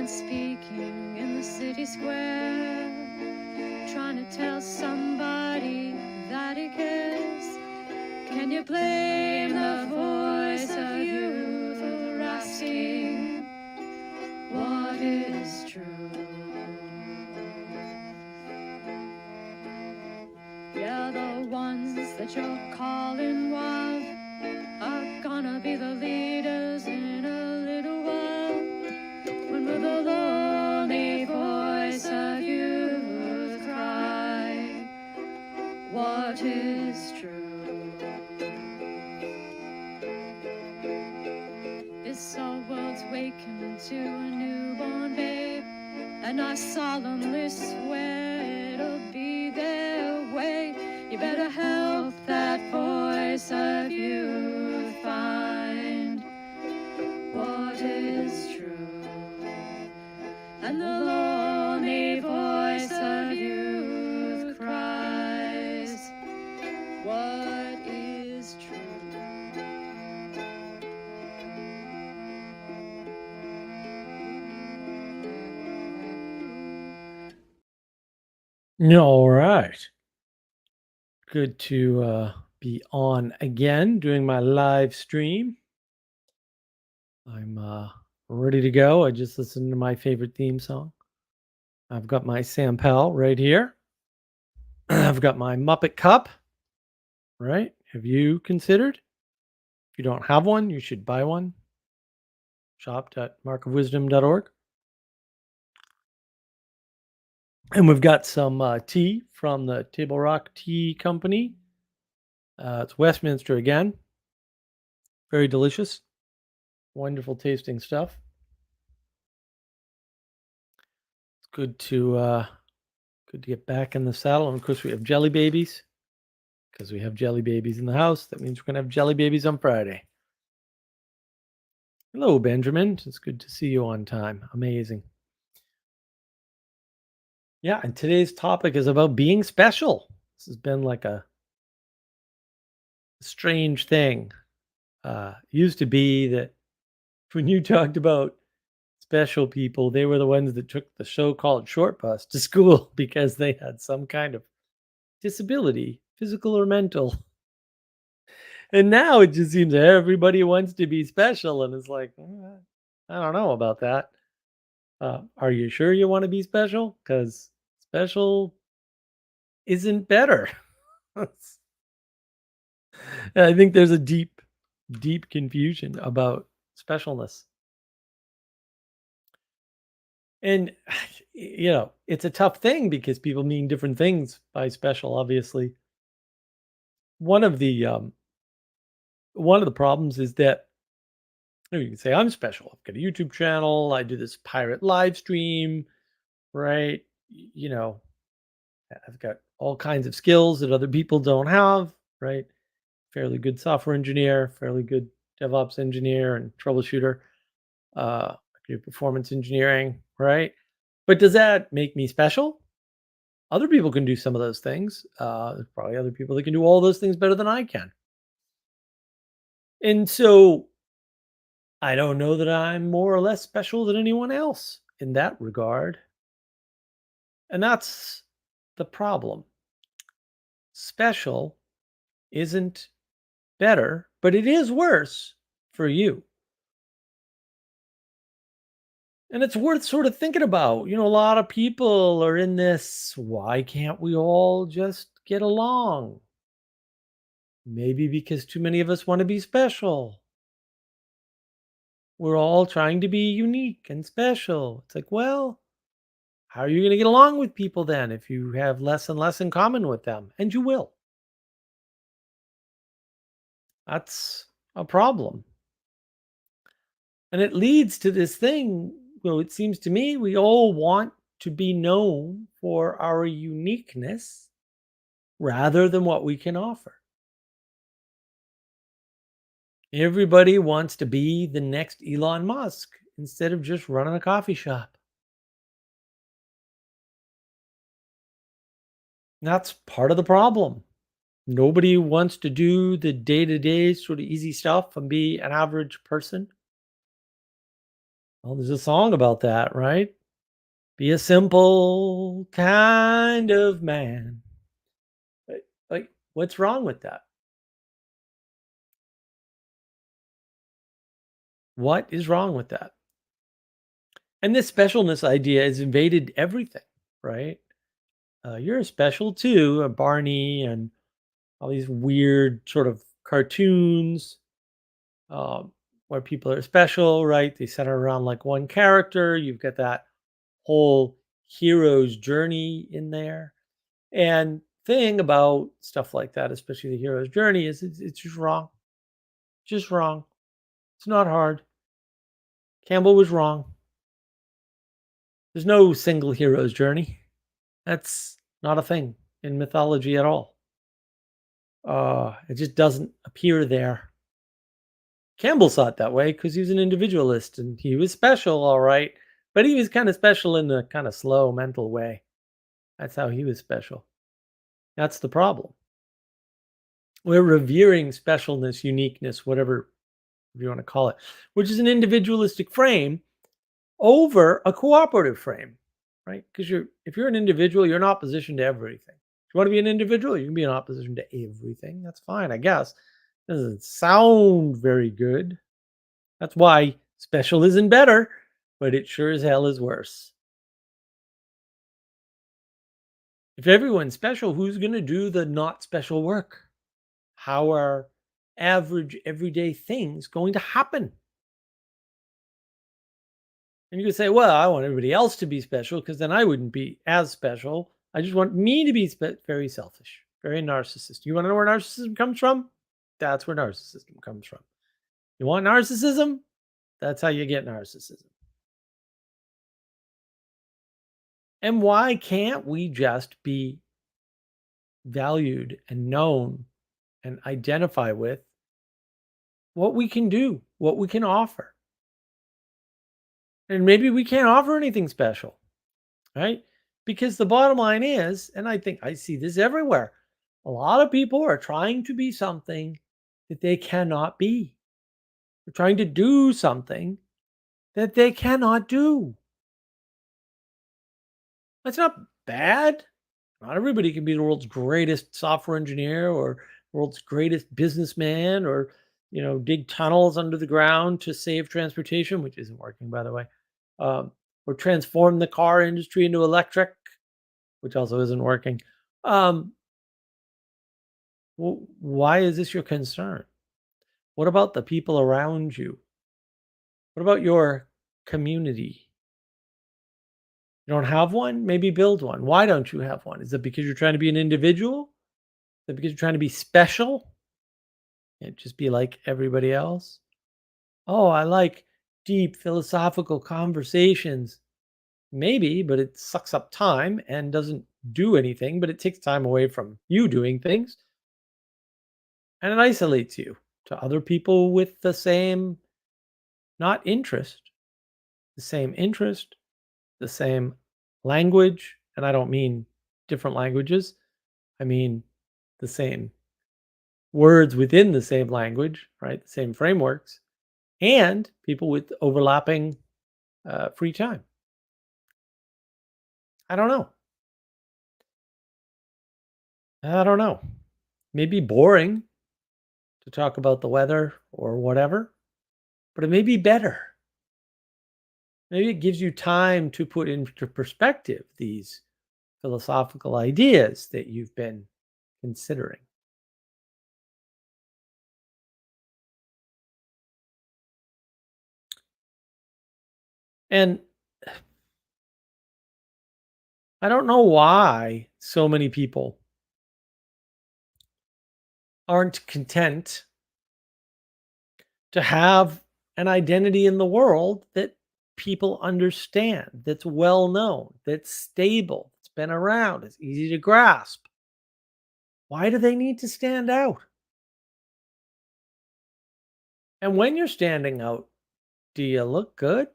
man speaking in the city square, trying to tell somebody that he cares. Can you blame the voice of youth for asking what is true? Yeah, the ones that you're calling wild are gonna be the leaders in a little while. When will the lonely voice of youth cry, what is true? This our world's waking to a newborn babe, and I solemnly swear it'll be their way. You better help that voice of youth find what is true. And the lonely voice of youth cries, what is true? All right. Good to be on again doing my live stream. I'm ready to go. I just listened to my favorite theme song. I've got my Sam Pell right here. I've got my Muppet Cup, right? Have you considered? If you don't have one, you should buy one. Shop.markofwisdom.org. And we've got some tea from the Table Rock Tea Company. It's Westminster again. Very delicious. Wonderful tasting stuff. It's good to get back in the saddle. And of course, we have jelly babies because we have jelly babies in the house. That means we're going to have jelly babies on Friday. Hello, Benjamin. It's good to see you on time. Amazing. Yeah, and today's topic is about being special. This has been like a strange thing. Used to be that when you talked about special people, they were the ones that took the so-called short bus to school because they had some kind of disability, physical or mental. And now it just seems everybody wants to be special, and it's like, I don't know about that. Are you sure you want to be special? Because special isn't better. I think there's a deep, deep confusion about specialness. And, it's a tough thing because people mean different things by special, obviously. One of the problems is that you can say I'm special. I've got a YouTube channel. I do this pirate live stream, right? I've got all kinds of skills that other people don't have, right? Fairly good software engineer, fairly good DevOps engineer and troubleshooter. I do performance engineering, right? But does that make me special? Other people can do some of those things. There's probably other people that can do all those things better than I can. And so I don't know that I'm more or less special than anyone else in that regard. And that's the problem. Special isn't better, but it is worse for you. And it's worth sort of thinking about. A lot of people are in this, why can't we all just get along? Maybe because too many of us want to be special. We're all trying to be unique and special. It's like, well, how are you going to get along with people then if you have less and less in common with them? And you will. That's a problem. And it leads to this thing. Well, it seems to me we all want to be known for our uniqueness rather than what we can offer. Everybody wants to be the next Elon Musk instead of just running a coffee shop. That's part of the problem. Nobody wants to do the day-to-day sort of easy stuff and be an average person. Well, there's a song about that, right? Be a simple kind of man. Like, what's wrong with that? What is wrong with that? And this specialness idea has invaded everything, right? You're special too, Barney and all these weird sort of cartoons um, where people are special, right? They center around like one character. You've got that whole hero's journey in there. And thing about stuff like that, especially the hero's journey, is it's just wrong. Just wrong. It's not hard. Campbell was wrong. There's no single hero's journey. That's not a thing in mythology at all. It just doesn't appear there. Campbell saw it that way because he was an individualist and he was special, all right. But he was kind of special in a kind of slow mental way. That's how he was special. That's the problem. We're revering specialness, uniqueness, whatever you want to call it, which is an individualistic frame over a cooperative frame, right? Because if you're an individual, you're in opposition to everything. If you want to be an individual, you can be in opposition to everything. That's fine, I guess. Doesn't sound very good. That's why special isn't better, but it sure as hell is worse. If everyone's special, who's going to do the not special work? How are average, everyday things going to happen? And you could say, well, I want everybody else to be special because then I wouldn't be as special. I just want me to be very selfish, very narcissistic. You want to know where narcissism comes from? That's where narcissism comes from. You want narcissism? That's how you get narcissism. And why can't we just be valued and known and identify with what we can do, what we can offer? And maybe we can't offer anything special, right? Because the bottom line is, and I think I see this everywhere, a lot of people are trying to be something that they cannot be. They're trying to do something that they cannot do. That's not bad. Not everybody can be the world's greatest software engineer or world's greatest businessman or, dig tunnels under the ground to save transportation, which isn't working, by the way, or transform the car industry into electric, which also isn't working. Um, why is this your concern? What about the people around you? What about your community? You don't have one? Maybe build one. Why don't you have one? Is it because you're trying to be an individual? Is it because you're trying to be special and just be like everybody else? Oh, I like deep philosophical conversations. Maybe, but it sucks up time and doesn't do anything, but it takes time away from you doing things and it isolates you to other people with the same, not interest, the same interest, the same language. And I don't mean different languages, I mean the same words within the same language, right? The same frameworks, and people with overlapping free time. I don't know. I don't know. Maybe boring to talk about the weather or whatever, but it may be better. Maybe it gives you time to put into perspective these philosophical ideas that you've been considering. And I don't know why so many people aren't content to have an identity in the world that people understand, that's well known, that's stable, it's been around, it's easy to grasp. Why do they need to stand out? And when you're standing out, do you look good?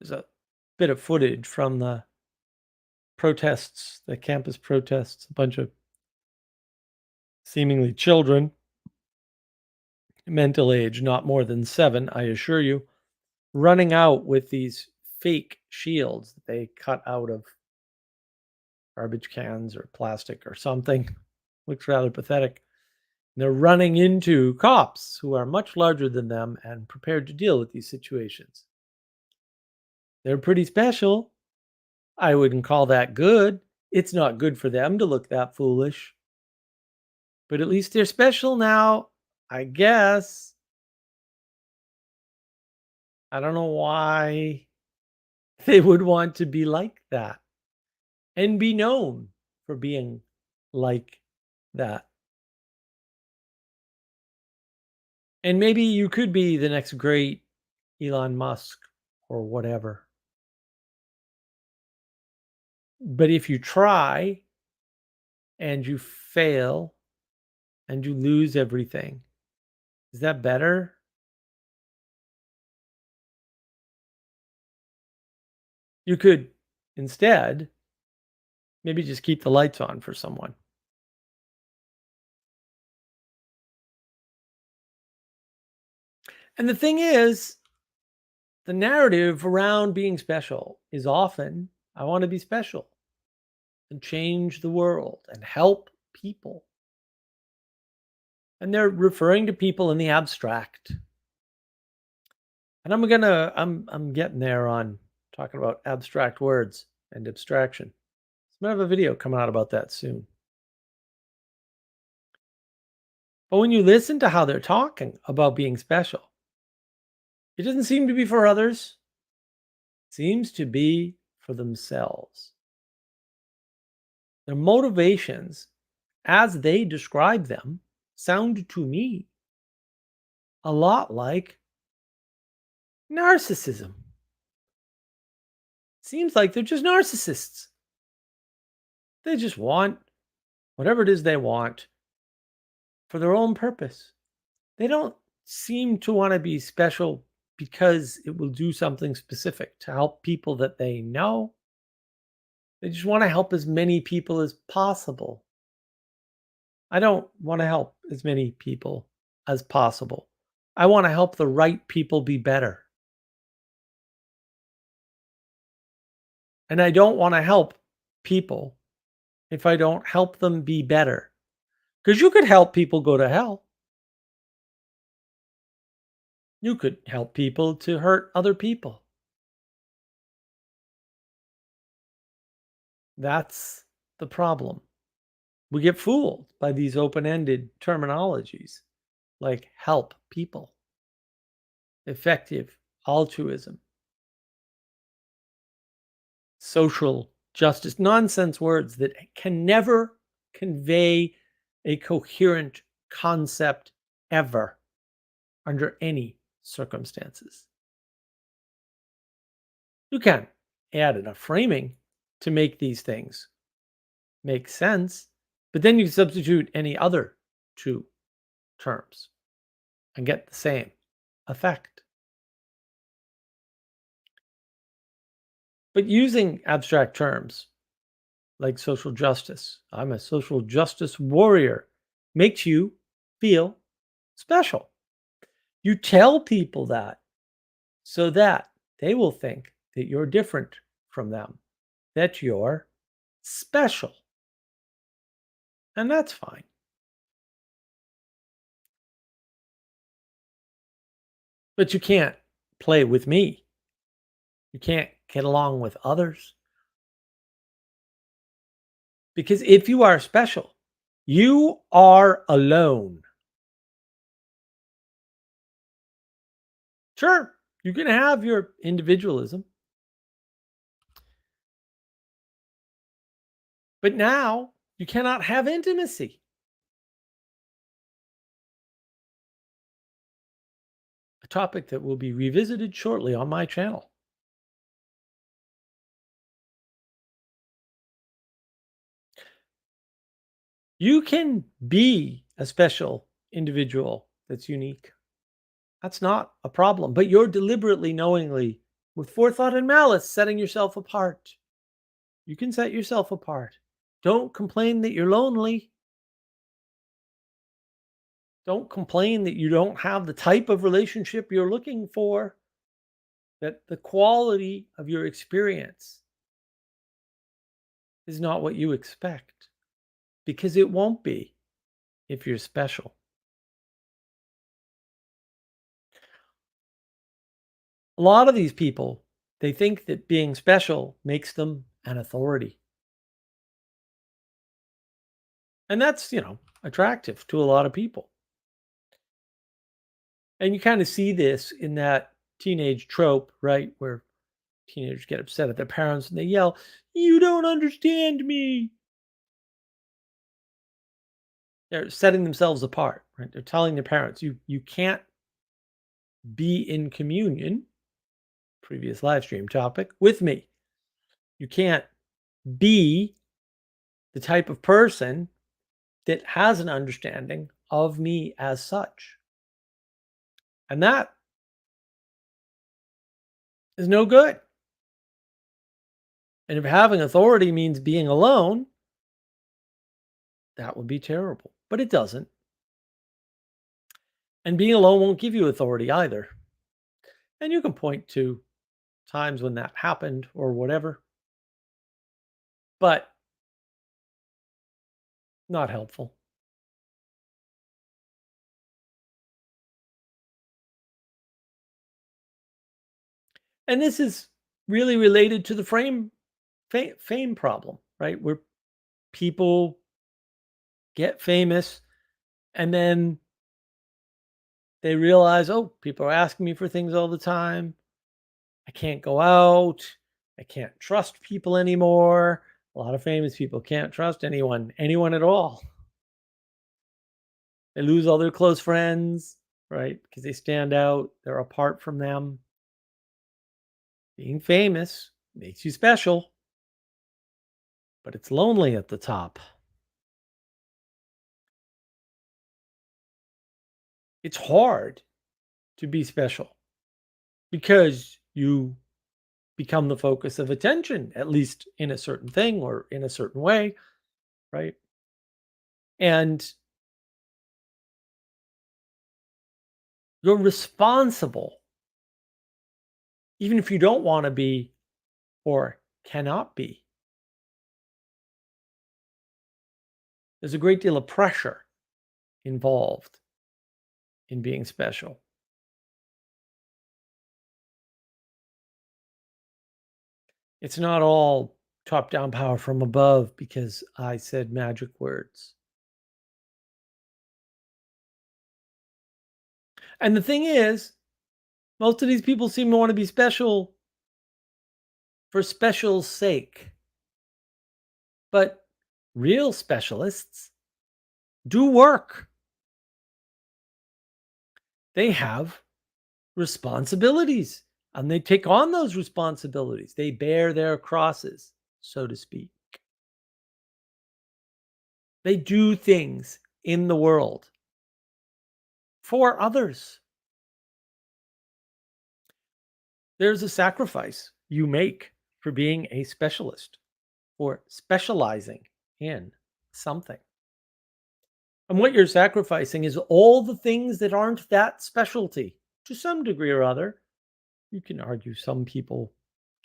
There's a bit of footage from the protests, the campus protests, a bunch of seemingly children mental age, not more than 7, I assure you, running out with these fake shields that they cut out of garbage cans or plastic or something. Looks rather pathetic. They're running into cops who are much larger than them and prepared to deal with these situations. They're pretty special. I wouldn't call that good. It's not good for them to look that foolish, but at least they're special now, I guess. I don't know why they would want to be like that and be known for being like that. And maybe you could be the next great Elon Musk or whatever. But if you try and you fail and you lose everything, is that better? You could instead maybe just keep the lights on for someone. And the thing is, the narrative around being special is often, I want to be special and change the world and help people. And they're referring to people in the abstract. And I'm getting there on talking about abstract words and abstraction. So I'm gonna have a video coming out about that soon. But when you listen to how they're talking about being special, it doesn't seem to be for others. It seems to be for themselves. Their motivations, as they describe them, sound to me a lot like narcissism. Seems like they're just narcissists. They just want whatever it is they want for their own purpose. They don't seem to want to be special because it will do something specific to help people that they know. They just want to help as many people as possible. I don't want to help as many people as possible. I want to help the right people be better. And I don't want to help people if I don't help them be better. Because you could help people go to hell. You could help people to hurt other people. That's the problem. We get fooled by these open ended terminologies like help people, effective altruism, social justice, nonsense words that can never convey a coherent concept ever under any circumstances. You can add enough framing to make these things make sense, but then you substitute any other two terms and get the same effect. But using abstract terms like social justice, I'm a social justice warrior, makes you feel special. You tell people that so that they will think that you're different from them, that you're special. And that's fine. But you can't play with me. You can't get along with others. Because if you are special, you are alone. Sure, you can have your individualism, but now you cannot have intimacy. A topic that will be revisited shortly on my channel. You can be a special individual that's unique. That's not a problem, but you're deliberately, knowingly, with forethought and malice, setting yourself apart. You can set yourself apart. Don't complain that you're lonely. Don't complain that you don't have the type of relationship you're looking for, that the quality of your experience is not what you expect, because it won't be if you're special. A lot of these people, they think that being special makes them an authority. And that's, attractive to a lot of people. And you kind of see this in that teenage trope, right? Where teenagers get upset at their parents and they yell, "You don't understand me." They're setting themselves apart, right? They're telling their parents, you can't be in communion, previous live stream topic, with me. You can't be the type of person that has an understanding of me as such. And that is no good. And if having authority means being alone, that would be terrible. But it doesn't. And being alone won't give you authority either. And you can point to times when that happened or whatever, but not helpful. And this is really related to the fame problem, right? Where people get famous and then they realize, oh, people are asking me for things all the time. I can't go out. I can't trust people anymore. A lot of famous people can't trust anyone at all. They lose all their close friends, right? Because they stand out, they're apart from them. Being famous makes you special, but it's lonely at the top. It's hard to be special because you become the focus of attention, at least in a certain thing or in a certain way, right? And you're responsible, even if you don't want to be or cannot be. There's a great deal of pressure involved in being special. It's not all top down power from above because I said magic words. And the thing is, most of these people seem to want to be special for special's sake. But real specialists do work. They have responsibilities and they take on those responsibilities. They bear their crosses, so to speak. They do things in the world for others. There's a sacrifice you make for being a specialist or specializing in something. And what you're sacrificing is all the things that aren't that specialty to some degree or other. You can argue some people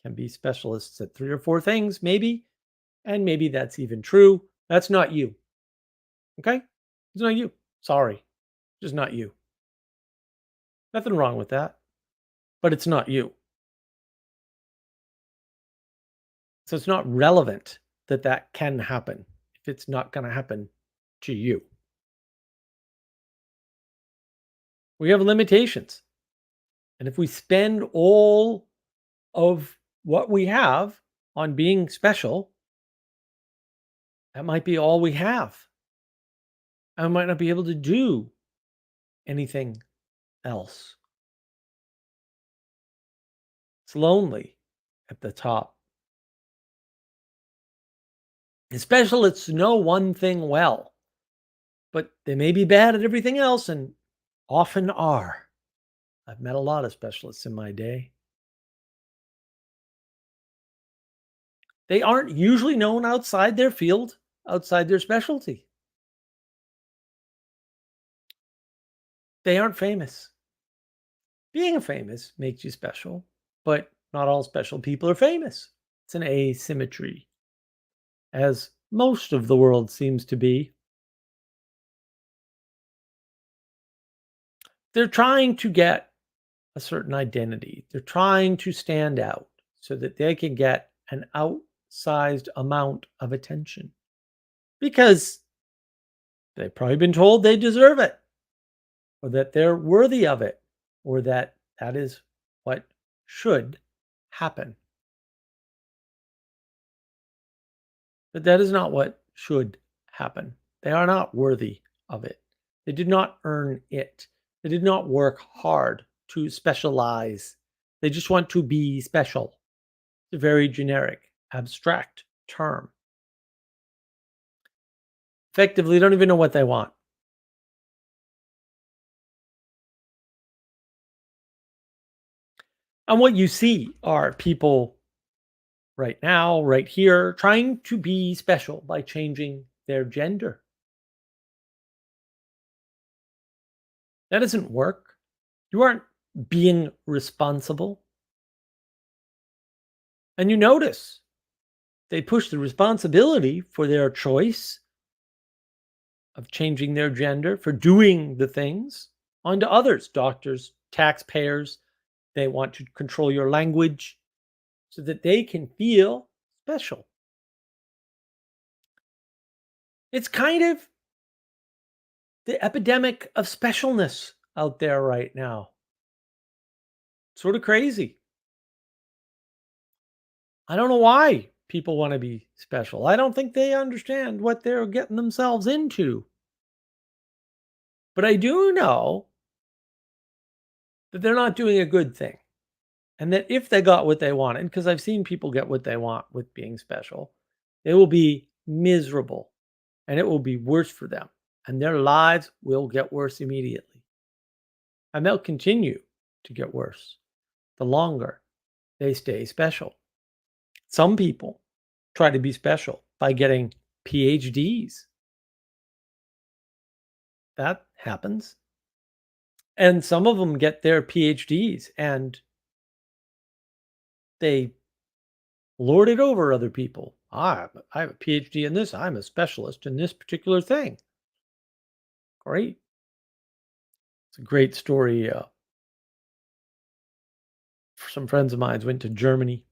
can be specialists at three or four things, maybe, and maybe that's even true. That's not you. Okay? It's not you. Sorry. Just not you. Nothing wrong with that, but it's not you. So it's not relevant that that can happen if it's not going to happen to you. We have limitations. And if we spend all of what we have on being special, that might be all we have. I might not be able to do anything else. It's lonely at the top. And specialists know one thing well, but they may be bad at everything else and often are. I've met a lot of specialists in my day. They aren't usually known outside their field, outside their specialty. They aren't famous. Being famous makes you special, but not all special people are famous. It's an asymmetry, as most of the world seems to be. They're trying to get a certain identity. They're trying to stand out so that they can get an outsized amount of attention because they've probably been told they deserve it or that they're worthy of it or that that is what should happen. But that is not what should happen. They are not worthy of it. They did not earn it. They did not work hard to specialize. They just want to be special. It's a very generic, abstract term. Effectively, they don't even know what they want. And what you see are people right now, right here, trying to be special by changing their gender. That doesn't work. You aren't being responsible. And you notice they push the responsibility for their choice of changing their gender, for doing the things, onto others, doctors, taxpayers. They want to control your language so that they can feel special. It's kind of the epidemic of specialness out there right now. Sort of crazy. I don't know why people want to be special. I don't think they understand what they're getting themselves into. But I do know that they're not doing a good thing. And that if they got what they wanted, because I've seen people get what they want with being special, they will be miserable and it will be worse for them. And their lives will get worse immediately. And they'll continue to get worse the longer they stay special. Some people try to be special by getting PhDs. That happens. And some of them get their PhDs and they lord it over other people. I have a PhD in this. I'm a specialist in this particular thing. Great. It's a great story. Some friends of mine went to Germany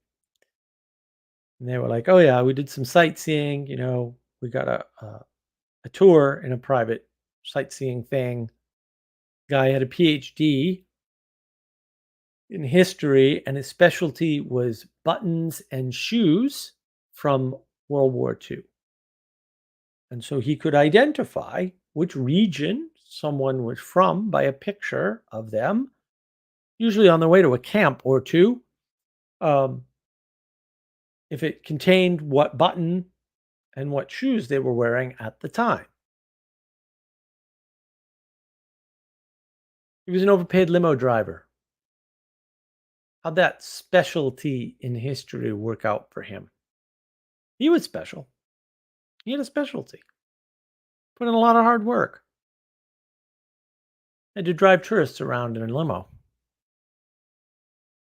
and they were like, oh, yeah, we did some sightseeing. We got a tour in a private sightseeing thing. Guy had a PhD in history, and his specialty was buttons and shoes from World War II. And so he could identify which region someone was from by a picture of them, usually on their way to a camp or two. Um, if it contained what button and what shoes they were wearing at the time. He was an overpaid limo driver. How'd that specialty in history work out for him? He was special. He had a specialty. Put in a lot of hard work. Had to drive tourists around in a limo.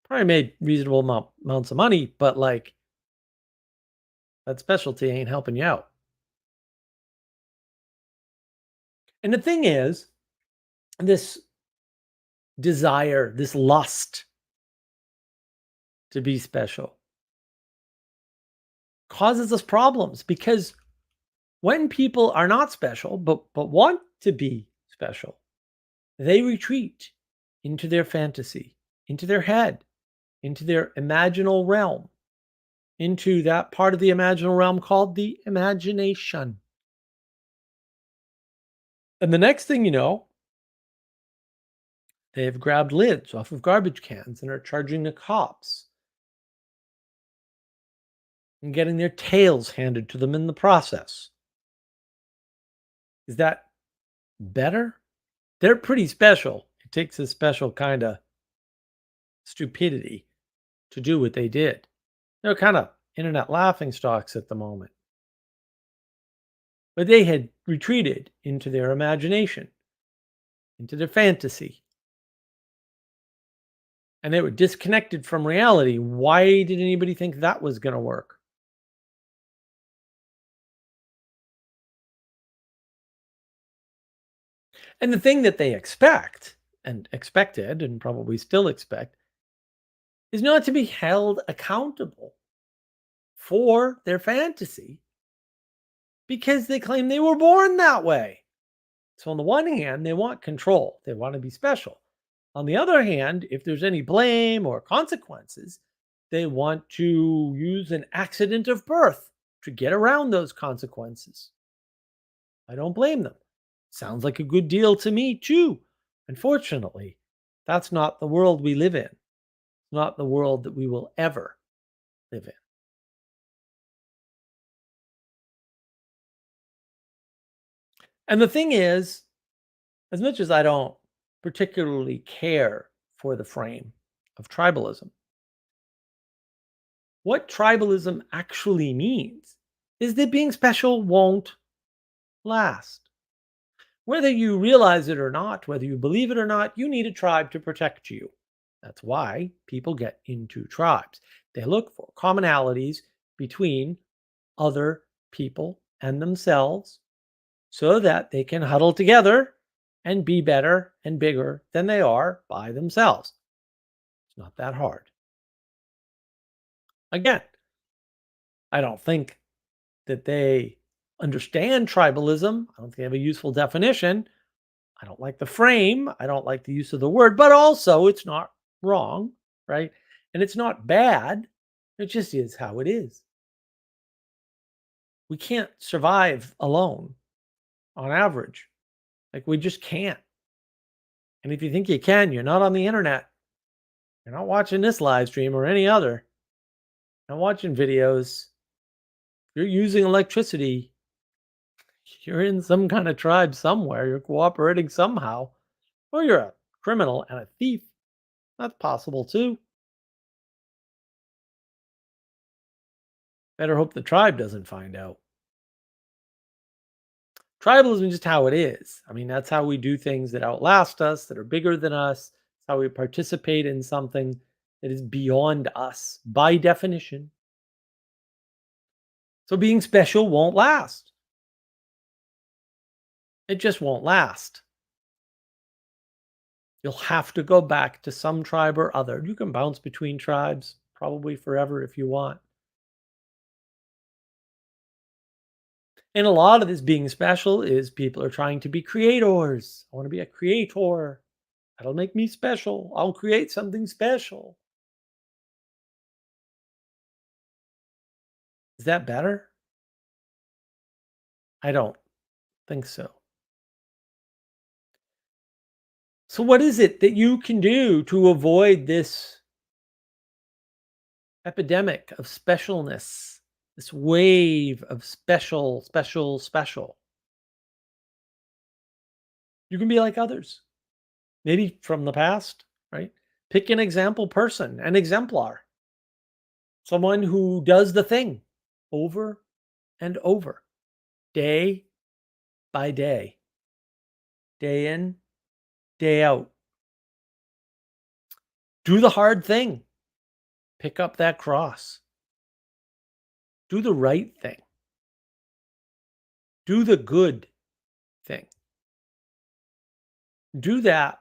Probably made reasonable amounts of money, but like that specialty ain't helping you out. And the thing is, this desire, this lust to be special causes us problems because when people are not special but want to be special, they retreat into their fantasy, into their head, into their imaginal realm, into that part of the imaginal realm called the imagination. And the next thing you know, they have grabbed lids off of garbage cans and are charging the cops and getting their tails handed to them in the process. Is that better? They're pretty special. It takes a special kind of stupidity to do what they did. They're kind of internet laughing stocks at the moment. But they had retreated into their imagination, into their fantasy. And they were disconnected from reality. Why did anybody think that was going to work? And the thing that they expect and expected and probably still expect is not to be held accountable for their fantasy because they claim they were born that way. So, on the one hand, they want control, they want to be special. On the other hand, if there's any blame or consequences, they want to use an accident of birth to get around those consequences. I don't blame them. Sounds like a good deal to me, too. Unfortunately, that's not the world we live in. It's not the world that we will ever live in. And the thing is, as much as I don't particularly care for the frame of tribalism, what tribalism actually means is that being special won't last. Whether you realize it or not, whether you believe it or not, you need a tribe to protect you. That's why people get into tribes. They look for commonalities between other people and themselves so that they can huddle together and be better and bigger than they are by themselves. It's not that hard. Again, I don't think that they understand tribalism. I don't think they have a useful definition. I don't like the frame. I don't like the use of the word, but also it's not wrong, right? And it's not bad. It just is how it is. We can't survive alone on average. Like we just can't. And if you think you can, you're not on the internet. You're not watching this live stream or any other. You're not watching videos. You're using electricity. You're in some kind of tribe somewhere. You're cooperating somehow. Or you're a criminal and a thief. That's possible too. Better hope the tribe doesn't find out. Tribalism is just how it is. I mean, that's how we do things that outlast us, that are bigger than us. It's how we participate in something that is beyond us by definition. So being special won't last. It just won't last. You'll have to go back to some tribe or other. You can bounce between tribes probably forever if you want. And a lot of this being special is people are trying to be creators. I want to be a creator. That'll make me special. I'll create something special. Is that better? I don't think so. So, what is it that you can do to avoid this epidemic of specialness, this wave of special, special, special? You can be like others, maybe from the past, right? Pick an example person, an exemplar, someone who does the thing over and over, day by day in, day out. Do the hard thing, pick up that cross, do the right thing, do the good thing. Do that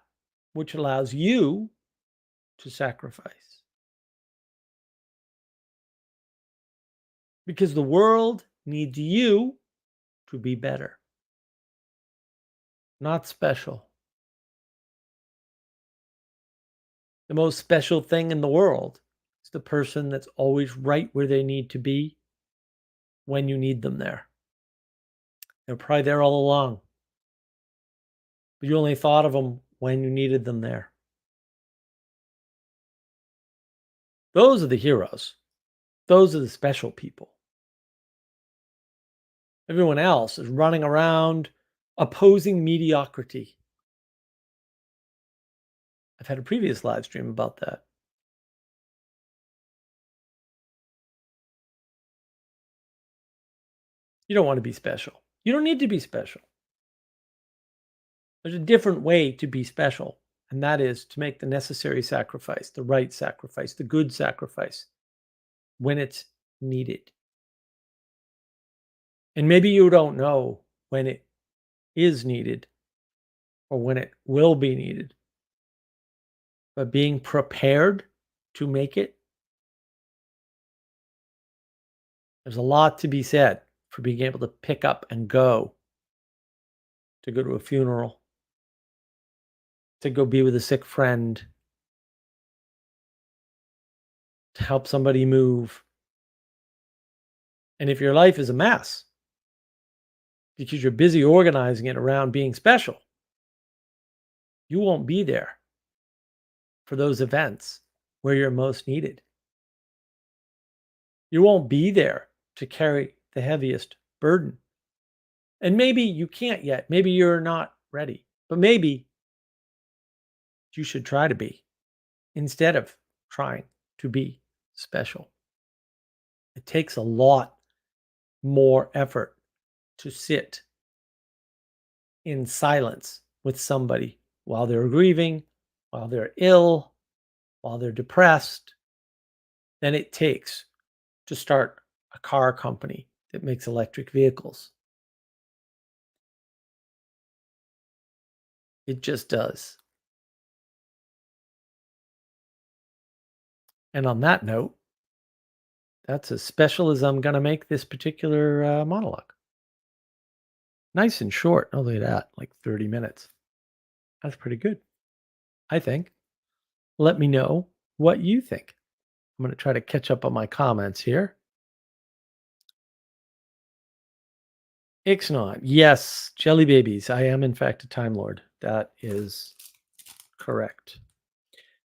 which allows you to sacrifice. Because the world needs you to be better, not special. The most special thing in the world is the person that's always right where they need to be when you need them there. They're probably there all along, but you only thought of them when you needed them there. Those are the heroes. Those are the special people. Everyone else is running around opposing mediocrity. I've had a previous live stream about that. You don't want to be special. You don't need to be special. There's a different way to be special, and that is to make the necessary sacrifice, the right sacrifice, the good sacrifice when it's needed. And maybe you don't know when it is needed or when it will be needed, but being prepared to make it, there's a lot to be said for being able to pick up and to go to a funeral, to go be with a sick friend, to help somebody move. And if your life is a mess because you're busy organizing it around being special, you won't be there for those events where you're most needed. You won't be there to carry the heaviest burden. And maybe you can't yet. Maybe you're not ready, but maybe you should try to be instead of trying to be special. It takes a lot more effort to sit in silence with somebody while they're grieving, while they're ill, while they're depressed, than it takes to start a car company that makes electric vehicles. It just does. And on that note, that's as special as I'm going to make this particular monologue. Nice and short. Oh, look at that, like 30 minutes. That's pretty good, I think. Let me know what you think. I'm going to try to catch up on my comments here. Ixnod, yes, jelly babies. I am, in fact, a Time Lord. That is correct.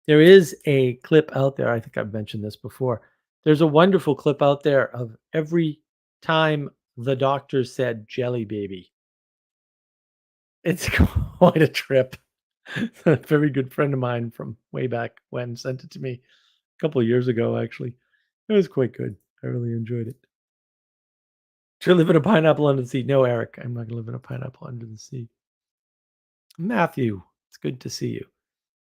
There is a clip out there. I think I've mentioned this before. There's a wonderful clip out there of every time the doctor said jelly baby. It's quite a trip. A very good friend of mine from way back when sent it to me a couple of years ago, actually. It was quite good. I really enjoyed it. Should I live in a pineapple under the sea? No, Eric, I'm not going to live in a pineapple under the sea. Matthew, it's good to see you.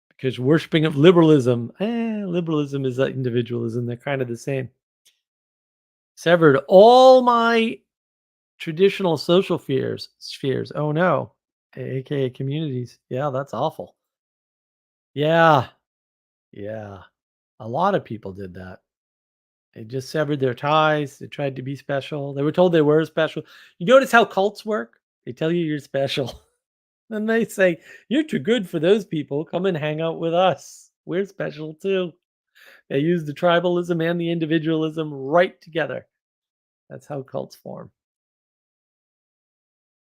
Because worshiping of liberalism, liberalism is individualism. They're kind of the same. Severed all my traditional social spheres. Oh no, aka communities. Yeah, that's awful. Yeah, yeah. A lot of people did that. They just severed their ties. They tried to be special. They were told they were special. You notice how cults work? They tell you you're special. Then they say, you're too good for those people. Come and hang out with us. We're special too. They use the tribalism and the individualism right together. That's how cults form.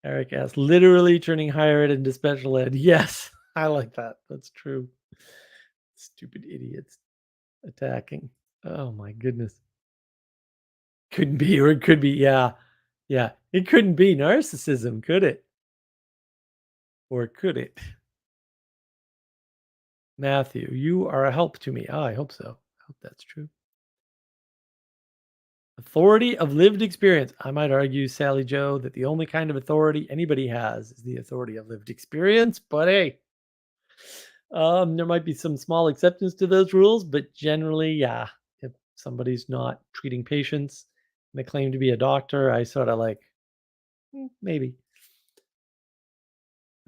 Eric asks, literally turning higher ed into special ed. Yes, I like that. That's true. Stupid idiots attacking. Oh my goodness. Couldn't be, or it could be. Yeah. Yeah. It couldn't be narcissism, could it? Or could it? Matthew, you are a help to me. Oh, I hope so. I hope that's true. Authority of lived experience. I might argue, Sally Joe, that the only kind of authority anybody has is the authority of lived experience. But hey, there might be some small exceptions to those rules, but generally, yeah, if somebody's not treating patients and they claim to be a doctor, I sort of like, maybe.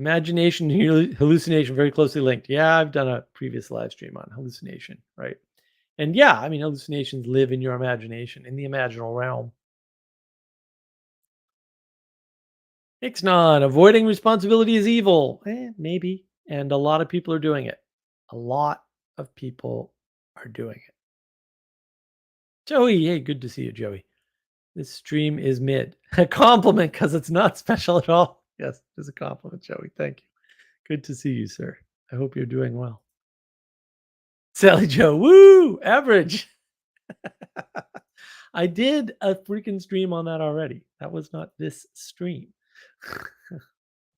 Imagination, hallucination, very closely linked. Yeah, I've done a previous live stream on hallucination, right? And yeah, I mean, hallucinations live in your imagination, in the imaginal realm. Ixnod, avoiding responsibility is evil. Maybe. And a lot of people are doing it. A lot of people are doing it. Joey, hey, good to see you, Joey. This stream is mid. A compliment because it's not special at all. Yes, it's a compliment, Joey. Thank you. Good to see you, sir. I hope you're doing well. Sally Joe, woo, average. I did a freaking stream on that already. That was not this stream.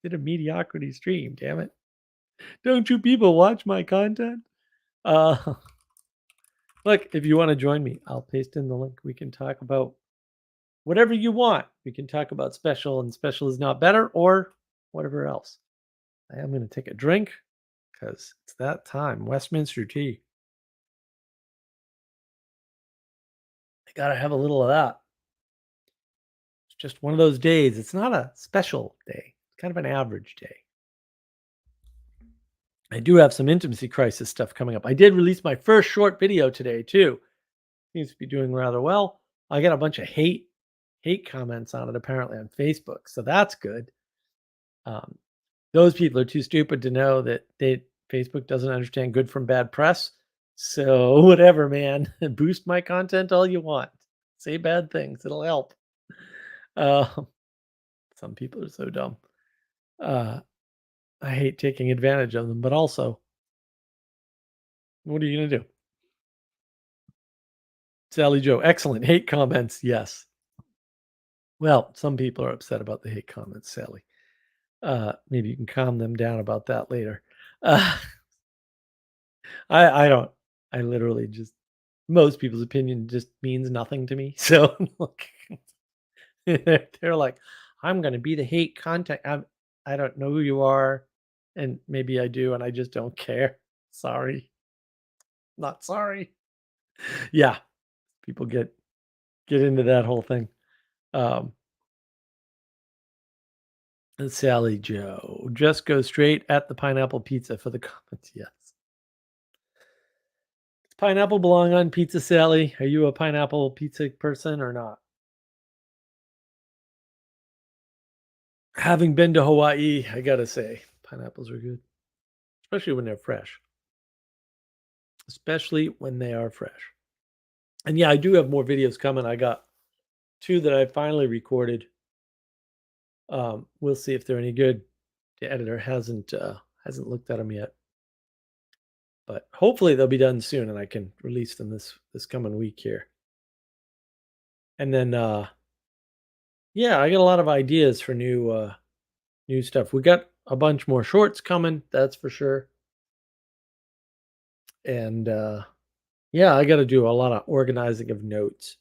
Did a mediocrity stream, damn it. Don't you people watch my content? Uh Look, if you want to join me, I'll paste in the link. We can talk about whatever you want. We can talk about special and special is not better or whatever else. I am going to take a drink because it's that time. Westminster tea. I got to have a little of that. It's just one of those days. It's not a special day, it's kind of an average day. I do have some intimacy crisis stuff coming up. I did release my first short video today, too. Seems to be doing rather well. I got a bunch of hate comments on it apparently on Facebook, so that's good. Um, those people are too stupid to know that Facebook doesn't understand good from bad press. So whatever, man. Boost my content all you want. Say bad things; it'll help. Uh, some people are so dumb. Uh, I hate taking advantage of them, but also, what are you gonna do? Sally Joe, excellent hate comments. Yes. Well, some people are upset about the hate comments, Sally. Maybe you can calm them down about that later. Uh, I don't. I literally just most people's opinion just means nothing to me. So look, they're like, I'm going to be the hate content. I don't know who you are, and maybe I do, and I just don't care. Sorry, not sorry. Yeah, people get into that whole thing. Um, and Sally Joe, just go straight at the pineapple pizza for the comments. Yes. Does pineapple belong on pizza, Sally? Are you a pineapple pizza person or not? Having been to Hawaii, I gotta say, pineapples are good, especially when they're fresh. Especially when they are fresh. And yeah, I do have more videos coming. I got two that I finally recorded. We'll see if they're any good. The editor hasn't looked at them yet, but hopefully they'll be done soon, and I can release them this coming week here. And then, yeah, I got a lot of ideas for new stuff. We got a bunch more shorts coming, that's for sure. And yeah, I got to do a lot of organizing of notes.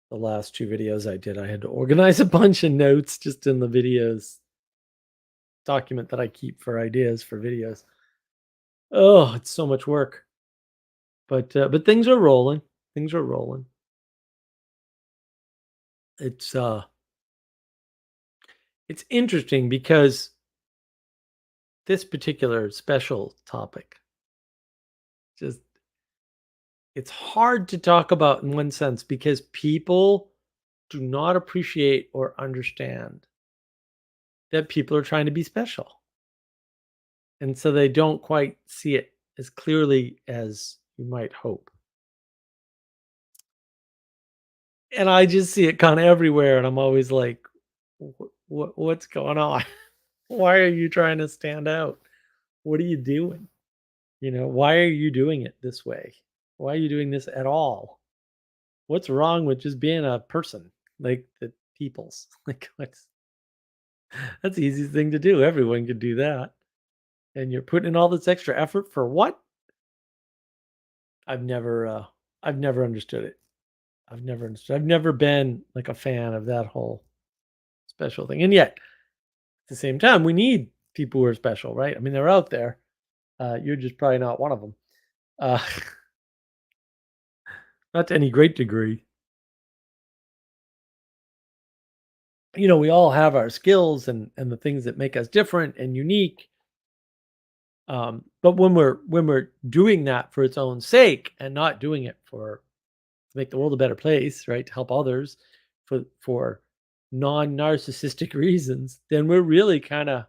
The last two videos I did, I had to organize a bunch of notes just in the videos document that I keep for ideas for videos. Oh, it's so much work. But things are rolling. Things are rolling. It's uh it's interesting because this particular special topic just it's hard to talk about in one sense because people do not appreciate or understand that people are trying to be special. And so they don't quite see it as clearly as you might hope. And I just see it kinda everywhere, and I'm always like, what's going on? Why are you trying to stand out? What are you doing?" "Why are you doing it this way? Why are you doing this at all? What's wrong with just being a person, like the peoples?" Like, what's that's the easiest thing to do, everyone could do that, and you're putting in all this extra effort for what? I've never, uh I've never understood it. I've never been, like, a fan of that whole special thing, and yet, at the same time, we need people who are special, right? I mean, they're out there. You're just probably not one of them. Uh, not to any great degree. We all have our skills and the things that make us different and unique. But when we're doing that for its own sake and not doing it for to make the world a better place, right? To help others for non-narcissistic reasons, then we're really kind of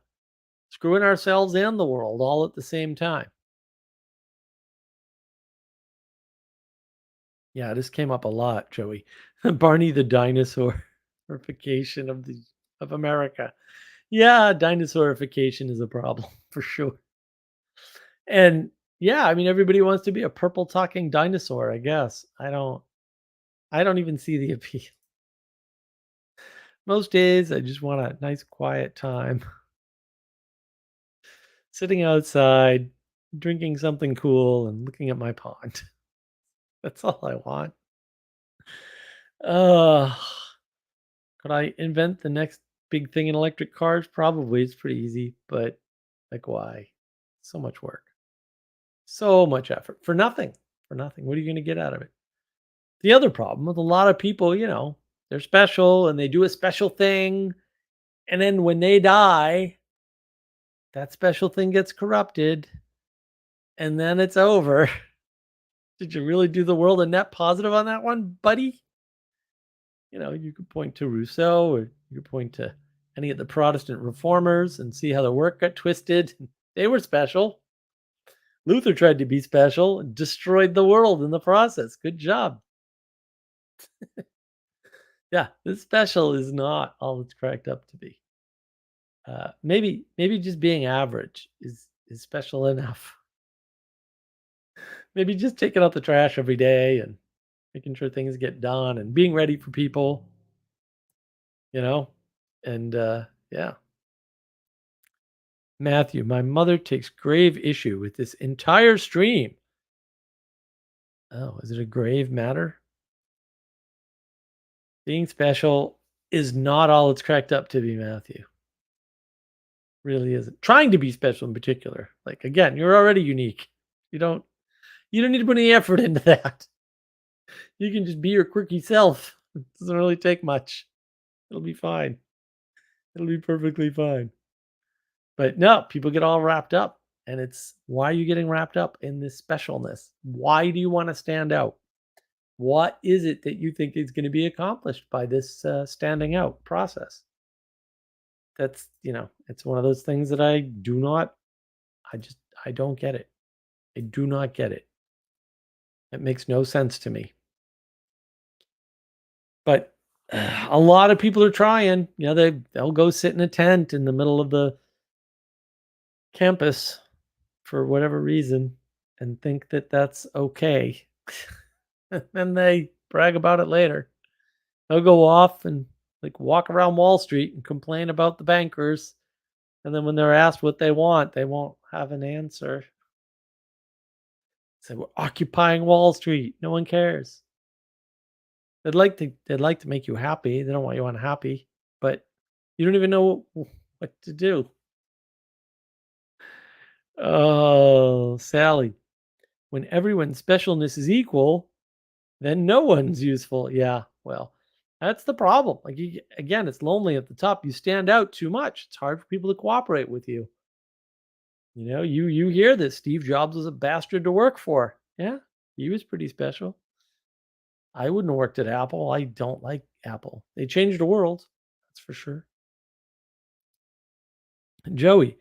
screwing ourselves and the world all at the same time. Yeah, this came up a lot, Joey. Barney the dinosaurification of America. Yeah, dinosaurification is a problem for sure. And yeah, I mean everybody wants to be a purple talking dinosaur, I guess. I don't even see the appeal. Most days I just want a nice quiet time sitting outside, drinking something cool and looking at my pond. That's all I want. Uh, could I invent the next big thing in electric cars? Probably. It's pretty easy, but like, why? So much work, so much effort for nothing. For nothing. What are you going to get out of it? The other problem with a lot of people, they're special and they do a special thing. And then when they die, that special thing gets corrupted and then it's over. Did you really do the world a net positive on that one, buddy? You could point to Rousseau or you could point to any of the Protestant reformers and see how their work got twisted. They were special. Luther tried to be special and destroyed the world in the process. Good job. Yeah, this special is not all it's cracked up to be. Maybe just being average is special enough. Maybe just taking out the trash every day and making sure things get done and being ready for people, you know? And yeah. Matthew, my mother takes grave issue with this entire stream. Oh, is it a grave matter? Being special is not all it's cracked up to be, Matthew. Really isn't. Trying to be special in particular. Like again, you're already unique. You don't need to put any effort into that. You can just be your quirky self. It doesn't really take much. It'll be fine. It'll be perfectly fine. But no, people get all wrapped up. And it's why are you getting wrapped up in this specialness? Why do you want to stand out? What is it that you think is going to be accomplished by this standing out process? It's one of those things that I don't get it. I do not get it. It makes no sense to me. But a lot of people are trying. They'll go sit in a tent in the middle of the campus for whatever reason and think that that's okay. And then they brag about it later. They'll go off and like walk around Wall Street and complain about the bankers. And then when they're asked what they want, they won't have an answer. Say we're occupying Wall Street. No one cares. They'd like to make you happy. They don't want you unhappy, but you don't even know what to do. Oh, Sally. When everyone's specialness is equal, then no one's useful. Yeah, well, that's the problem. Like again, it's lonely at the top. You stand out too much. It's hard for people to cooperate with you. You hear this. Steve Jobs was a bastard to work for. Yeah, he was pretty special. I wouldn't have worked at Apple. I don't like Apple. They changed the world. That's for sure. Joey,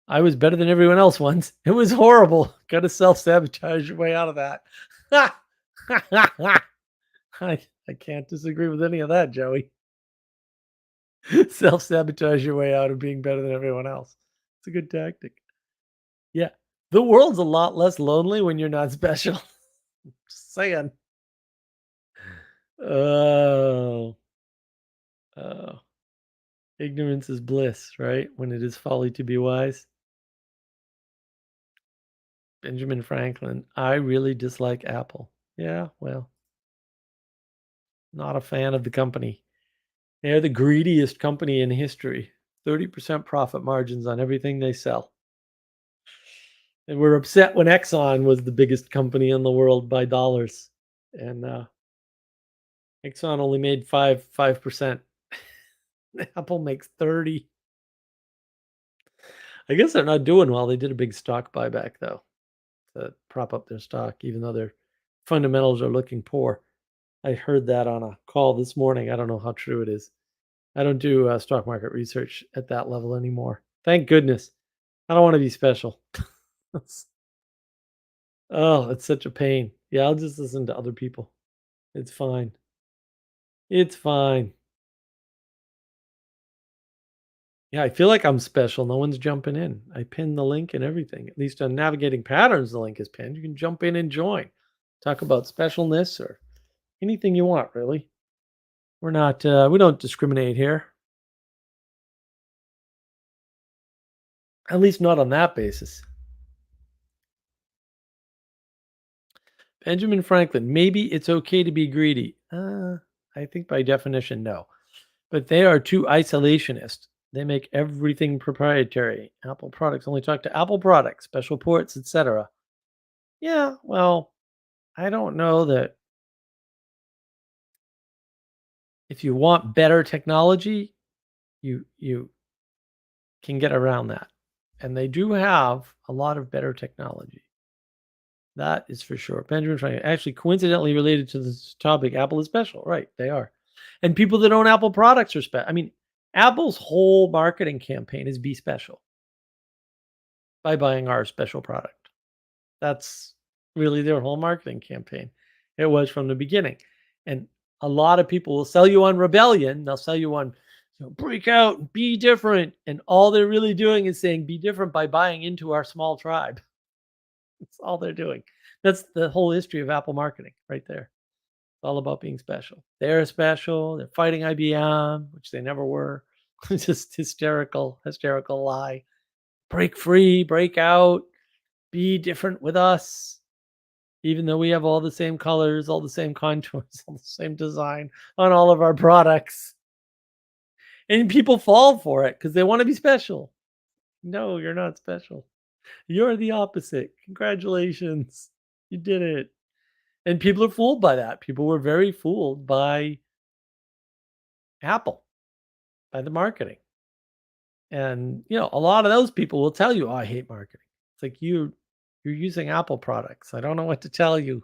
I was better than everyone else once. It was horrible. Got to self-sabotage your way out of that. I can't disagree with any of that, Joey. Self-sabotage your way out of being better than everyone else. It's a good tactic. Yeah. The world's a lot less lonely when you're not special. Just saying. Oh. Oh. Ignorance is bliss, right? When it is folly to be wise. Benjamin Franklin. I really dislike Apple. Yeah, well, not a fan of the company. They're the greediest company in history. 30% profit margins on everything they sell. And we're upset when Exxon was the biggest company in the world by dollars. And Exxon only made 5%. Apple makes 30. I guess they're not doing well. They did a big stock buyback though to prop up their stock, even though their fundamentals are looking poor. I heard that on a call this morning. I don't know how true it is. I don't do stock market research at that level anymore. Thank goodness. I don't want to be special. Oh, it's such a pain. Yeah, I'll just listen to other people. It's fine. It's fine. Yeah, I feel like I'm special. No one's jumping in. I pinned the link and everything. At least on Navigating Patterns, the link is pinned. You can jump in and join. Talk about specialness or anything you want, really. We don't discriminate here. At least not on that basis. Benjamin Franklin, maybe it's okay to be greedy. I think by definition, no. but they are too isolationist. They make everything proprietary. Apple products only talk to Apple products, special ports, etc. Yeah, well, I don't know that if you want better technology, you can get around that. And they do have a lot of better technology. That is for sure. Benjamin Franklin, actually coincidentally related to this topic, Apple is special, right? They are. And people that own Apple products are special. I mean, Apple's whole marketing campaign is be special by buying our special product. That's really their whole marketing campaign. It was from the beginning. And a lot of people will sell you on rebellion. They'll sell you on break out and be different. And all they're really doing is saying be different by buying into our small tribe. That's all they're doing. That's the whole history of Apple marketing right there. It's all about being special. They're special. They're fighting IBM, which they never were. It's just hysterical lie. Break free, break out, be different with us. Even though we have all the same colors, all the same contours, all the same design on all of our products. And people fall for it because they want to be special. No, you're not special. You're the opposite. Congratulations. You did it. And people are fooled by that. People were very fooled by Apple, by the marketing. And a lot of those people will tell you, "Oh, I hate marketing." It's like you're using Apple products. I don't know what to tell you.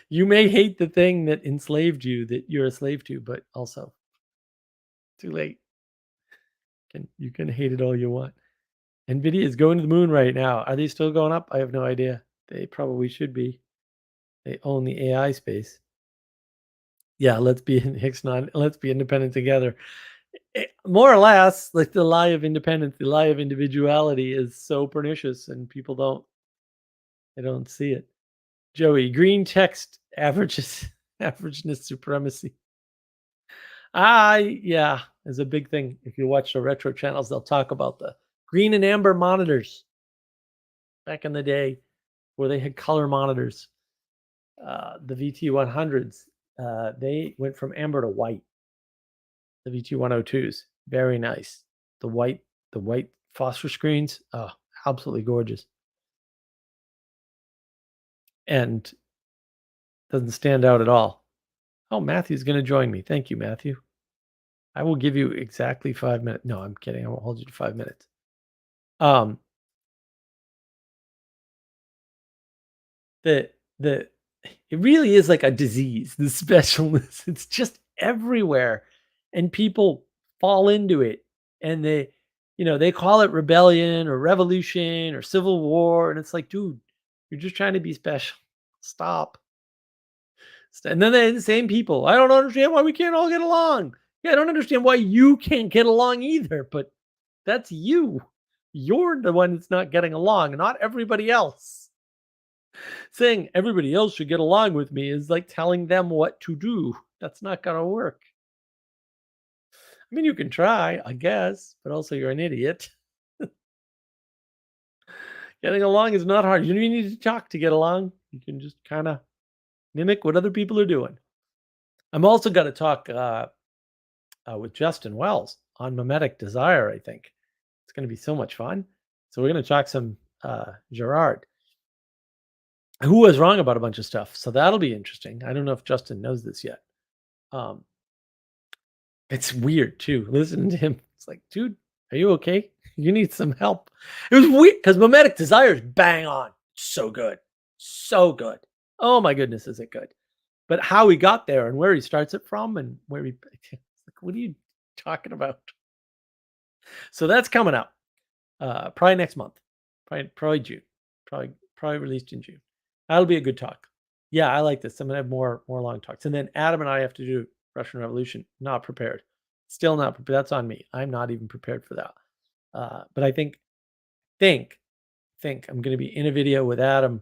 You may hate the thing that enslaved you, that you're a slave to, but also too late. You can hate it all you want. Nvidia is going to the moon right now. Are they still going up? I have no idea. They probably should be. They own the AI space. Yeah, let's be let's be independent together. More or less, like the lie of independence, the lie of individuality is so pernicious, and people don't see it. Joey, green text averages averageness supremacy. Yeah, is a big thing. If you watch the retro channels, they'll talk about the green and amber monitors back in the day where they had color monitors. The VT100s, they went from amber to white. The VT102s, very nice. The white phosphor screens, oh, absolutely gorgeous. And doesn't stand out at all. Oh, Matthew's going to join me. Thank you, Matthew. I will give you exactly 5 minutes. No, I'm kidding. I won't hold you to 5 minutes. Um, the it really is like a disease, the specialness. It's just everywhere. And people fall into it. And they call it rebellion or revolution or civil war. And it's like, dude, you're just trying to be special. Stop. And then the same people. I don't understand why we can't all get along. Yeah, I don't understand why you can't get along either, but that's you. You're the one that's not getting along, not everybody else. Saying everybody else should get along with me is like telling them what to do. That's not going to work. I mean, you can try, I guess, but also you're an idiot. Getting along is not hard. You don't even need to talk to get along. You can just kind of mimic what other people are doing. I'm also going to talk with Justin Wells on mimetic desire. I think it's going to be so much fun. So we're going to talk some Gerard, who was wrong about a bunch of stuff. So that'll be interesting. I don't know if Justin knows this yet. It's weird too. Listening to him, it's like, dude, are you okay? You need some help. It was weird because mimetic desire is bang on. So good. So good. Oh my goodness, is it good? But how he got there and where he starts it from and where he like, what are you talking about? So that's coming up. Probably next month. Probably June. Probably released in June. That'll be a good talk. Yeah, I like this. I'm gonna have more long talks. And then Adam and I have to do Russian Revolution. Not prepared. Still not prepared. That's on me. I'm not even prepared for that. But I think I'm gonna be in a video with Adam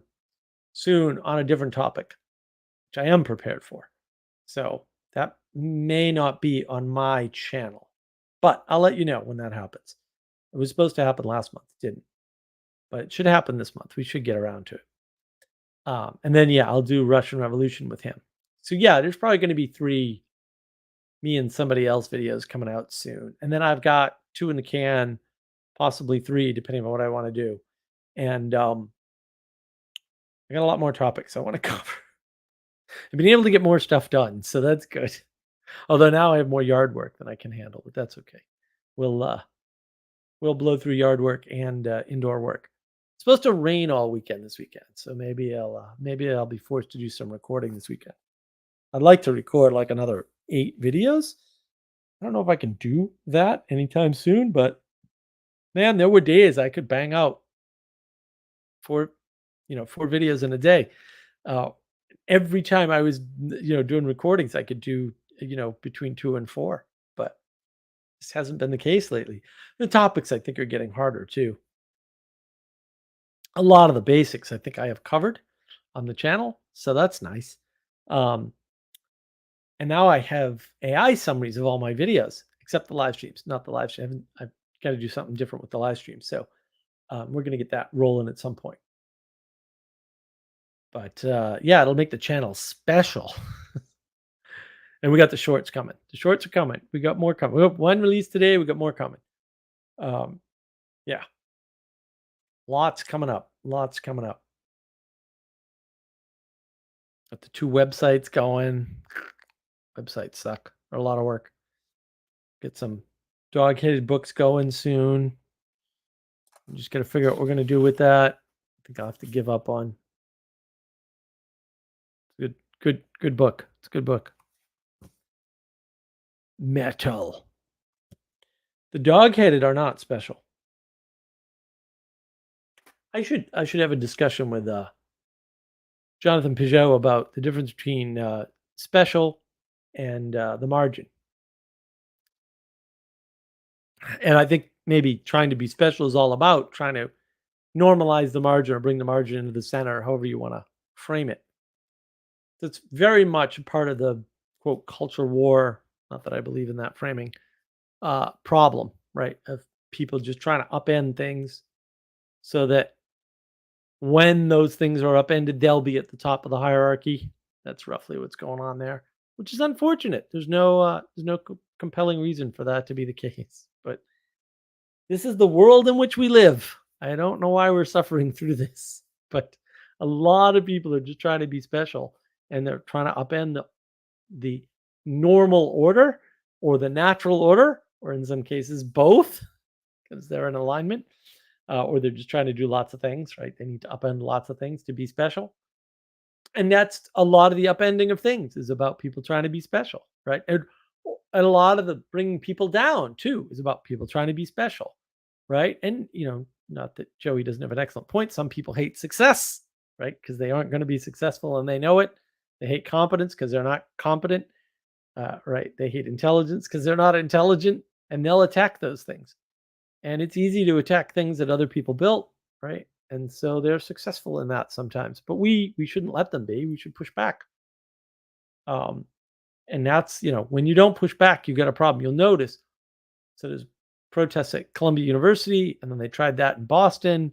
soon on a different topic, which I am prepared for. So that may not be on my channel, but I'll let you know when that happens. It was supposed to happen last month, didn't, but it should happen this month. We should get around to it. And then, yeah, I'll do Russian Revolution with him. So yeah, there's probably going to be 3 me and somebody else videos coming out soon. And then I've got 2 in the can, possibly 3, depending on what I want to do. And I got a lot more topics I want to cover. I've been able to get more stuff done, so that's good. Although now I have more yard work than I can handle, but that's okay. We'll uh we'll blow through yard work and indoor work. It's supposed to rain all weekend this weekend, so maybe I'll be forced to do some recording this weekend. I'd like to record like another 8 videos. I don't know if I can do that anytime soon, but man, there were days I could bang out 4, 4 videos in a day. Uh, every time I was, doing recordings, I could do, between 2 and 4, but this hasn't been the case lately. The topics I think are getting harder too. A lot of the basics I think I have covered on the channel, so that's nice. Um, and now I have AI summaries of all my videos, except the live streams. Not the live stream. I've got to do something different with the live stream. So we're going to get that rolling at some point. But yeah, it'll make the channel special. And we got the shorts coming. The shorts are coming. We got more coming. We got one released today. We got more coming. Yeah, lots coming up. Lots coming up. Got the 2 websites going. Websites suck. They're a lot of work. Get some dog-headed books going soon. I'm just got to figure out what we're going to do with that. I think I'll have to give up on. Good book. It's a good book. Metal. The dog-headed are not special. I should have a discussion with Jonathan Peugeot about the difference between special and the margin. And I think maybe trying to be special is all about trying to normalize the margin or bring the margin into the center, however you want to frame it. That's very much a part of the quote culture war. Not that I believe in that framing. Problem, right? Of people just trying to upend things so that when those things are upended, they'll be at the top of the hierarchy. That's roughly what's going on there, which is unfortunate. There's no compelling reason for that to be the case. But this is the world in which we live. I don't know why we're suffering through this, but a lot of people are just trying to be special and they're trying to upend the normal order or the natural order, or in some cases, both, because they're in alignment, or they're just trying to do lots of things, right? They need to upend lots of things to be special. And that's a lot of the upending of things is about people trying to be special, right? And a lot of the bringing people down too is about people trying to be special, right? And not that Joey doesn't have an excellent point. Some people hate success, right? Because they aren't going to be successful and they know it. They hate competence because they're not competent, right? They hate intelligence because they're not intelligent, and they'll attack those things. And it's easy to attack things that other people built, right? And so they're successful in that sometimes, but we shouldn't let them be. We should push back. Um, and that's when you don't push back, you got a problem. You'll notice. So there's protests at Columbia University, and then they tried that in Boston,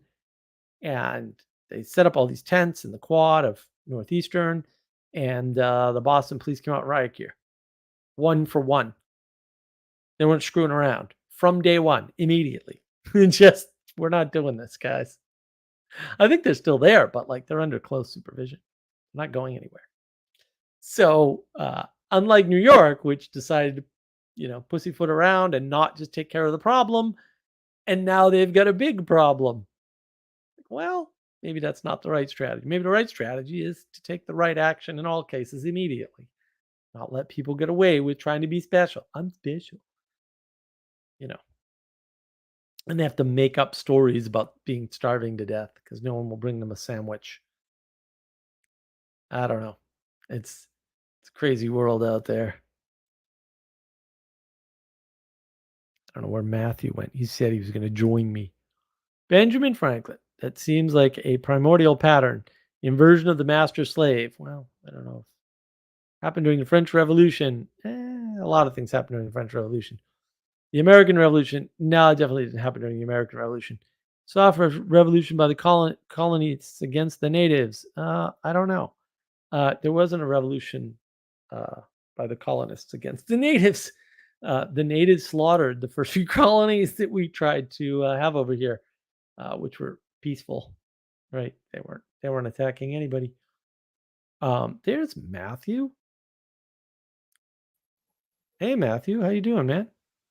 and they set up all these tents in the quad of Northeastern, and the Boston police came out in riot gear, 1 for 1. They weren't screwing around from day one, immediately. Just we're not doing this, guys. I think they're still there, but like they're under close supervision. They're not going anywhere. So unlike New York, which decided to, pussyfoot around and not just take care of the problem, and now they've got a big problem. Well, maybe that's not the right strategy. Maybe the right strategy is to take the right action in all cases immediately. Not let people get away with trying to be special. I'm special. And they have to make up stories about being starving to death because no one will bring them a sandwich. I don't know. It's a crazy world out there. I don't know where Matthew went. He said he was going to join me. Benjamin Franklin. That seems like a primordial pattern. Inversion of the master slave. Well, I don't know. Happened during the French Revolution. A lot of things happened during the French Revolution. The American Revolution. No, it definitely didn't happen during the American Revolution. Soft revolution by the colonists against the natives. I don't know. There wasn't a revolution by the colonists against the natives. The natives slaughtered the first few colonies that we tried to have over here, which were peaceful, right? They weren't attacking anybody. There's Matthew. Hey, Matthew, how you doing, man?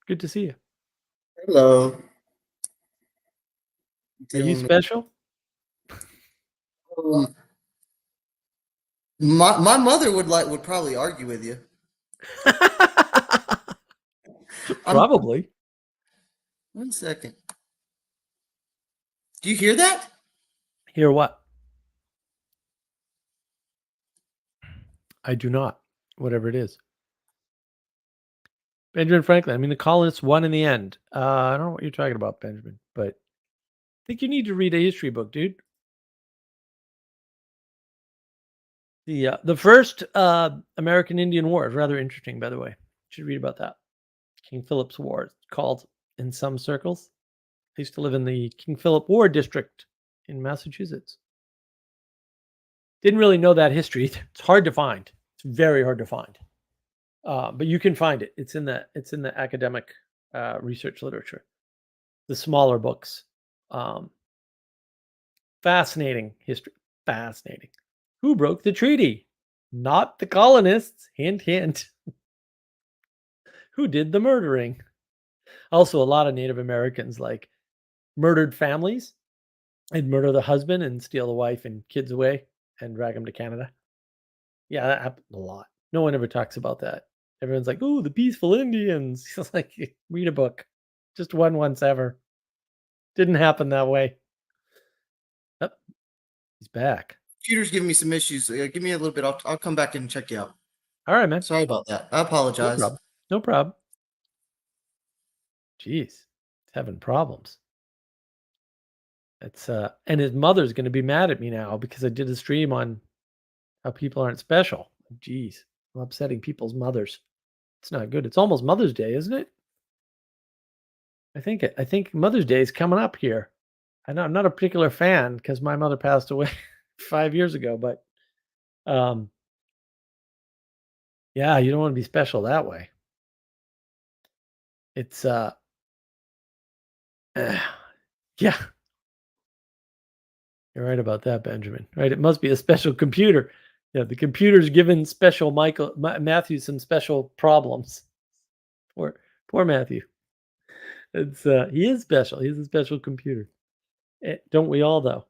Good to see you. Hello. Are you Dealing with special? um, my mother would probably argue with you. I'm Probably. one second. Do you hear that? Hear what? I do not. Whatever it is. Benjamin Franklin. I mean, the colonists won in the end. I don't know what you're talking about, Benjamin, but I think you need to read a history book, dude. The first American Indian War is rather interesting, by the way. You should read about that. King Philip's War, it's called in some circles. I used to live in the King Philip War District in Massachusetts. Didn't really know that history. It's hard to find. It's very hard to find. But you can find it. It's in the academic research literature. The smaller books. Fascinating history. Fascinating. Who broke the treaty? Not the colonists. Hint, hint. Who did the murdering? Also, a lot of Native Americans like murdered families. They'd murder the husband and steal the wife and kids away and drag them to Canada. Yeah, that happened a lot. No one ever talks about that. Everyone's like, "Oh, the peaceful Indians." It's like, read a book. Just one once ever. Didn't happen that way. Oh, he's back. Computer's giving me some issues. Give me a little bit. I'll come back and check you out. All right, man. Sorry about that. I No apologize. problem. No problem. Jeez, he's having problems. It's and his mother's gonna be mad at me now because I did a stream on how people aren't special. Jeez, I'm upsetting people's mothers. It's not good. It's almost Mother's Day, isn't it? I think Mother's Day is coming up here. I'm not a particular fan because my mother passed away 5 years ago, but um, yeah, you don't want to be special that way. It's yeah, you're right about that, Benjamin. Right? It must be a special computer. Yeah, the computer's given special Matthew some special problems. Poor Matthew. It's he is special. He's a special computer. Don't we all though?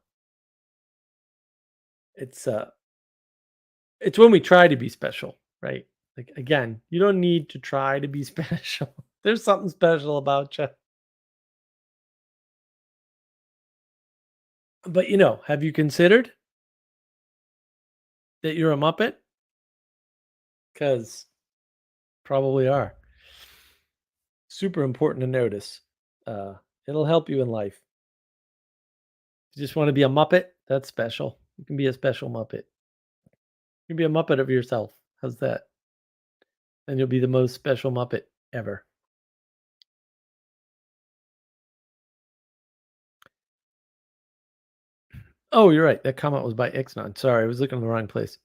It's it's when we try to be special, right? Like again, you don't need to try to be special. There's something special about you. But have you considered that you're a Muppet? Because probably are. Super important to notice. Uh, it'll help you in life. You just want to be a Muppet? That's special. You can be a special Muppet. You can be a Muppet of yourself. How's that? And you'll be the most special Muppet ever. Oh, you're right. That comment was by Ixnon. Sorry, I was looking in the wrong place.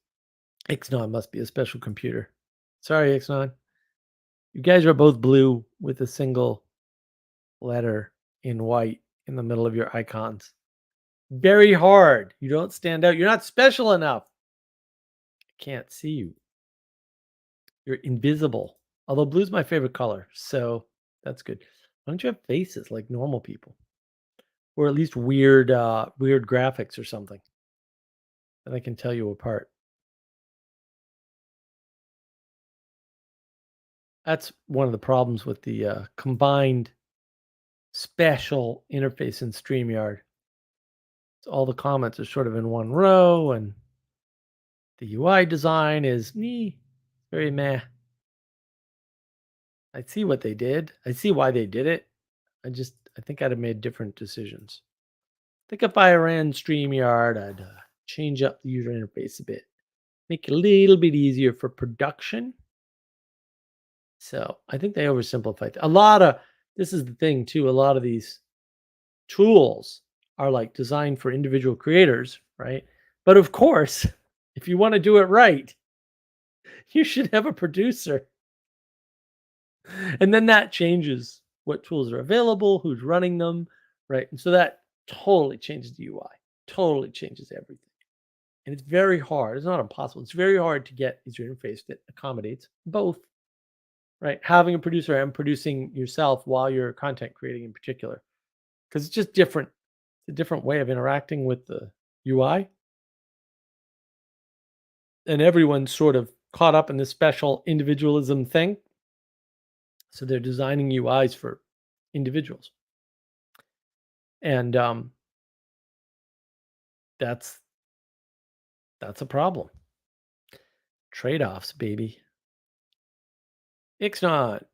Ixnon must be a special computer. Sorry, Ixnon. You guys are both blue with a single letter in white in the middle of your icons. Very hard. You don't stand out. You're not special enough. I can't see you. You're invisible. Although blue's my favorite color, so that's good. Why don't you have faces like normal people? Or at least weird graphics or something that I can tell you apart. That's one of the problems with the combined special interface in StreamYard. So all the comments are sort of in one row, and the UI design is very meh. I see what they did. I see why they did it. I think I'd have made different decisions. I think if I ran StreamYard, I'd change up the user interface a bit, make it a little bit easier for production. So I think they oversimplified a lot of. This is the thing too. A lot of these tools are like designed for individual creators, right? But of course, if you want to do it right, You should have a producer. And then that changes what tools are available, who's running them, right? And so that totally changes the UI, totally changes everything. And it's very hard. It's not impossible. It's very hard to get user interface that accommodates both, right? Having a producer and producing yourself while you're content creating in particular, because it's just different. It's a different way of interacting with the UI. And everyone's sort of caught up in this special individualism thing. So they're designing UIs for individuals. And that's a problem. Trade-offs, baby. Ixnot,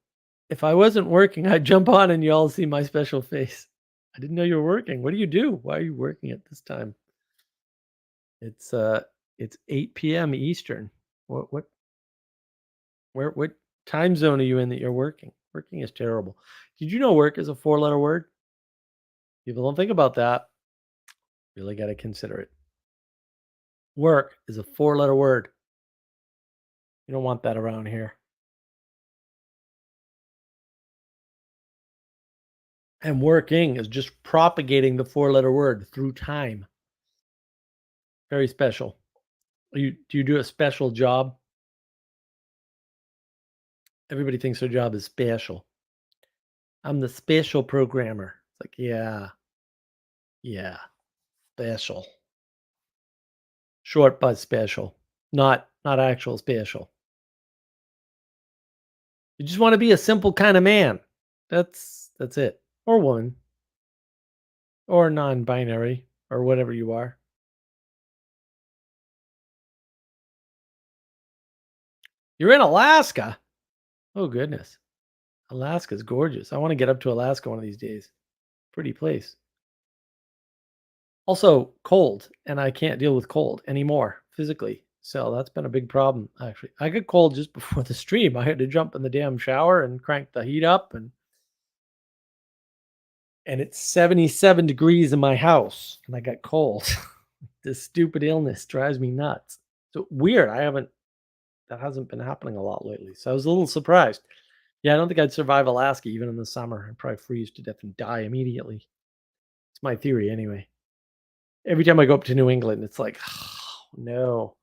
if I wasn't working, I'd jump on and you all see my special face. I didn't know you were working. What do you do? Why are you working at this time? It's 8 p.m. Eastern. What time zone are you in that you're working? Working is terrible. Did you know work is a 4-letter word? People don't think about that. Really got to consider it. Work is a 4-letter word. You don't want that around here. And working is just propagating the 4-letter word through time. Very special. Do you do a special job? Everybody thinks their job is special. I'm the special programmer. It's like, yeah, special. Short but special. Not actual special. You just want to be a simple kind of man. That's it. Or woman. Or non-binary. Or whatever you are. You're in Alaska? Oh, goodness. Alaska's gorgeous. I want to get up to Alaska one of these days. Pretty place. Also cold, and I can't deal with cold anymore physically. So that's been a big problem, actually. I got cold just before the stream. I had to jump in the damn shower and crank the heat up, and it's 77 degrees in my house, and I got cold. This stupid illness drives me nuts. So weird. That hasn't been happening a lot lately. So I was a little surprised. Yeah, I don't think I'd survive Alaska even in the summer. I'd probably freeze to death and die immediately. It's my theory anyway. Every time I go up to New England, it's like, oh, no.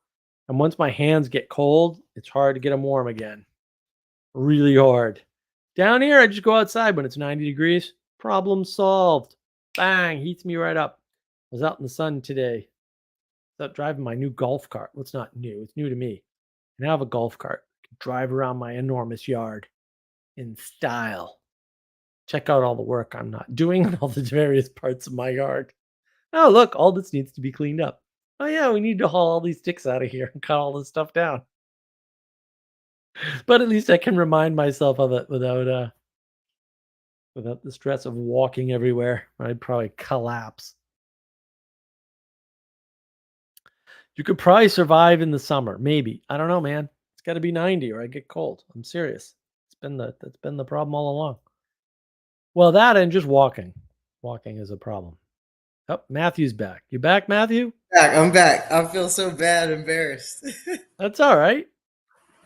And once my hands get cold, it's hard to get them warm again. Really hard. Down here, I just go outside when it's 90 degrees. Problem solved. Bang, heats me right up. I was out in the sun today. I was out driving my new golf cart. Well, it's not new. It's new to me. And I have a golf cart. I can drive around my enormous yard in style. Check out all the work I'm not doing in all the various parts of my yard. Oh, look, all this needs to be cleaned up. Oh, yeah, we need to haul all these sticks out of here and cut all this stuff down. But at least I can remind myself of it without the stress of walking everywhere. I'd probably collapse. You could probably survive in the summer, maybe. I don't know, man. It's got to be 90 or I get cold. I'm serious. That's been the problem all along. Well, that and just walking. Walking is a problem. Oh, Matthew's back. You back, Matthew? I'm back. I feel so bad, embarrassed. That's all right.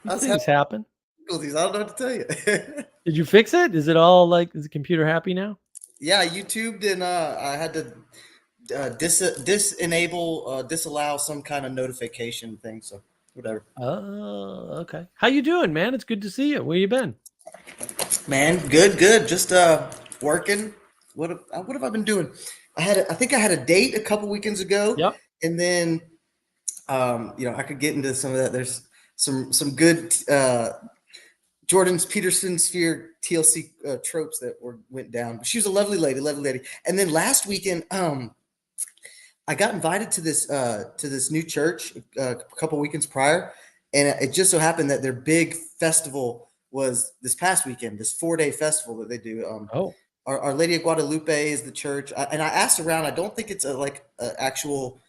I was Things happen. difficulties. I don't know what to tell you. Did you fix it? Is it all like, is the computer happy now? Yeah, YouTubed and I had to disallow some kind of notification thing. So whatever. Oh, okay. How you doing, man? It's good to see you. Where you been? Man, good. Just working. What have I been doing? I think I had a date a couple weekends ago. Yep. And then I could get into some of that. There's some good Jordan Peterson sphere TLC tropes that went down. She was a lovely lady. And then last weekend, I got invited to this new church a couple weekends prior, and it just so happened that their big festival was this past weekend. This 4-day festival that they do. Our Lady of Guadalupe is the church, and I asked around. I don't think it's an actual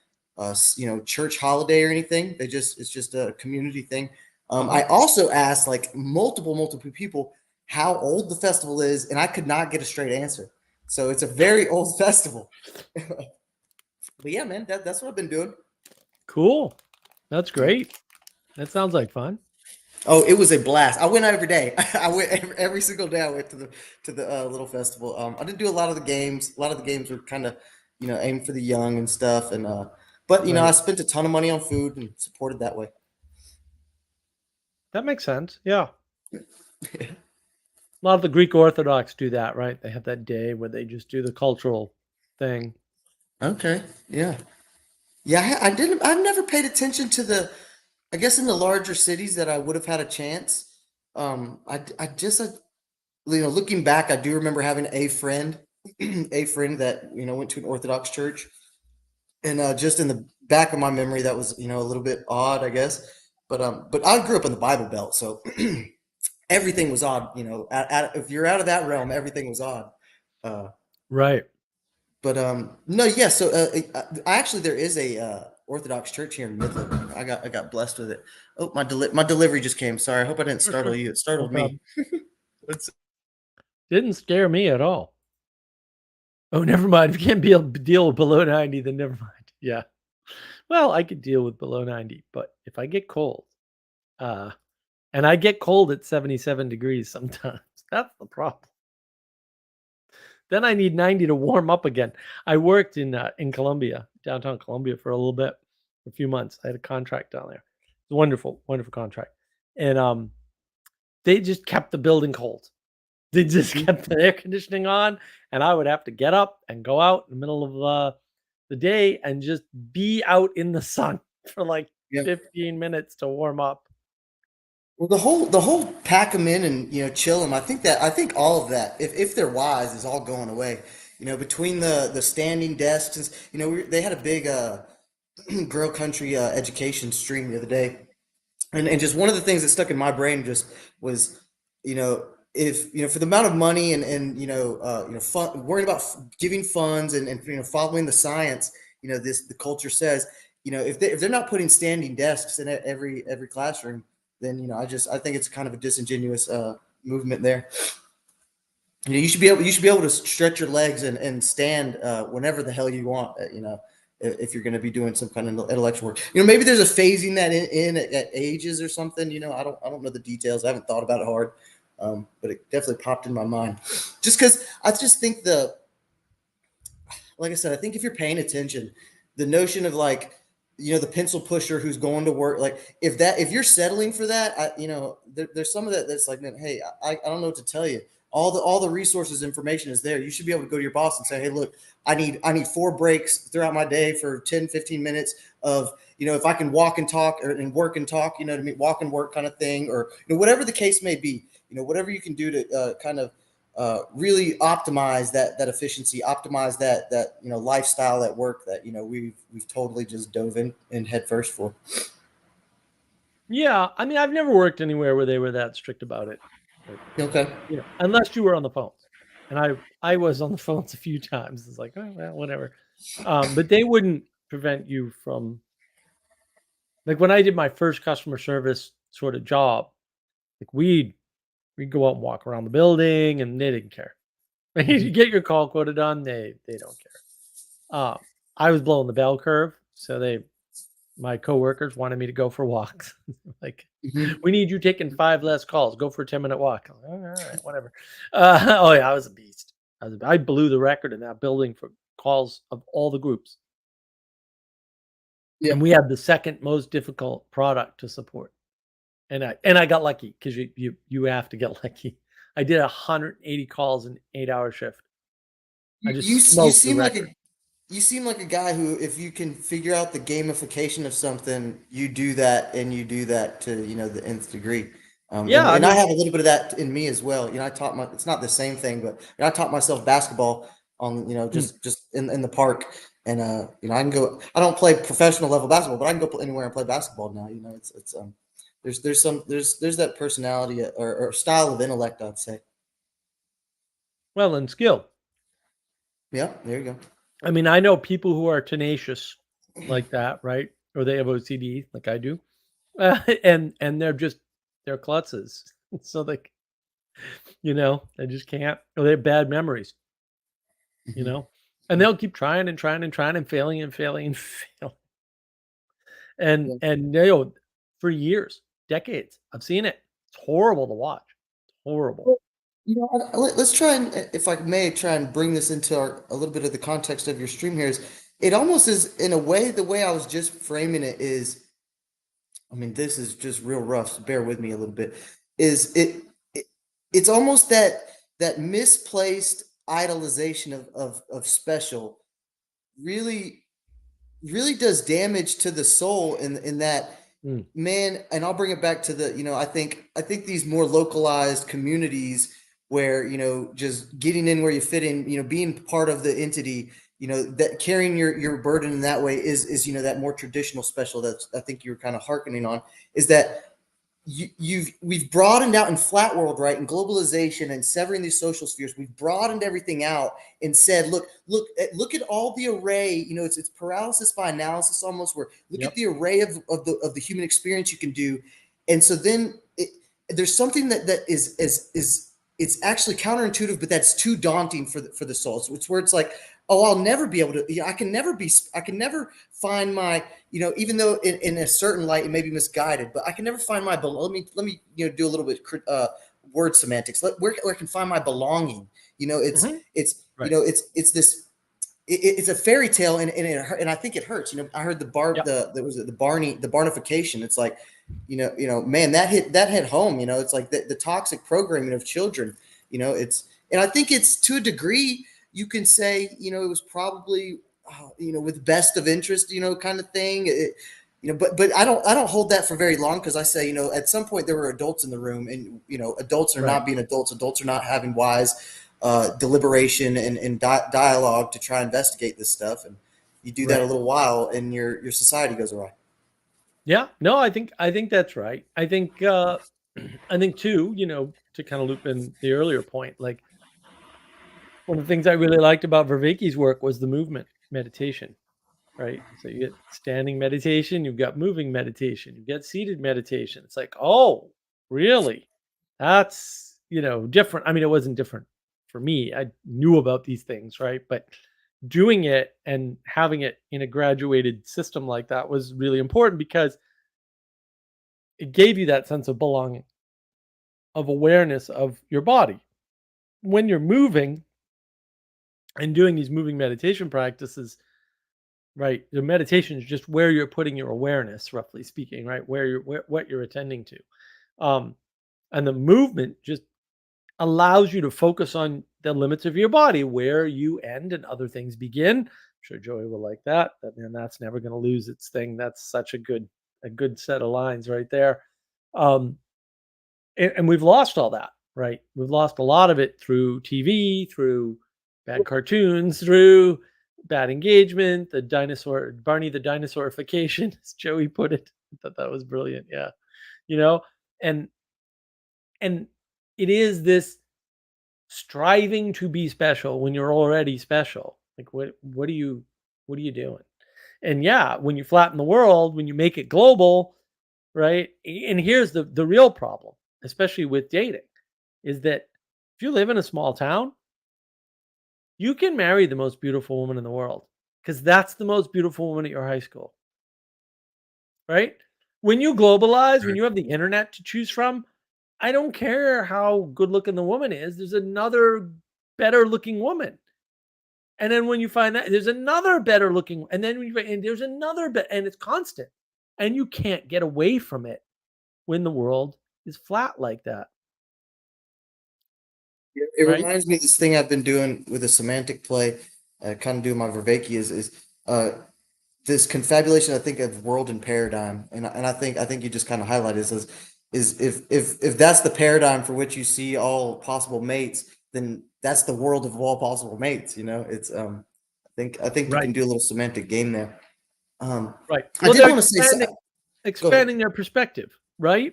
church holiday or anything. It's just a community thing. I also asked like multiple people how old the festival is, and I could not get a straight answer. So it's a very old festival. But yeah, man, that's what I've been doing. Cool. That's great. That sounds like fun. Oh, it was a blast. I went every day. I went every single day. I went to the little festival. I didn't do a lot of the games. A lot of the games were kind of, aimed for the young and stuff. And but I Right. spent a ton of money on food and supported that way. That makes sense. Yeah. A lot of the Greek Orthodox do that, right? They have that day where they just do the cultural thing. Okay. Yeah. Yeah. I didn't. I've never paid attention to the. I guess in the larger cities that I would have had a chance. I just looking back, I do remember having a friend, a friend that went to an Orthodox church, and just in the back of my memory, that was a little bit odd, I guess. But I grew up in the Bible Belt, so everything was odd. If you're out of that realm, everything was odd. Uh, Right. but no, yeah. So actually, there is a Orthodox church here in Midland. I got blessed with it. Oh, my delivery just came. Sorry, I hope I didn't Sure, startle sure. you. It No startled me. problem. Didn't scare me at all. Oh, never mind. If you can't be able to deal with below 90, then never mind. Yeah. Well, I could deal with below 90, but if I get cold, uh, and I get cold at 77 degrees sometimes, that's the problem. Then I need 90 to warm up again. I worked in Columbia, downtown Columbia for a little bit, for a few months. I had a contract down there. It's a wonderful, wonderful contract. And they just kept the building cold. They just Mhm. kept the air conditioning on, and I would have to get up and go out in the middle of the day and just be out in the sun for like Yeah. 15 minutes to warm up. Well, the whole pack them in and chill them. I think all of that, if they're wise, is all going away. Between the standing desks, they had a big Girl Country education stream the other day, and just one of the things that stuck in my brain just was, if for the amount of money and fun, worrying about giving funds and following the science, the culture says, if they're not putting standing desks in every classroom, then I think it's kind of a disingenuous movement there. You should be able to stretch your legs and stand whenever the hell you want. If you're going to be doing some kind of intellectual work, maybe there's a phasing that in at ages or something. I don't know the details. I haven't thought about it hard, but it definitely popped in my mind. Just because I just think like I said, I think if you're paying attention, the notion of like, the pencil pusher who's going to work, like if you're settling for that, there's some of that that's like, man, hey, I don't know what to tell you. All the resources, information is there. You should be able to go to your boss and say, hey, look, I need 4 breaks throughout my day for 10, 15 minutes of, if I can walk and talk and work and talk, to me, walk and work kind of thing, or whatever the case may be, whatever you can do to kind of really optimize that efficiency, optimize that lifestyle at work that we've totally just dove in head first for. Yeah, I mean, I've never worked anywhere where they were that strict about it, but Okay. unless you were on the phones, and I was on the phones a few times. It's like, oh well, whatever. But they wouldn't prevent you from, like, when I did my first customer service sort of job. Like we'd go out and walk around the building, and they didn't care. You Mhm. get your call quota done, they don't care. I was blowing the bell curve, so my coworkers wanted me to go for walks. Like, Mhm. we need you taking 5 less calls. Go for a 10-minute walk. I'm like, all right, whatever. Oh yeah, I was a beast. I blew the record in that building for calls of all the groups, and Yep. we had the second most difficult product to support. And I got lucky because you have to get lucky. I did 180 calls in 8-hour shift. I You, you just you smoked the seem like record. a guy who, if you can figure out the gamification of something, you do that, and you do that to the nth degree. Yeah, I And I mean, have a little bit of that in me as well. It's not the same thing, but I taught myself basketball on mm, just in the park, and I can go. I don't play professional level basketball, but I can go anywhere and play basketball now. It's there's that personality or style of intellect, I'd say. well, and skill. Yeah, there you go. I mean, I know people who are tenacious like that, right? Or they have OCD like I do. And they're klutzes. So they just can't, or they have bad memories, you Mhm. know? And they'll keep trying and trying and trying and failing and failing and failing. And Yeah. and for years. decades. I've seen it. It's horrible to watch. Horrible. Well, let's try and, if I may, try and bring this into a little bit of the context of your stream here. Is it almost is in a way the way I was just framing it is, I mean, this is just real rough, so bear with me a little bit. Is it's almost that misplaced idolization of special really really does damage to the soul in that man. And I'll bring it back to the, I think these more localized communities where, just getting in where you fit in, being part of the entity, that carrying your burden in that way is that more traditional special that I think you're kind of hearkening on, is that we've broadened out in flat world, right? In globalization and severing these social spheres, we've broadened everything out and said, look at all the array. It's paralysis by analysis almost. Where look at the array of the human experience you can do, and so then there's something that is it's actually counterintuitive, but that's too daunting for the soul. So it's where it's like, oh, I'll never be able to, I can never find my, even though in a certain light, it may be misguided, but I can never find my, let me, do a little bit, word semantics. Where I can find my belonging, it's Right. it's this, it's a fairy tale, and I think it hurts. I heard the barnification. It's like, man, that hit home. It's like the toxic programming of children. And I think it's, to a degree, you can say, it was probably, with best of interest, kind of thing. But I don't hold that for very long, because I say, at some point there were adults in the room, and adults are not being adults. Adults are not having wise deliberation and dialogue to try and investigate this stuff. And you do that a little while, and your society goes awry. Yeah, no, I think that's right. I think too, to kind of loop in the earlier point, like one of the things I really liked about Vervaeke's work was the movement meditation, right? So you get standing meditation, you've got moving meditation, you get seated meditation. It's like, oh, really? That's, different. I mean, it wasn't different for me. I knew about these things, right? But doing it and having it in a graduated system like that was really important, because it gave you that sense of belonging, of awareness of your body. When you're moving and doing these moving meditation practices, right? The meditation is just where you're putting your awareness, roughly speaking, right? What you're attending to. And the movement just allows you to focus on the limits of your body, where you end and other things begin. I'm sure Joey will like that. Man, that's never going to lose its thing. That's such a good set of lines right there. And we've lost all that, right? We've lost a lot of it through TV, through bad cartoons, through bad engagement, Barney the dinosaurification, as Joey put it. I thought that was brilliant. Yeah. And it is this striving to be special when you're already special. Like, what are you doing? And yeah, when you flatten the world, when you make it global, right? And here's the real problem, especially with dating, is that if you live in a small town, you can marry the most beautiful woman in the world, because that's the most beautiful woman at your high school, right? When you globalize, when you have the internet to choose from, I don't care how good looking the woman is, there's another better looking woman. And then when you find that, there's another better looking, and then there's another and it's constant. And you can't get away from it when the world is flat like that. It reminds me of this thing I've been doing with a semantic play, kind of doing my Vervaeke is this confabulation, I think, of world and paradigm. And I think you just kind of highlighted this is if that's the paradigm for which you see all possible mates, then that's the world of all possible mates. It's I think you can do a little semantic game there. Right. Well, I did want to say expanding their perspective, right?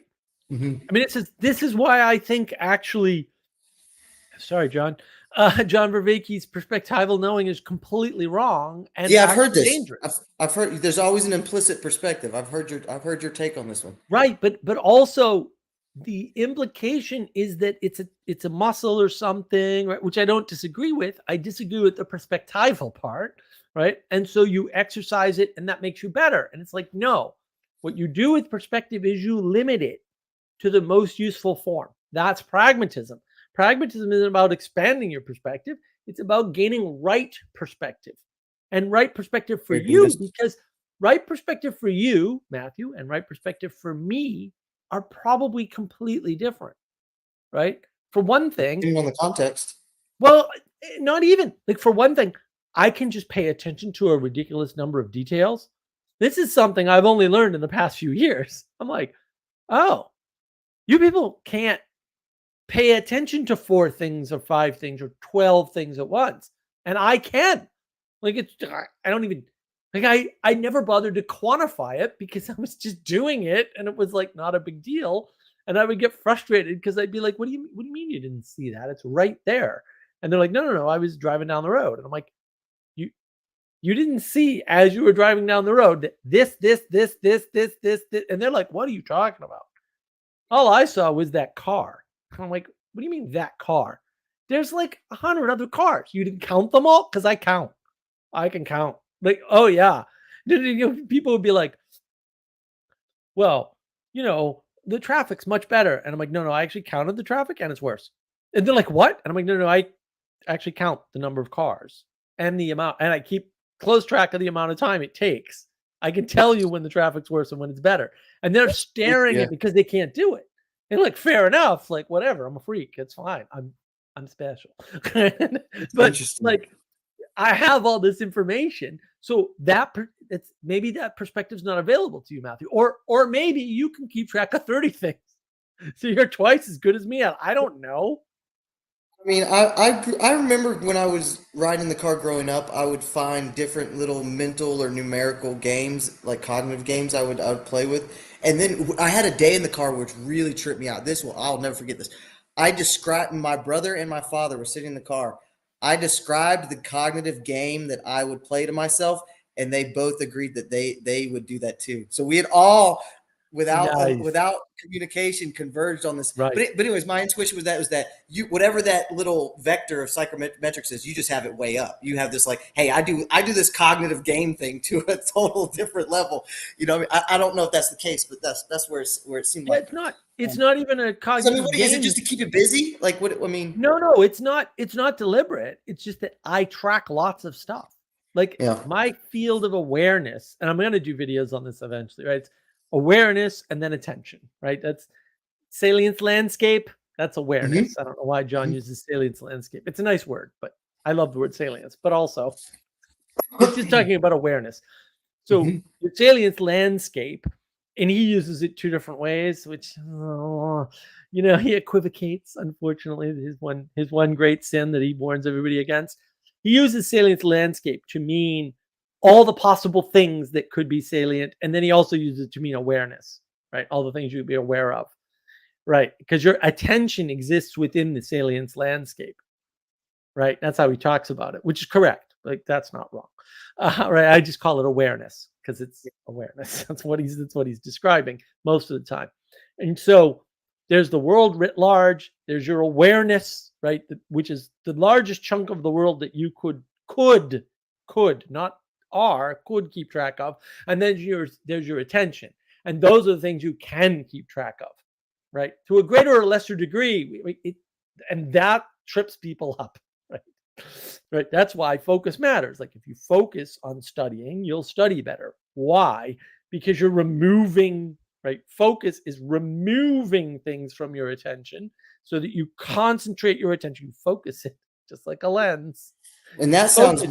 Mm-hmm. I mean, this is why I think, actually, sorry, John Vervaeke's perspectival knowing is completely wrong. And yeah, I've heard this. Dangerous. I've heard there's always an implicit perspective. I've heard your take on this one. Right, but also the implication is that it's a muscle or something, right? Which I don't disagree with. I disagree with the perspectival part, right? And so you exercise it, and that makes you better. And it's like, no, what you do with perspective is you limit it. to the most useful form. That's pragmatism. Pragmatism isn't about expanding your perspective. It's about gaining right perspective, and right perspective for you, because right perspective for you, Matthew, and right perspective for me are probably completely different, right? For one thing, depending on the context. well, not even. Like, for one thing, I can just pay attention to a ridiculous number of details. This is something I've only learned in the past few years. I'm like, oh, you people can't pay attention to 4 things or 5 things or 12 things at once. And I can. Like, it's, I don't even, like, I never bothered to quantify it because I was just doing it and it was like not a big deal. And I would get frustrated because I'd be like, what do you mean you didn't see that? It's right there. And they're like, no, I was driving down the road. And I'm like, you didn't see as you were driving down the road that this. And they're like, what are you talking about? All I saw was that car. I'm like, what do you mean that car? There's like 100 other cars. You didn't count them all? Because I count. I can count. Like, oh yeah. People would be like, well, the traffic's much better. And I'm like, no, I actually counted the traffic and it's worse. And they're like, what? And I'm like, no, I actually count the number of cars and the amount, and I keep close track of the amount of time it takes. I can tell you when the traffic's worse and when it's better. And they're staring at me because they can't do it. And like, fair enough. Like, whatever. I'm a freak. It's fine. I'm special. But like, I have all this information. So it's maybe that perspective's not available to you, Matthew. Or maybe you can keep track of 30 things. So you're twice as good as me. I don't know. I mean, I remember when I was riding in the car growing up, I would find different little mental or numerical games, like cognitive games I would play with. And then I had a day in the car which really tripped me out. I'll never forget this. My brother and my father were sitting in the car. I described the cognitive game that I would play to myself, and they both agreed that they would do that too. So we had all, without communication, converged on this. Right. But anyways, my intuition was that you, whatever that little vector of psychometrics is, you just have it way up. You have this like, hey, I do this cognitive game thing to a total different level. I don't know if that's the case, but that's where it seemed like. It's not even a cognitive what game. is it, just to keep you busy? Like, what? I mean, no, it's not deliberate. It's just that I track lots of stuff. Like, my field of awareness, and I'm going to do videos on this eventually, right? It's awareness and then attention, right? That's salience landscape. That's awareness. I don't know why John uses salience landscape. It's a nice word, but I love the word salience, but also it's just talking about awareness. So the salience landscape, and he uses it 2 different ways, which, he equivocates, unfortunately. His one great sin that he warns everybody against. He uses salience landscape to mean all the possible things that could be salient. And then he also uses it to mean awareness, right? All the things you'd be aware of, right? Because your attention exists within the salience landscape, right? That's how he talks about it, which is correct. Like, that's not wrong, right? I just call it awareness because it's awareness. That's what he's describing most of the time. And so there's the world writ large. There's your awareness, right? Which is the largest chunk of the world that you could keep track of. And then there's your attention. And those are the things you can keep track of, right? To a greater or lesser degree. And that trips people up, right? Right. That's why focus matters. Like, if you focus on studying, you'll study better. Why? Because you're removing, right? Focus is removing things from your attention so that you concentrate your attention, you focus it, just like a lens. And that sounds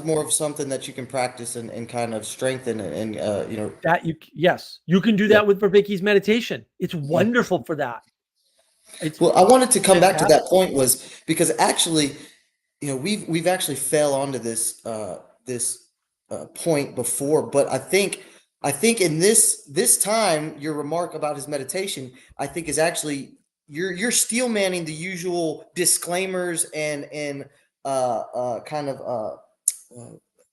more of something that you can practice and kind of strengthen and that you can do that with Verbicki's meditation. It's wonderful for that. Well, I wanted to come back to that point was because actually, we've actually fell onto this point before, but I think in this time, your remark about his meditation, I think is actually you're steel manning the usual disclaimers and kind of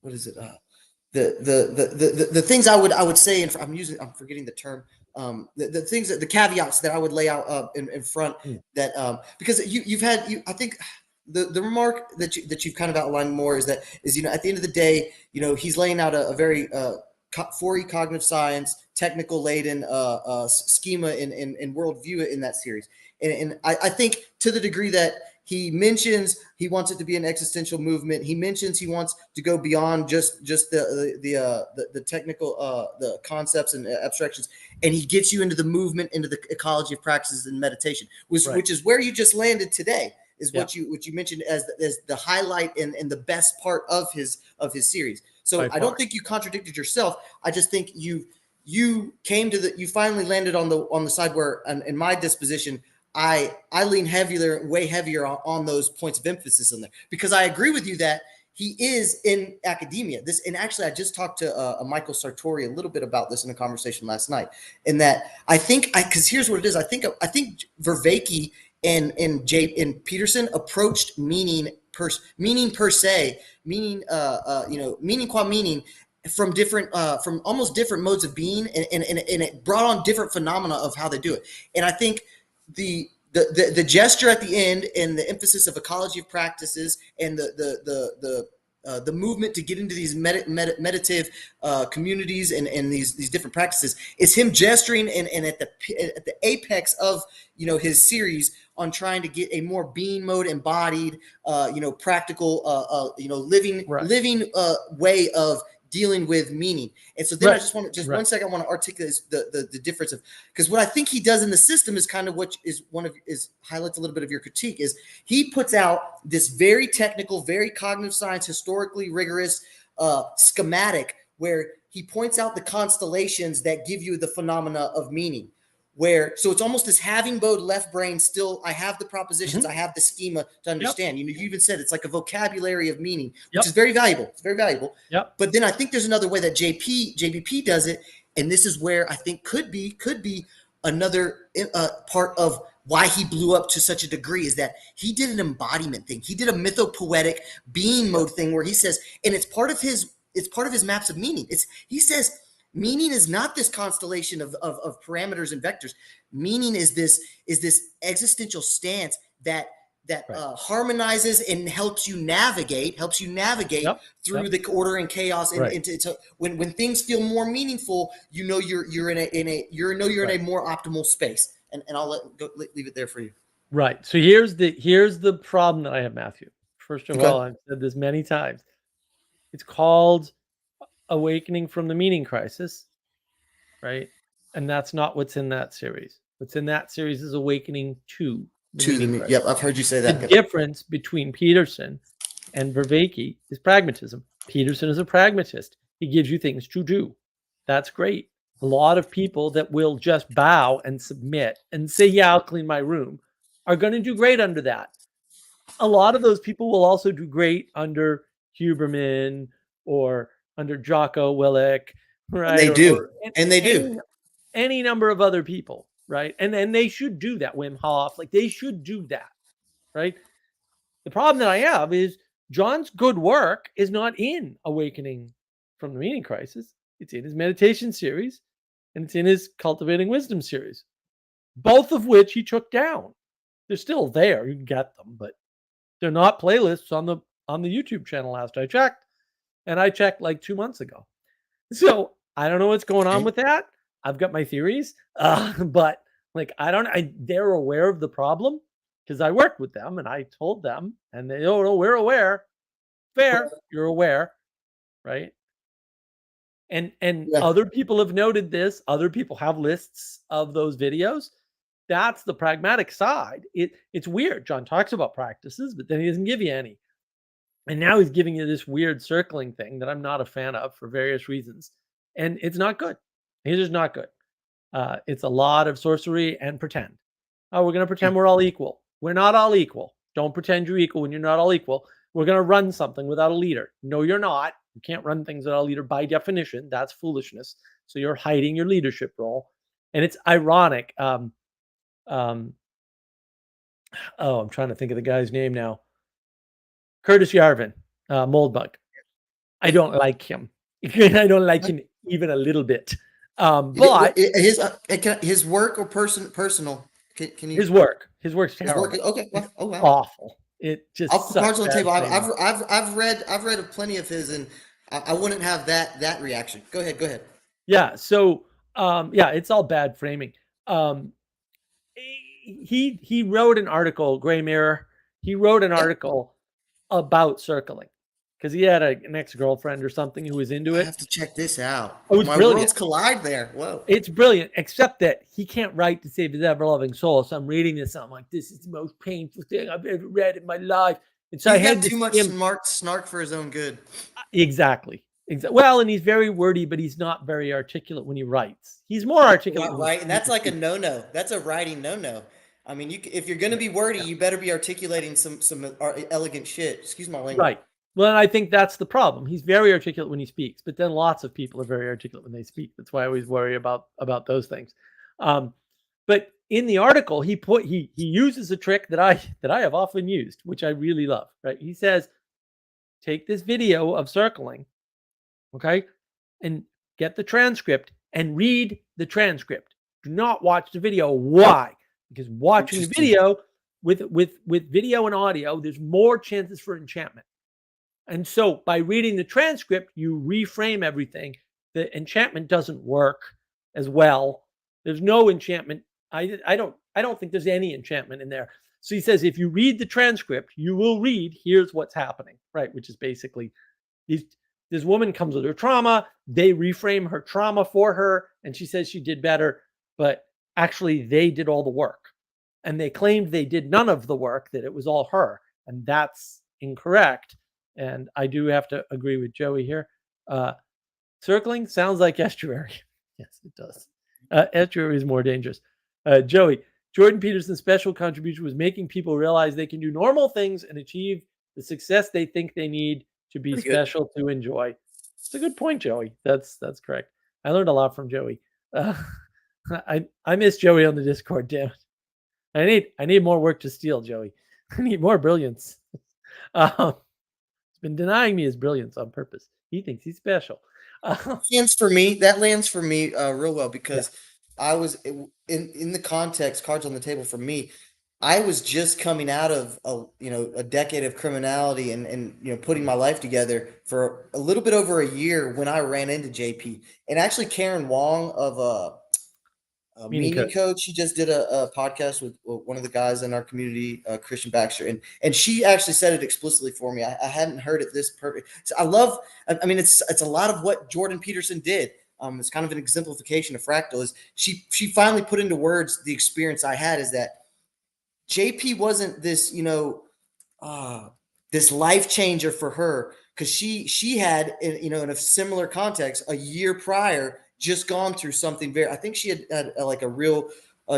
what is it? The things I would say, and I'm forgetting the term. The things the caveats that I would lay out in front that because I think the remark that you've kind of outlined more is at the end of the day, he's laying out a very 4E cognitive science, technical laden schema and worldview in that series. And I think to the degree that he mentions he wants it to be an existential movement, he mentions he wants to go beyond just the technical the concepts and abstractions, and he gets you into the movement, into the ecology of practices and meditation, which is where you just landed today. Is what you mentioned as the highlight and the best part of his series. So I don't think you contradicted yourself. I just think you came to you finally landed on the side where in my disposition I lean way heavier on those points of emphasis in there, because I agree with you that he is in academia. And actually I just talked to Michael Sartori a little bit about this in a conversation last night. In that I think because here's what it is. I think Vervaeke and Peterson approached meaning per se, meaning qua meaning from different from almost different modes of being, and it brought on different phenomena of how they do it. And I think the gesture at the end and the emphasis of ecology of practices and the movement to get into these meditative communities and these different practices is him gesturing and at the apex of his series on trying to get a more being mode embodied practical living way of dealing with meaning. And so then I just want to 1 second, I want to articulate the difference of, because what I think he does in the system is kind of what is highlights a little bit of your critique, is he puts out this very technical, very cognitive science, historically rigorous schematic where he points out the constellations that give you the phenomena of meaning. So it's almost this having mode left brain. Still, I have the propositions, I have the schema to understand. You even said it's like a vocabulary of meaning, which is very valuable. It's very valuable. But then I think there's another way that JBP does it, and this is where I think could be another part of why he blew up to such a degree, is that he did an embodiment thing. He did a mythopoetic being mode thing where he says, and it's part of his maps of meaning. He says, meaning is not this constellation of parameters and vectors. Meaning is this existential stance that harmonizes and helps you navigate through the order and chaos. And when things feel more meaningful, you're in a more optimal space. And I'll leave it there for you. Right. So here's the problem that I have, Matthew. First of all, I've said this many times. It's called Awakening from the Meaning Crisis, right? And that's not what's in that series. What's in that series is Awakening to the Meaning Crisis. Yep, I've heard you say that. The difference between Peterson and Vervaeke is pragmatism. Peterson is a pragmatist. He gives you things to do. That's great. A lot of people that will just bow and submit and say, yeah, I'll clean my room, are going to do great under that. A lot of those people will also do great under Huberman or under Jocko Willink, right? And they do. Any number of other people, right? And they should do that. Wim Hof, they should do that, right? The problem that I have is John's good work is not in Awakening from the Meaning Crisis. It's in his meditation series, and it's in his Cultivating Wisdom series, both of which he took down. They're still there. You can get them, but they're not playlists on the YouTube channel last I checked. And I checked 2 months ago. So I don't know what's going on with that. I've got my theories, but they're aware of the problem because I worked with them and I told them, and they, oh, no, we're aware. Fair, you're aware, right? And other people have noted this. Other people have lists of those videos. That's the pragmatic side. It's weird. John talks about practices, but then he doesn't give you any. And now he's giving you this weird circling thing that I'm not a fan of for various reasons. And it's not good. It's just not good. It's a lot of sorcery and pretend. Oh, we're going to pretend we're all equal. We're not all equal. Don't pretend you're equal when you're not all equal. We're going to run something without a leader. No, you're not. You can't run things without a leader by definition. That's foolishness. So you're hiding your leadership role. And it's ironic. I'm trying to think of the guy's name now. Curtis Yarvin, Moldbug. I don't like him. I don't like him even a little bit. But his work or personal? Can you? His work's terrible. Okay. Oh wow. Awful. It just. I'll put cards on the table. I've read plenty of his, and I wouldn't have that reaction. Go ahead. Yeah. So yeah, it's all bad framing. He wrote an article, Gray Mirror. He wrote an Yeah, article about circling because he had an ex-girlfriend or something who was into I it. have to check this out. It was My brilliant. worlds collide there. Whoa. It's brilliant, except that he can't write to save his ever-loving soul. So I'm reading this, and I'm like, this is the most painful thing I've ever read in my life. And so I He's had got to too much skim. snark for his own good. Exactly. Well, and he's very wordy, but he's not very articulate when he writes. He's more articulate when Right, and that's he like a speaks. no-no. That's a writing no-no. I mean, if you're going to be wordy, Yeah. you better be articulating some elegant shit. Excuse my language. Right. Well, and I think that's the problem. He's very articulate when he speaks, but then lots of people are very articulate when they speak. That's why I always worry about those things. But in the article, he uses a trick that I have often used, which I really love. Right? He says, take this video of circling, okay, and get the transcript and read the transcript. Do not watch the video. Why? Because watching the Interesting. video with video and audio, there's more chances for enchantment. And so by reading the transcript, you reframe everything. The enchantment doesn't work as well. There's no enchantment. I don't think there's any enchantment in there. So he says, if you read the transcript, you will read, here's what's happening, right? Which is basically this woman comes with her trauma. They reframe her trauma for her, and she says she did better, but actually they did all the work. And they claimed they did none of the work, that it was all her. And that's incorrect. And I do have to agree with Joey here. Circling sounds like estuary. Yes, it does. Estuary is more dangerous. Joey, Jordan Peterson's special contribution was making people realize they can do normal things and achieve the success they think they need to be Pretty good. special to enjoy. It's a good point, Joey. That's correct. I learned a lot from Joey. I miss Joey on the Discord, damn it. I need more work to steal, Joey. I need more brilliance. He's been denying me his brilliance on purpose. He thinks he's special. That lands for me real well Yeah. because I was in the context, cards on the table for me. I was just coming out of a decade of criminality and putting my life together for a little bit over a year when I ran into JP. And actually Karen Wong of Meaning Meaning Coach. Coach, she just did a podcast with one of the guys in our community, Christian Baxter, and she actually said it explicitly for me. I hadn't heard it this perfect. So I mean, it's a lot of what Jordan Peterson did. It's kind of an exemplification of fractal. Is she finally put into words the experience I had, is that JP wasn't this this life changer for her, because she had in a similar context a year prior just gone through something I think she had like a real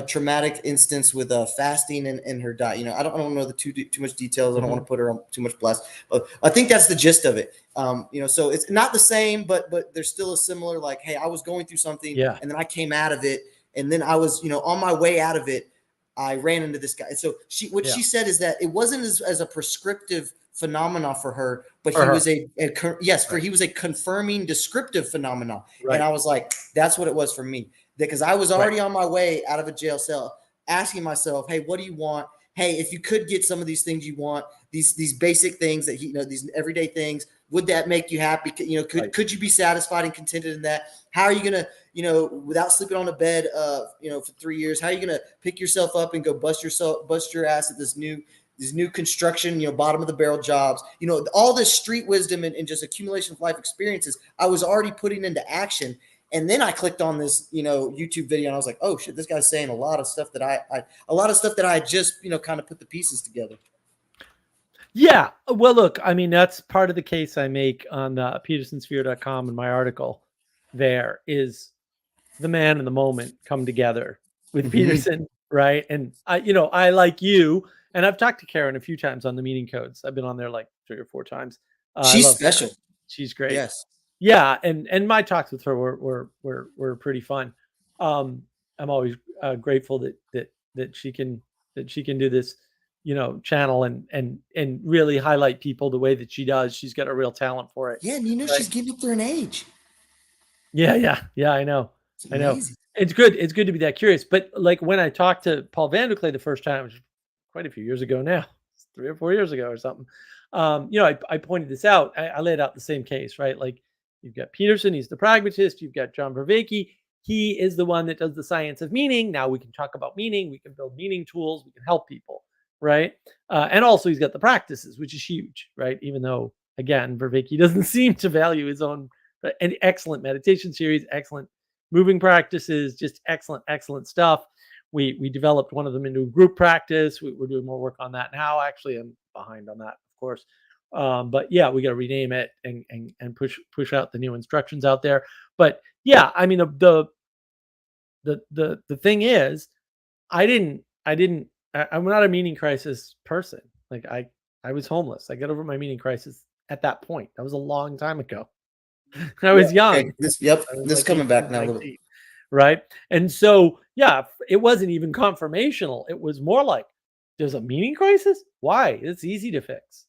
traumatic instance with fasting and her diet. I don't know the too much details. I don't want to put her on too much blast, but I think that's the gist of it. So it's not the same, but there's still a similar, like, hey, I was going through something, Yeah. and then I came out of it, and then I was on my way out of it, I ran into this guy. And so she said is that it wasn't as a prescriptive phenomena for her, but For he her. was he was a confirming descriptive phenomenon. Right. And I was like, that's what it was for me, because I was already on my way out of a jail cell, asking myself, hey, what do you want? Hey, if you could get some of these things you want, these basic things that these everyday things, would that make you happy? Could you be satisfied and contented in that? How are you gonna, without sleeping on a bed, for 3 years, how are you gonna pick yourself up and go bust your ass at these new construction, bottom of the barrel jobs, all this street wisdom and just accumulation of life experiences I was already putting into action. And then I clicked on this, YouTube video, and I was like, oh shit, this guy's saying a lot of stuff that I just, kind of put the pieces together. Yeah. Well, look, I mean, that's part of the case I make on petersonsphere.com in my article. There is the man and the moment come together with Peterson, right? And I like you, and I've talked to Karen a few times on the meeting codes. I've been on there like 3 or 4 times. She's I love special. Karen. She's great. Yes. Yeah, and my talks with her were pretty fun. I'm always grateful that she can do this, channel and really highlight people the way that she does. She's got a real talent for it. Yeah, and right? she's getting up there in age. Yeah, I know. It's I know. amazing. It's good. It's good to be that curious. But like when I talked to Paul Vanderklay the first time, it was quite a few years ago now, 3 or 4 years ago or something. I pointed this out. I laid out the same case, right? Like you've got Peterson, he's the pragmatist. You've got John Vervaeke. He is the one that does the science of meaning. Now we can talk about meaning. We can build meaning tools. We can help people, right? And also he's got the practices, which is huge, right? Even though, again, Vervaeke doesn't seem to value his own an excellent meditation series, excellent moving practices, just excellent stuff. We developed one of them into a group practice. We're doing more work on that now. Actually, I'm behind on that, of course. But yeah, we got to rename it and push out the new instructions out there. But yeah, I mean the thing is, I'm not a meaning crisis person. Like I was homeless. I got over my meaning crisis at that point. That was a long time ago. I was young. Okay. This I was like coming 18, back now a little bit. 19, right? And so yeah, it wasn't even confirmational. It was more like, there's a meaning crisis? Why? It's easy to fix.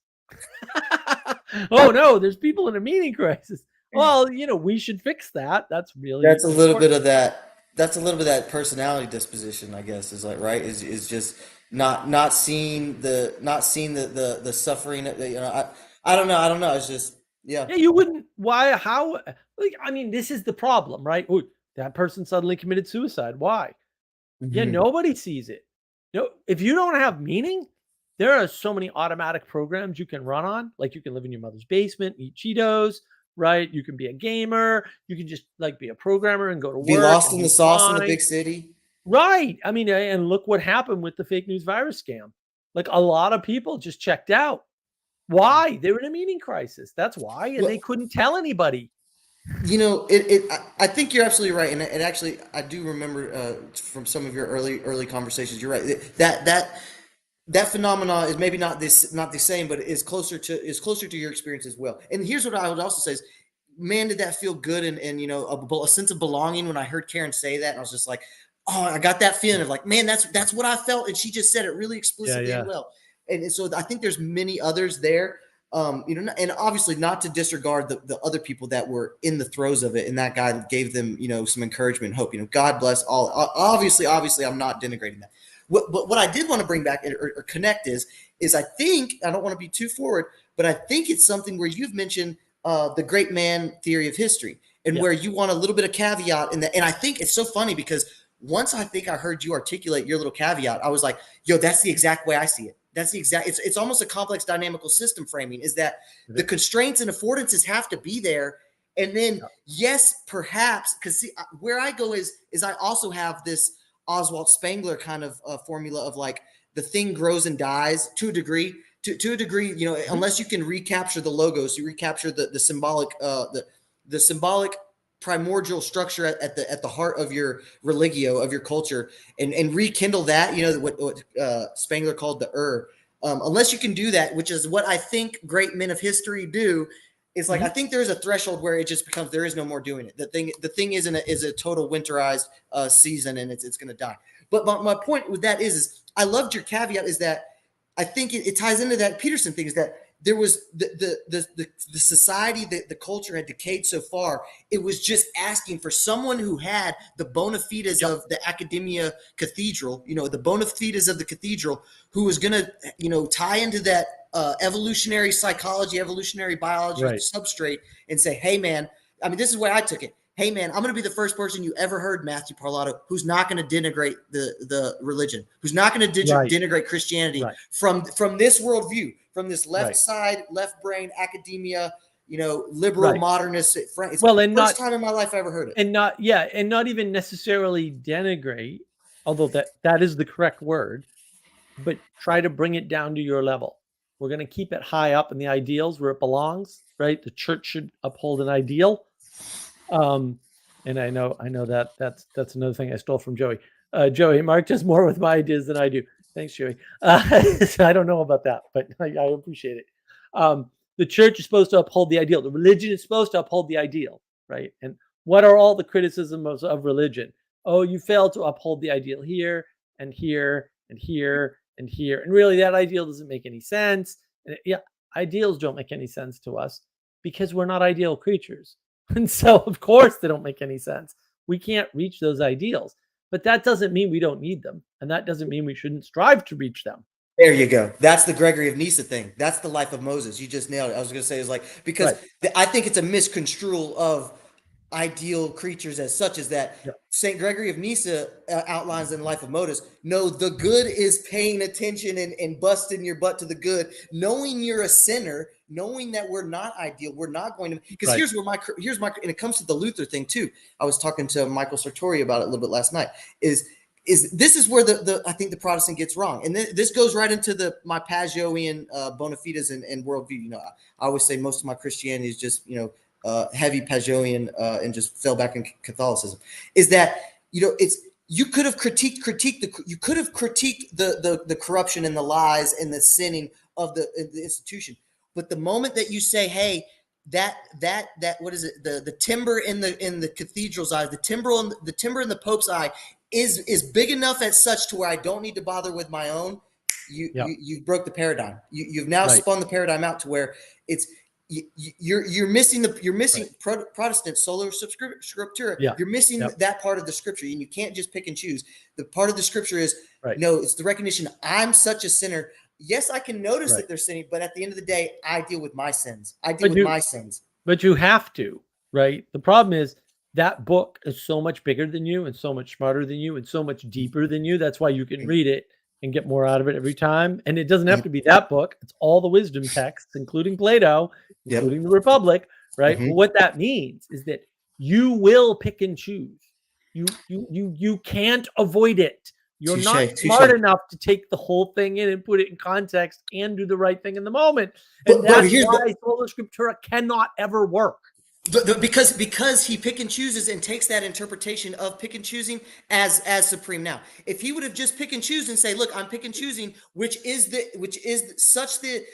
Oh no, there's people in a meaning crisis. Well, we should fix that. That's really That's a little bit important. of that. That's a little bit of that personality disposition, I guess, is like, right? Is just not seeing the suffering. I don't know. I don't know. It's just, yeah. Yeah, you wouldn't. Why? How? Like, I mean, this is the problem, right? Ooh, that person suddenly committed suicide. Why? Yeah, Mhm. nobody sees it. If you don't have meaning, there are so many automatic programs you can run on. Like you can live in your mother's basement, eat Cheetos, right? You can be a gamer. You can just like be a programmer and go to Be work lost and in the be sauce in the fine. big city. Right. I mean, and look what happened with the fake news virus scam. Like a lot of people just checked out. Why? They were in a meaning crisis. That's why. And they Well, couldn't tell anybody. I think you're absolutely right, and actually, I do remember from some of your early conversations. You're right. That phenomena is maybe not the same, but is closer to your experience as well. And here's what I would also say is, man, did that feel good, and a sense of belonging when I heard Karen say that, and I was just like, oh, I got that feeling of like, man, that's what I felt, and she just said it really Yeah, explicitly and yeah. well. And so I think there's many others there. And obviously not to disregard the other people that were in the throes of it, and that guy gave them, some encouragement and hope. God bless all. Obviously, I'm not denigrating that. What I did want to bring back or connect is I think, I don't want to be too forward, but I think it's something where you've mentioned the great man theory of history, and Yeah. where you want a little bit of caveat in that. And I think it's so funny because once I think I heard you articulate your little caveat, I was like, yo, that's the exact way I see it. That's the exact, it's almost a complex dynamical system framing, is that It the is. constraints and affordances have to be there. And then, Yeah. yes, perhaps, because where I go is I also have this Oswald Spengler kind of formula of like, the thing grows and dies to a degree. To a degree, Mhm. unless you can recapture the logos, you recapture the symbolic, the symbolic primordial structure at the heart of your religio, of your culture, and rekindle that. What Spengler called the unless you can do that, which is what I think great men of history do. It's like, I Mhm. think there's a threshold where it just becomes, there is no more doing it. The thing is a total winterized season, and it's going to die. But my point with that is I loved your caveat, is that I think it ties into that Peterson thing, is that there was the society, the culture had decayed so far. It was just asking for someone who had the bona fides Yep. of the academia cathedral, the bona fides of the cathedral, who was going to, tie into that evolutionary psychology, evolutionary biology Right. substrate, and say, hey, man, I mean, this is where I took it. Hey, man, I'm going to be the first person you ever heard, Matthew Parlato, who's not going to denigrate the religion, who's not going to Right. denigrate Christianity Right. from this worldview, from this left Right. side, left brain academia, liberal Right. modernist. It's Well, the first time in my life I ever heard it. and not even necessarily denigrate, although that is the correct word, but try to bring it down to your level. We're going to keep it high up in the ideals where it belongs, right? The church should uphold an ideal. And I know that's another thing I stole from Joey. Joey, Mark does more with my ideas than I do. Thanks, Joey. So I don't know about that, but I appreciate it. The church is supposed to uphold the ideal. The religion is supposed to uphold the ideal, right? And what are all the criticisms of religion? Oh, you failed to uphold the ideal here and here and here and here. And really, that ideal doesn't make any sense. And yeah, ideals don't make any sense to us because we're not ideal creatures. And so, of course, they don't make any sense. We can't reach those ideals, but that doesn't mean we don't need them. And that doesn't mean we shouldn't strive to reach them. There you go. That's the Gregory of Nyssa thing. That's the life of Moses. You just nailed it. I was going to say is like because Right. I think it's a misconstrual of ideal creatures as such as that Yep. Saint Gregory of Nyssa outlines in the life of Moses. No, the good is paying attention and busting your butt to the good, knowing you're a sinner, knowing that we're not ideal, we're not going to. Because Right. here's my and it comes to the Luther thing too. I was talking to Michael Sartori about it a little bit last night. Is this is where the I think the Protestant gets wrong, and this goes right into my Pagioian bona fides and worldview. You know, I always say most of my Christianity is just heavy Pagioian and just fell back in Catholicism. Is that it's you could have critiqued the corruption and the lies and the sinning of the institution, but the moment that you say, hey, that what is it, the timber in the cathedral's eye, the timber in the Pope's eye is big enough as such to where I don't need to bother with my own. You broke the paradigm. You've now spun the paradigm out to where it's you're missing Protestant sola scriptura. Yeah. You're missing that part of the scripture, and you can't just pick and choose. The part of the scripture is no, it's the recognition I'm such a sinner. Yes, I can notice that they're sinning, but at the end of the day, I deal with my sins. I deal with my sins. But you have to, right? The problem is that book is so much bigger than you and so much smarter than you and so much deeper than you. That's why you can read it and get more out of it every time. And it doesn't have to be that book. It's all the wisdom texts, including Plato, including the Republic, right? But what that means is that you will pick and choose. You can't avoid it. You're not smart enough to take the whole thing in and put it in context and do the right thing in the moment. And that's why sola scriptura cannot ever work. But because he pick and chooses and takes that interpretation of pick and choosing as supreme. Now, if he would have just pick and choose and say, look, I'm pick and choosing, which is such the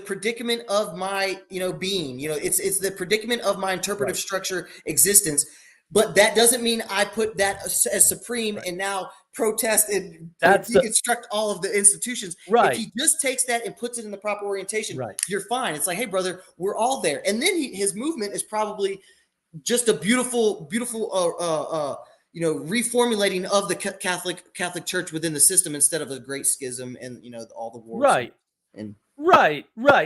predicament of my being, it's the predicament of my interpretive structure existence. But that doesn't mean I put that as supreme and now protest and deconstruct all of the institutions. If he just takes that and puts it in the proper orientation, you're fine. It's like, hey, brother, we're all there. And then his movement is probably just a beautiful reformulating of the Catholic Church within the system instead of a great schism and all the wars. Right.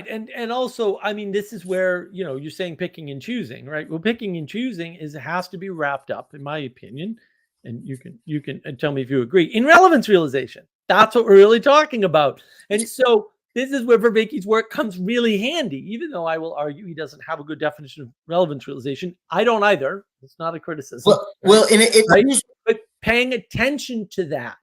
And also, I mean, this is where, you're saying picking and choosing, right? Well, picking and choosing has to be wrapped up, in my opinion, and you can tell me if you agree, in relevance realization. That's what we're really talking about. And so this is where Vervaeke's work comes really handy, even though I will argue he doesn't have a good definition of relevance realization. I don't either. It's not a criticism. But paying attention to that,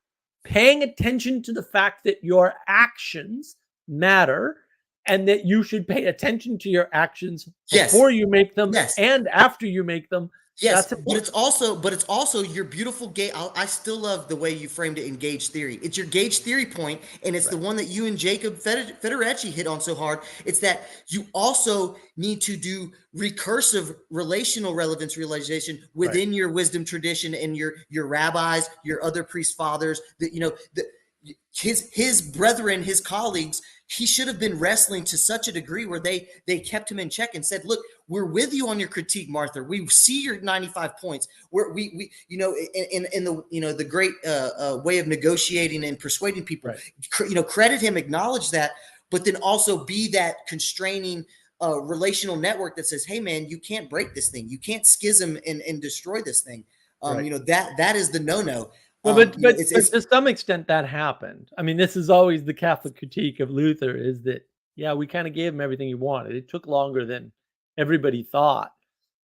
paying attention to the fact that your actions matter and that you should pay attention to your actions before you make them and after you make them. Yes, but it's also your beautiful gauge. I still love the way you framed it in gauge theory. It's your gauge theory point, and it's the one that you and Jacob Federacci hit on so hard. It's that you also need to do recursive relational relevance realization within your wisdom tradition and your rabbis, your other priest fathers. His brethren, his colleagues, he should have been wrestling to such a degree where they kept him in check and said, look, we're with you on your critique, Martha. We see your 95 points. We in the great way of negotiating and persuading people, credit him, acknowledge that, but then also be that constraining relational network that says, hey man, you can't break this thing. You can't schism and destroy this thing. That is the no-no. Well, but to some extent that happened. I mean, this is always the Catholic critique of Luther is that, we kind of gave him everything he wanted. It took longer than everybody thought.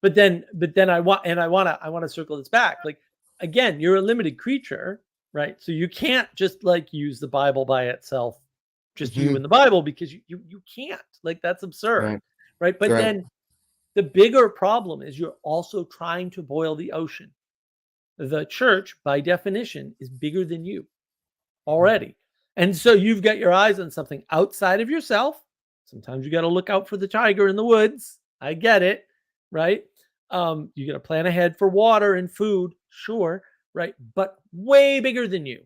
But then I want to circle this back. Like, again, you're a limited creature, right? So you can't just use the Bible by itself, just you and the Bible, because you can't. Like, that's absurd, right? But then the bigger problem is you're also trying to boil the ocean. The church, by definition, is bigger than you already. And so you've got your eyes on something outside of yourself. Sometimes you got to look out for the tiger in the woods. I get it, right? You got to plan ahead for water and food, sure, right? But way bigger than you,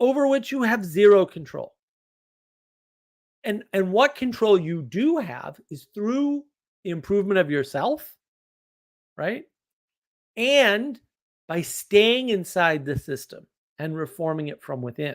over which you have zero control. And what control you do have is through the improvement of yourself, right? And by staying inside the system and reforming it from within.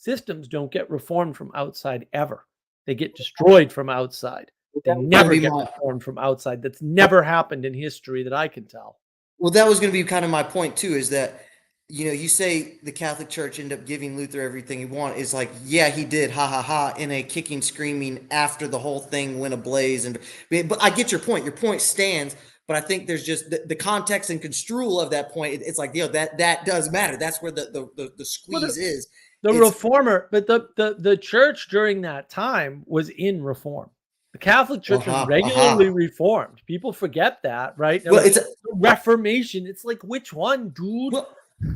systems don't get reformed from outside ever. They get destroyed from outside. They That was never gonna be get my- reformed from outside. That's never happened in history that I can tell. Well, that was going to be kind of my point too, is that, you say the Catholic Church ended up giving Luther everything he wanted. It's like, yeah, he did, ha ha ha, in a kicking, screaming after the whole thing went ablaze. But I get your point. Your point stands. But I think there's just the context and construal of that point. It's like, that does matter. That's where the squeeze is. The It's- reformer, but the church during that time was in reform. The Catholic Church was regularly reformed. People forget that, right? Well, it's Reformation. It's like, which one, dude?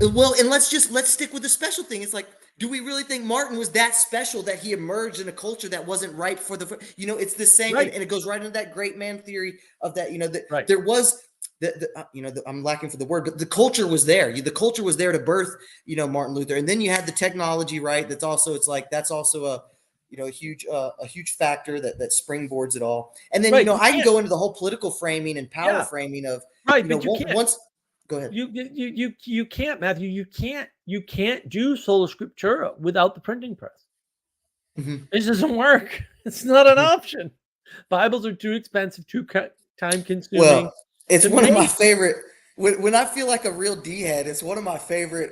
Well, and let's stick with the special thing. It's like, do we really think Martin was that special that he emerged in a culture that wasn't right for it's the same, Right. and it goes right into that great man theory of that, Right. there was I'm lacking for the word, but the culture was there. The culture was there to birth, Martin Luther. And then you had the technology, right? That's also a huge factor that springboards it all. And then, Right, I can go into the whole political framing and power framing of, right, but you can't. once. Go ahead. You can't, Matthew. You can't do sola scriptura without the printing press. Mhm. It doesn't work. It's not an option. Bibles are too expensive, too time consuming. Well, it's to one of my make. favorite. When I feel like a real D head, it's one of my favorite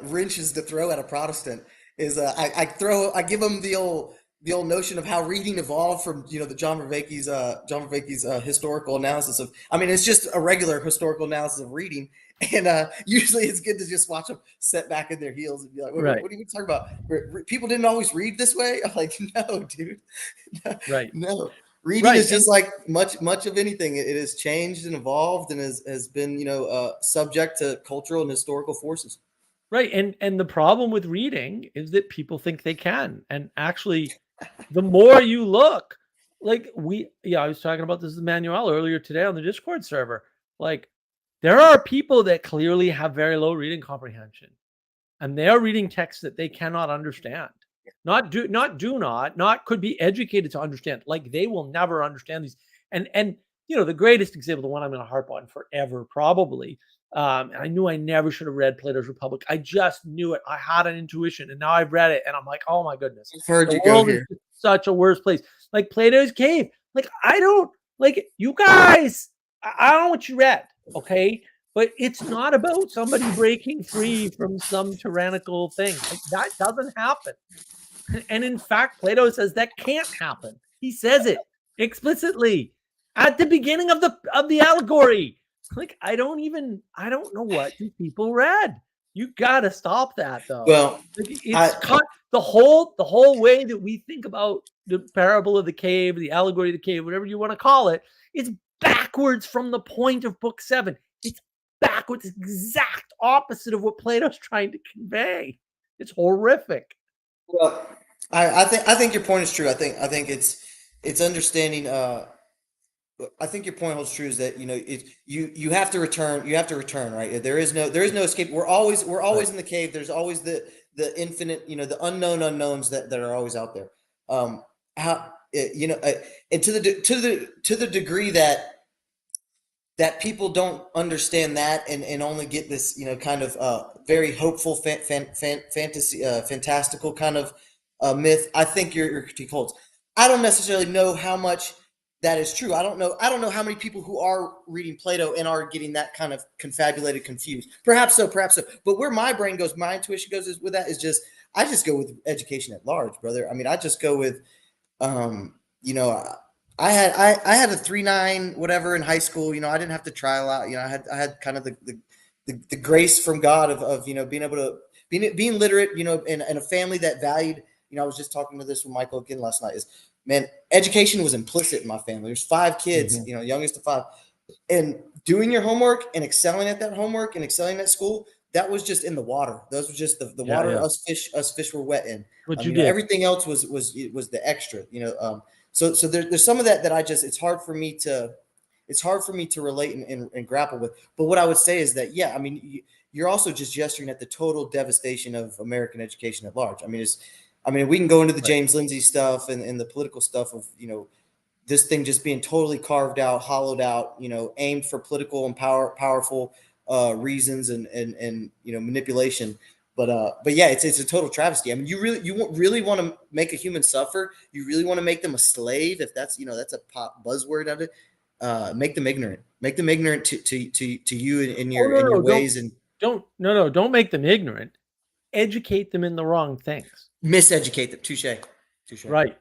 wrenches to throw at a Protestant. Is I give them the old notion of how reading evolved from the John Vervaeke's historical analysis of. I mean, it's just a regular historical analysis of reading, and usually it's good to just watch them set back in their heels and be like, Right. what are you talking about? People didn't always read this way. I'm like, no, dude. Right. No. Reading Right, is just like much of anything. It has changed and evolved and has been, subject to cultural and historical forces. Right. And the problem with reading is that people think they can. And actually, the more you look, like I was talking about this with Manuel earlier today on the Discord server. Like, there are people that clearly have very low reading comprehension, and they are reading texts that they cannot understand. Not could be educated to understand. Like, they will never understand these. And the greatest example, the one I'm going to harp on forever, probably. I knew I never should have read Plato's Republic. I just knew it. I had an intuition, and now I've read it, and I'm like, oh my goodness, I've heard you the go world here. is such a worse place. Like Plato's Cave. Like, I don't like you guys. I don't know what you read, okay? But it's not about somebody breaking free from some tyrannical thing. Like, that doesn't happen. And in fact, Plato says that can't happen. He says it explicitly at the beginning of the allegory. Like, I don't know what these people read. You gotta stop that, though. Well, like, the whole way that we think about the parable of the cave, the allegory of the cave, whatever you want to call it, it's backwards from the point of book 7. It's backwards, exact opposite of what Plato's trying to convey. It's horrific. Well, I think your point is true. I think it's understanding. I think your point holds true, is that you have to return. You have to return, right? There is no escape. We're always Right. in the cave. There's always the infinite, the unknown unknowns that are always out there. And to the degree that people don't understand that and only get this, kind of very hopeful fantasy, fantastical kind of myth. I think your critique holds. I don't necessarily know how much that is true. I don't know how many people who are reading Plato and are getting that kind of confabulated, confused. Perhaps so. But where my brain goes, my intuition goes with that is just, I just go with education at large, brother. I mean, I just go with, I had a 3.9 whatever in high school. I didn't have to try a lot. I had kind of the grace from God of being able to being literate, in a family that valued. I was just talking to this with Michael again last night. Is, man, education was implicit in my family. There's 5 kids, youngest of 5, and doing your homework and excelling at that homework and excelling at school. That was just in the water. Those were just the water. Yeah. Us fish were wet in. What you did. Everything else was the extra. So there's some of that I just, it's hard for me to relate and grapple with. But what I would say is that, yeah, I mean, you're also just gesturing at the total devastation of American education at large. I mean, we can go into the James Lindsay stuff and the political stuff of, this thing just being totally carved out, hollowed out, aimed for political and powerful reasons and manipulation. But yeah, it's a total travesty. I mean, you really want to make a human suffer? You really want to make them a slave? If that's that's a pop buzzword of it. Make them ignorant. Make them ignorant to you in Oh, your no, ways, and don't make them ignorant. Educate them in the wrong things. miseducate them. Touche. Right.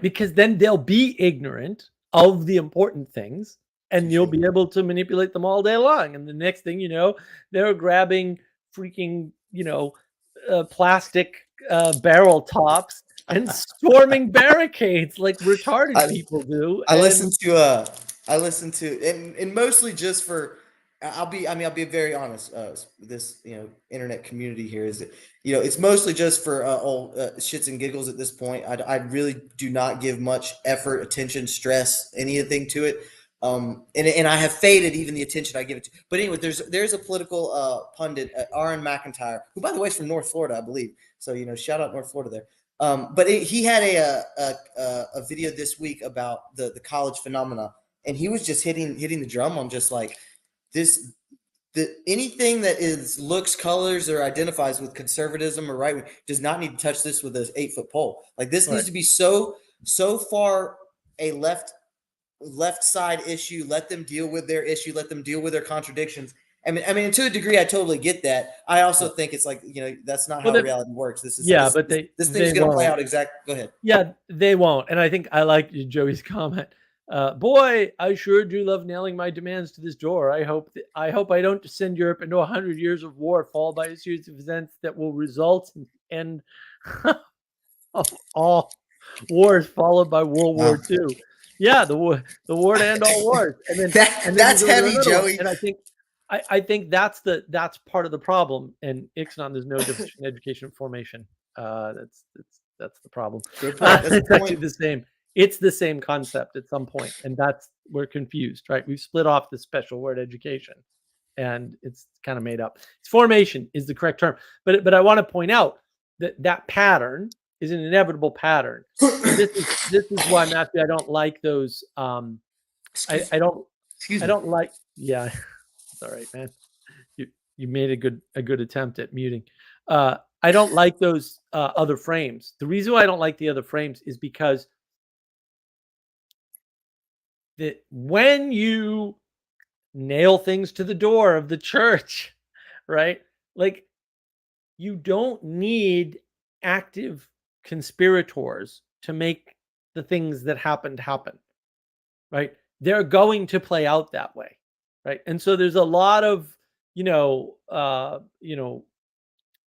Because then they'll be ignorant of the important things, and you'll be able to manipulate them all day long. And the next thing you know, they're grabbing freaking, plastic barrel tops and storming barricades like retarded people do. I listen to and mostly just for I'll be very honest. This internet community here is it's mostly just for old shits and giggles at this point. I really do not give much effort, attention, stress, anything to it. And I have faded even the attention I give it to. But anyway, there's a political pundit, Aaron McIntyre, who by the way is from North Florida, I believe. So shout out North Florida there. But he had a video this week about the college phenomena, and he was just hitting the drum on just like this. Anything that looks, colors, or identifies with conservatism or right wing does not need to touch this with an 8-foot pole. Like this needs to be so far a left side issue. Let them deal with their issue. Let them deal with their contradictions. I mean, to a degree, I totally get that. I also think it's like that's not how reality works. This is but this thing's going to play out exactly. Go ahead. Yeah, they won't. And I think I like Joey's comment. Boy, I sure do love nailing my demands to this door. I hope I don't send Europe into 100 years of war, followed by a series of events that will result in the end of all wars, followed by World War II. Yeah, the war to end all wars. And then that's heavy, Joey. And I think that's part of the problem. And Ixon, there's no difference in education and formation. That's the problem. It's actually the same. It's the same concept at some point, and we're confused, right? We've split off the special word education, and it's kind of made up. It's formation is the correct term, but I want to point out that pattern is an inevitable pattern. This is why, Matthew, I don't like those. I don't like. Yeah, it's all right, man. You made a good attempt at muting. I don't like those other frames. The reason why I don't like the other frames is because that when you nail things to the door of the church, right? Like you don't need active conspirators to make the things that happened happen, right? They're going to play out that way, right? And so there's a lot of,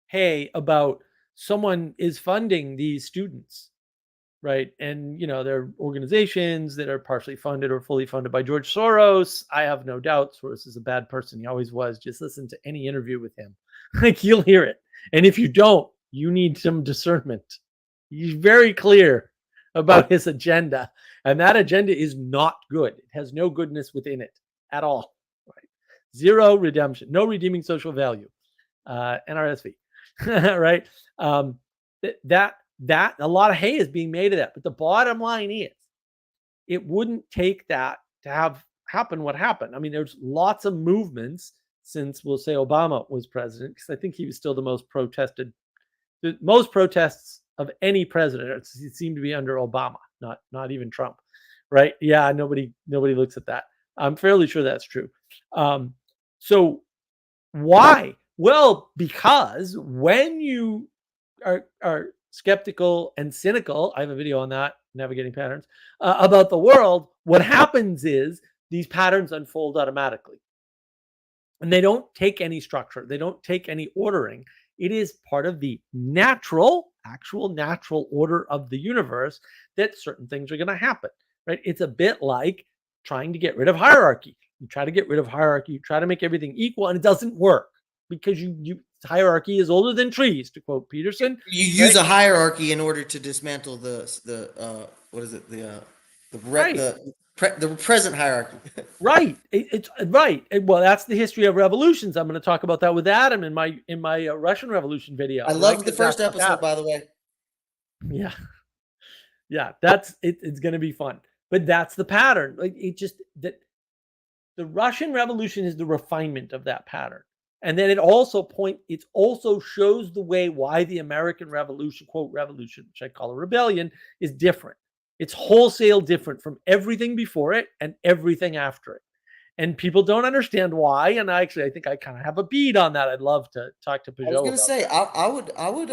hey, about someone is funding these students, right? And, they're organizations that are partially funded or fully funded by George Soros. I have no doubt Soros is a bad person. He always was. Just listen to any interview with him. Like you'll hear it. And if you don't, you need some discernment. He's very clear about his agenda. And that agenda is not good. It has no goodness within it at all. Right? Zero redemption, no redeeming social value. NRSV, right? That a lot of hay is being made of that. But the bottom line is it wouldn't take that to have happen what happened. I mean, there's lots of movements since we'll say Obama was president, because I think he was still the most protests of any president. It seemed to be under Obama, not even Trump, right? Yeah, nobody looks at that. I'm fairly sure that's true. So why? Well, because when you are skeptical and cynical, I have a video on that, navigating patterns, about the world, what happens is these patterns unfold automatically. And they don't take any structure. They don't take any ordering. It is part of the actual natural order of the universe that certain things are going to happen, right? It's a bit like trying to get rid of hierarchy. You try to get rid of hierarchy, you try to make everything equal, and it doesn't work because hierarchy is older than trees, to quote Peterson. You use a hierarchy in order to dismantle the present hierarchy. Right. It's right. Well, that's the history of revolutions. I'm going to talk about that with Adam in my Russian Revolution video. I love the first episode, by the way. Yeah. Yeah. It's going to be fun, but that's the pattern. Like the Russian Revolution is the refinement of that pattern. And then it also shows the way why the American Revolution, quote, revolution, which I call a rebellion, is different. It's wholesale different from everything before it and everything after it. And people don't understand why. And I think I kind of have a bead on that. I'd love to talk to I was Peugeot gonna about say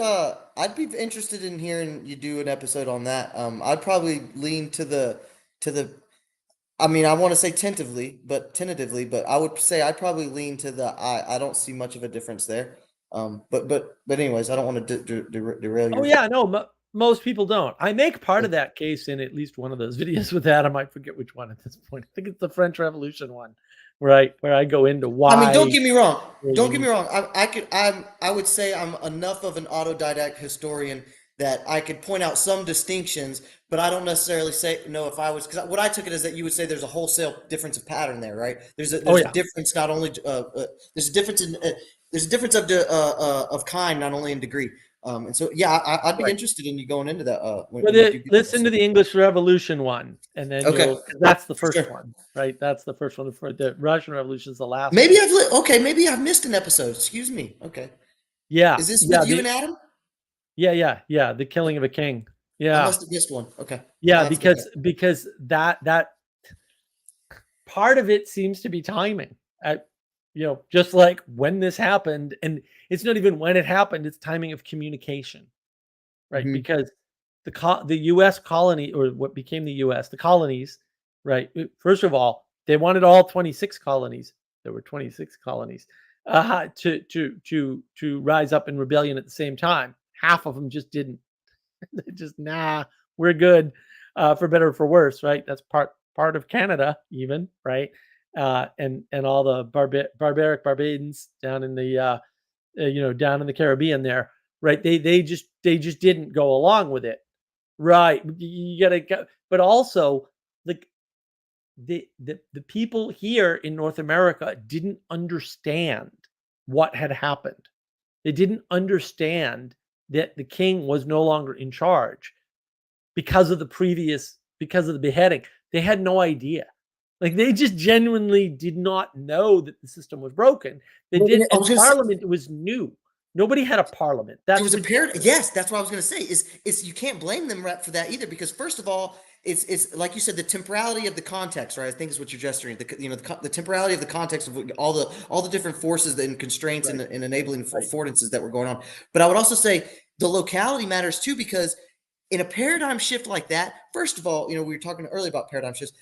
that. I'd be interested in hearing you do an episode on that. I'd probably lean to the I mean, I want to say tentatively, but I would say I'd probably lean to the I don't see much of a difference there. But anyways, I don't want to derail Oh your. yeah, no, most people don't. I make part of that case in at least one of those videos with Adam. I forget which one at this point. I think it's the French Revolution one, where I go into I mean, don't why. get me wrong. Don't get me Really- wrong. I would say I'm enough of an autodidact historian that I could point out some distinctions, but I don't necessarily say no. If I was, because what I took it is that you would say there's a wholesale difference of pattern there, right? Oh There's a yeah, difference not only there's a difference in there's a difference of kind, not only in degree. And so yeah, I'd be right. interested in you going into that Well, when you do get that listen to episode. the English Revolution one, and then Okay, 'cause that's the first sure. one, right? That's the first one. For the Russian Revolution is the last Maybe one. maybe I've missed an episode. Excuse me. Okay, Yeah, is this yeah, with you and Adam? yeah. The Killing of a King. I Yeah, must have missed one. Okay. yeah, I'll have to go back. because that part of it seems to be timing. Just like when this happened, and it's not even when it happened; it's timing of communication, right? Mhm. Because the U.S. colony, or what became the U.S., the colonies, right? First of all, they wanted all 26 colonies. There were 26 colonies to rise up in rebellion at the same time. Half of them just didn't. They just we're good, for better or for worse, right? That's part of Canada, even, right? And all the barbaric Barbadians down in the down in the Caribbean there, right? They just didn't go along with it. Right. You gotta go, but also, like, the people here in North America didn't understand what had happened. They didn't understand that the king was no longer in charge because of the beheading. They had no idea. Like, they just genuinely did not know that the system was broken. They Well, did, I was and gonna say, Parliament was new. Nobody had a parliament. there That's was a the paradigm. Yes, that's what I was going to say. Is you can't blame them for that either, because first of all, it's like you said, the temporality of the context, right? I think is what you're gesturing. The temporality of the context of all the different forces and constraints right, and enabling right. affordances that were going on. But I would also say the locality matters too, because in a paradigm shift like that, first of all, we were talking earlier about paradigm shifts.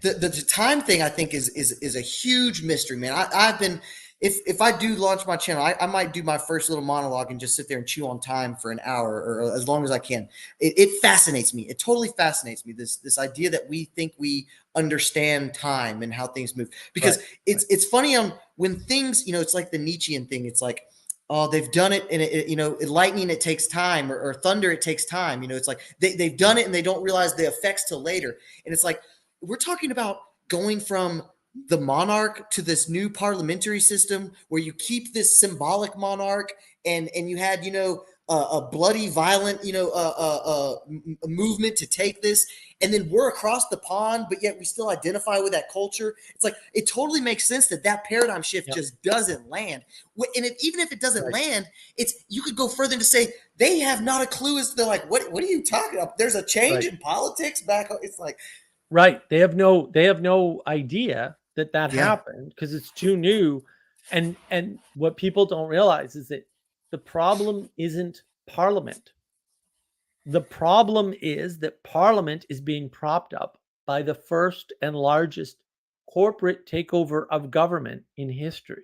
The time thing, I think, is a huge mystery, man. I've been, if I do launch my channel, I might do my first little monologue and just sit there and chew on time for an hour or as long as I can. It fascinates me. It totally fascinates me, this idea that we think we understand time and how things move, because Right, it's funny on when things, it's like the Nietzschean thing. It's like, oh, they've done it, and lightning, it takes time, or thunder, it takes time. It's like they've done it and they don't realize the effects till later. And it's like, we're talking about going from the monarch to this new parliamentary system where you keep this symbolic monarch, and you had a bloody, violent movement to take this, and then we're across the pond, but yet we still identify with that culture. It's like, it totally makes sense that paradigm shift yep, just doesn't land. And even if it doesn't right. land, you could go further to say they have not a clue as to, they're like, what are you talking about? There's a change Right. in politics back home. It's like, Right. They have no idea that yeah. happened because it's too new. And what people don't realize is that the problem isn't Parliament. The problem is that Parliament is being propped up by the first and largest corporate takeover of government in history.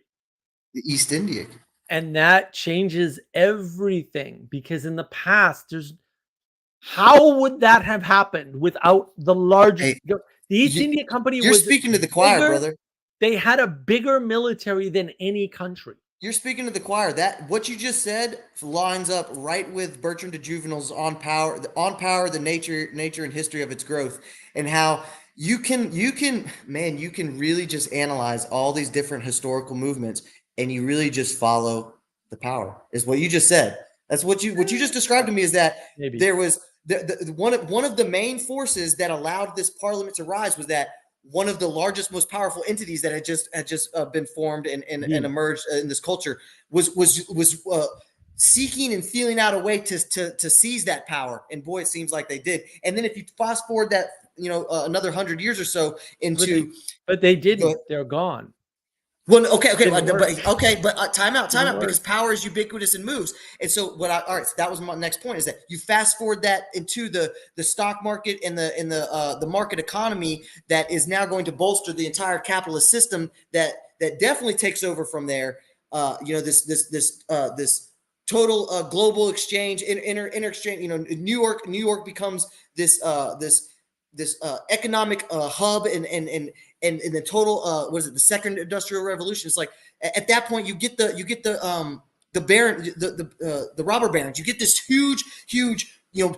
The East India. And that changes everything, because in the past, how would that have happened without the largest? Hey, The East you, India Company you're was speaking to the choir, bigger. brother. They had a bigger military than any country. You're speaking to the choir. That what you just said lines up right with Bertrand de Juvenel's On Power, the nature and history of its growth, and how you can really just analyze all these different historical movements, and you really just follow the power. Is what you just said. That's what you just described to me, is that Maybe. there was one of the main forces that allowed this parliament to rise was that one of the largest, most powerful entities that had just been formed and emerged in this culture was seeking and feeling out a way to seize that power. And boy, it seems like they did. And then if you fast forward that, another 100 years or so into, but they didn't. They're gone. Well, but time out, because power is ubiquitous and moves. And so so that was my next point, is that you fast forward that into the stock market and the market economy that is now going to bolster the entire capitalist system that definitely takes over from there. This total global exchange, inter exchange. New York becomes this economic hub and the total the second industrial revolution. It's like at that point you get the robber barons. You get this huge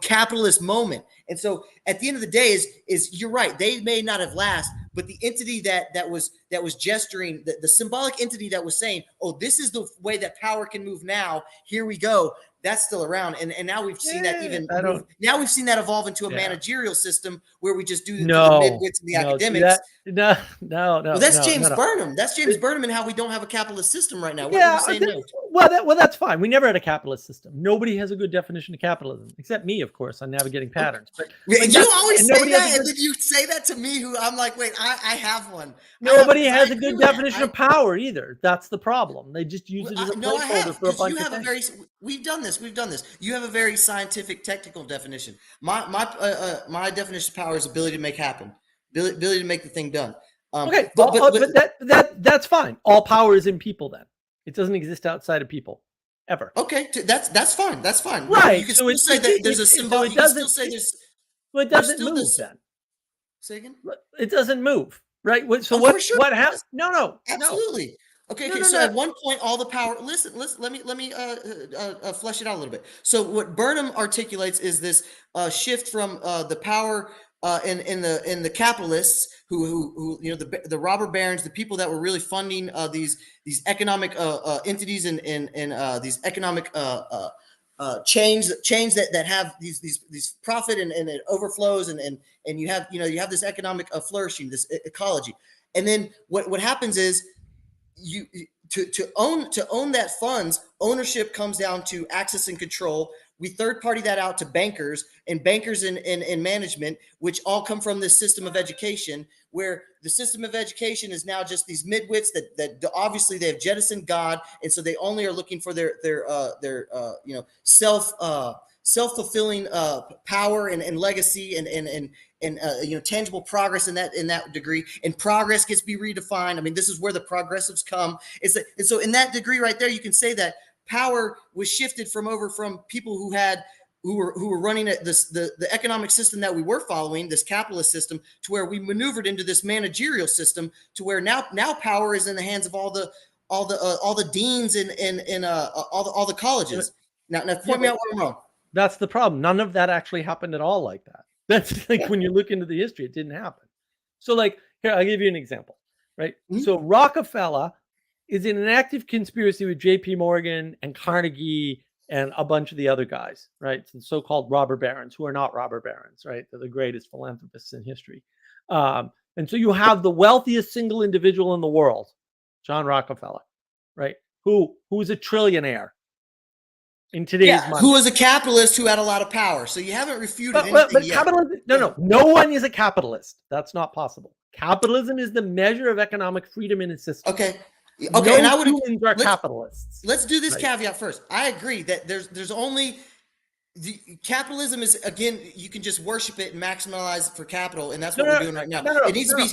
capitalist moment. And so at the end of the day is you're right, they may not have lasted, but the entity that was gesturing, the symbolic entity that was saying, oh, this is the way that power can move now, here we go, that's still around. And now we've seen that we've seen that evolve into a managerial system where we just do the midwits and the academics. Well, that's James Burnham. That's James Burnham and how we don't have a capitalist system right now. Well, that's fine. We never had a capitalist system. Nobody has a good definition of capitalism, except me, of course, on navigating patterns. But you always say that, and then you say that to me, who I'm like, wait, I have one. Nobody has a good definition of power either. That's the problem. They just use it as a placeholder for a bunch of things. We've done this. You have a very scientific, technical definition. My definition of power is ability to make happen, ability to make the thing done. But that's fine. All power is in people. Then it doesn't exist outside of people, ever. Okay, that's fine. That's fine. Right. You can still say that there's a symbol. You can still say there's. Well, it doesn't move then. Say again. It doesn't move. Right. So what happens? No. Absolutely. Okay. At one point, all the power. Listen. Let me flesh it out a little bit. So what Burnham articulates is this shift from the power in the capitalists who the robber barons, the people that were really funding these economic entities and these economic chains that have these profit and it overflows and you have this economic flourishing, this ecology. And then what happens is to own that funds, ownership comes down to access and control. We third party that out to bankers and management, which all come from this system of education, where the system of education is now just these midwits that obviously they have jettisoned God, and so they only are looking for their self-fulfilling power and legacy and tangible progress in that degree. And progress gets to be redefined. I mean, this is where the progressives come. And so in that degree right there, you can say that power was shifted from people who were running the economic system that we were following, this capitalist system, to where we maneuvered into this managerial system, to where now power is in the hands of all the deans and all the colleges. Now point me out where I'm wrong. That's the problem. None of that actually happened at all like that. That's like when you look into the history, it didn't happen. So like here, I'll give you an example, right? Mm-hmm. So Rockefeller is in an active conspiracy with JP Morgan and Carnegie and a bunch of the other guys, right? So so-called robber barons who are not robber barons, right? They're the greatest philanthropists in history. And so you have the wealthiest single individual in the world, John Rockefeller, right? Who's a trillionaire in today's money. Who was a capitalist who had a lot of power. So you haven't refuted anything yet. No one is a capitalist. That's not possible. Capitalism is the measure of economic freedom in a system. Okay, and humans are capitalists. Let's do this caveat first. I agree that there's only the capitalism is, again, you can just worship it and maximize it for capital, and that's what we're doing right now. It needs to be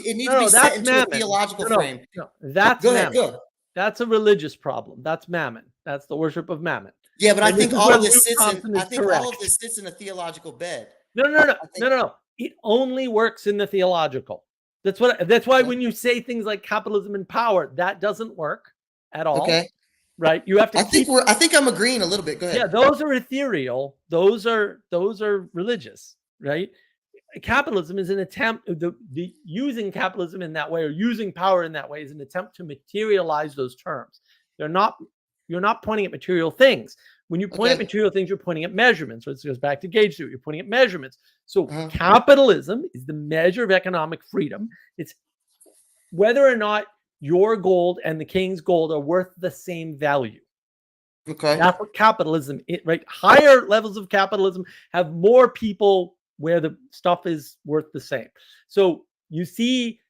set into a theological frame. That's Mammon. That's a religious problem. That's Mammon. That's the worship of Mammon. Yeah, but I think all of this sits in a theological bed. No. It only works in the theological. That's why when you say things like capitalism and power, that doesn't work at all. Okay. Right? You have to I think I'm agreeing a little bit. Go ahead. Yeah, those are ethereal. Those are religious, right? Capitalism is an attempt, the using capitalism in that way or using power in that way is an attempt to materialize those terms. You're not pointing at material things. When you point at material things, you're pointing at measurements. So it goes back to gauge theory. You're pointing at measurements. So capitalism is the measure of economic freedom. It's whether or not your gold and the king's gold are worth the same value. Okay. That's what capitalism is, right? Higher levels of capitalism have more people where the stuff is worth the same. So you see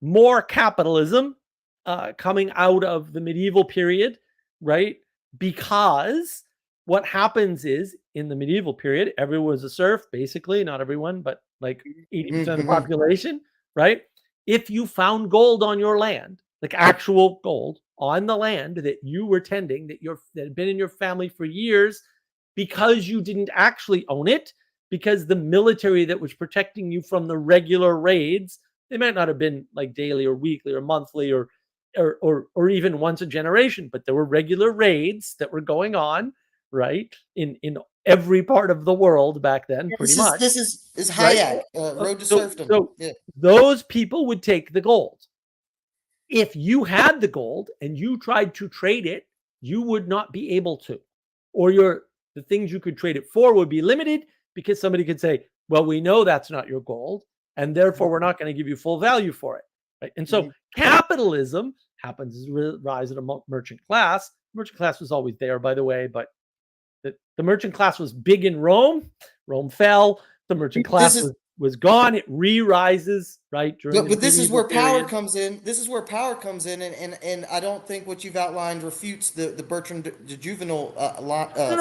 more capitalism coming out of the medieval period, right? Because what happens is in the medieval period, everyone was a serf, basically, not everyone, but like 80% of the population, right? If you found gold on your land, like actual gold on the land that you were tending, that had been in your family for years, because you didn't actually own it, because the military that was protecting you from the regular raids, they might not have been like daily or weekly or monthly or even once a generation, but there were regular raids that were going on, right? In every part of the world back then, pretty much. This is Hayek, right? Road to Serfdom. So those people would take the gold. If you had the gold and you tried to trade it, you would not be able to, or the things you could trade it for would be limited because somebody could say, well, we know that's not your gold, and therefore we're not going to give you full value for it. Right? And so capitalism happens as a rise of the merchant class. Merchant class was always there, by the way, but the merchant class was big in Rome. Rome fell. The merchant class was gone. It re-rises, right? But this is where power comes in. This is where power comes in, and I don't think what you've outlined refutes the Bertrand de Juvenal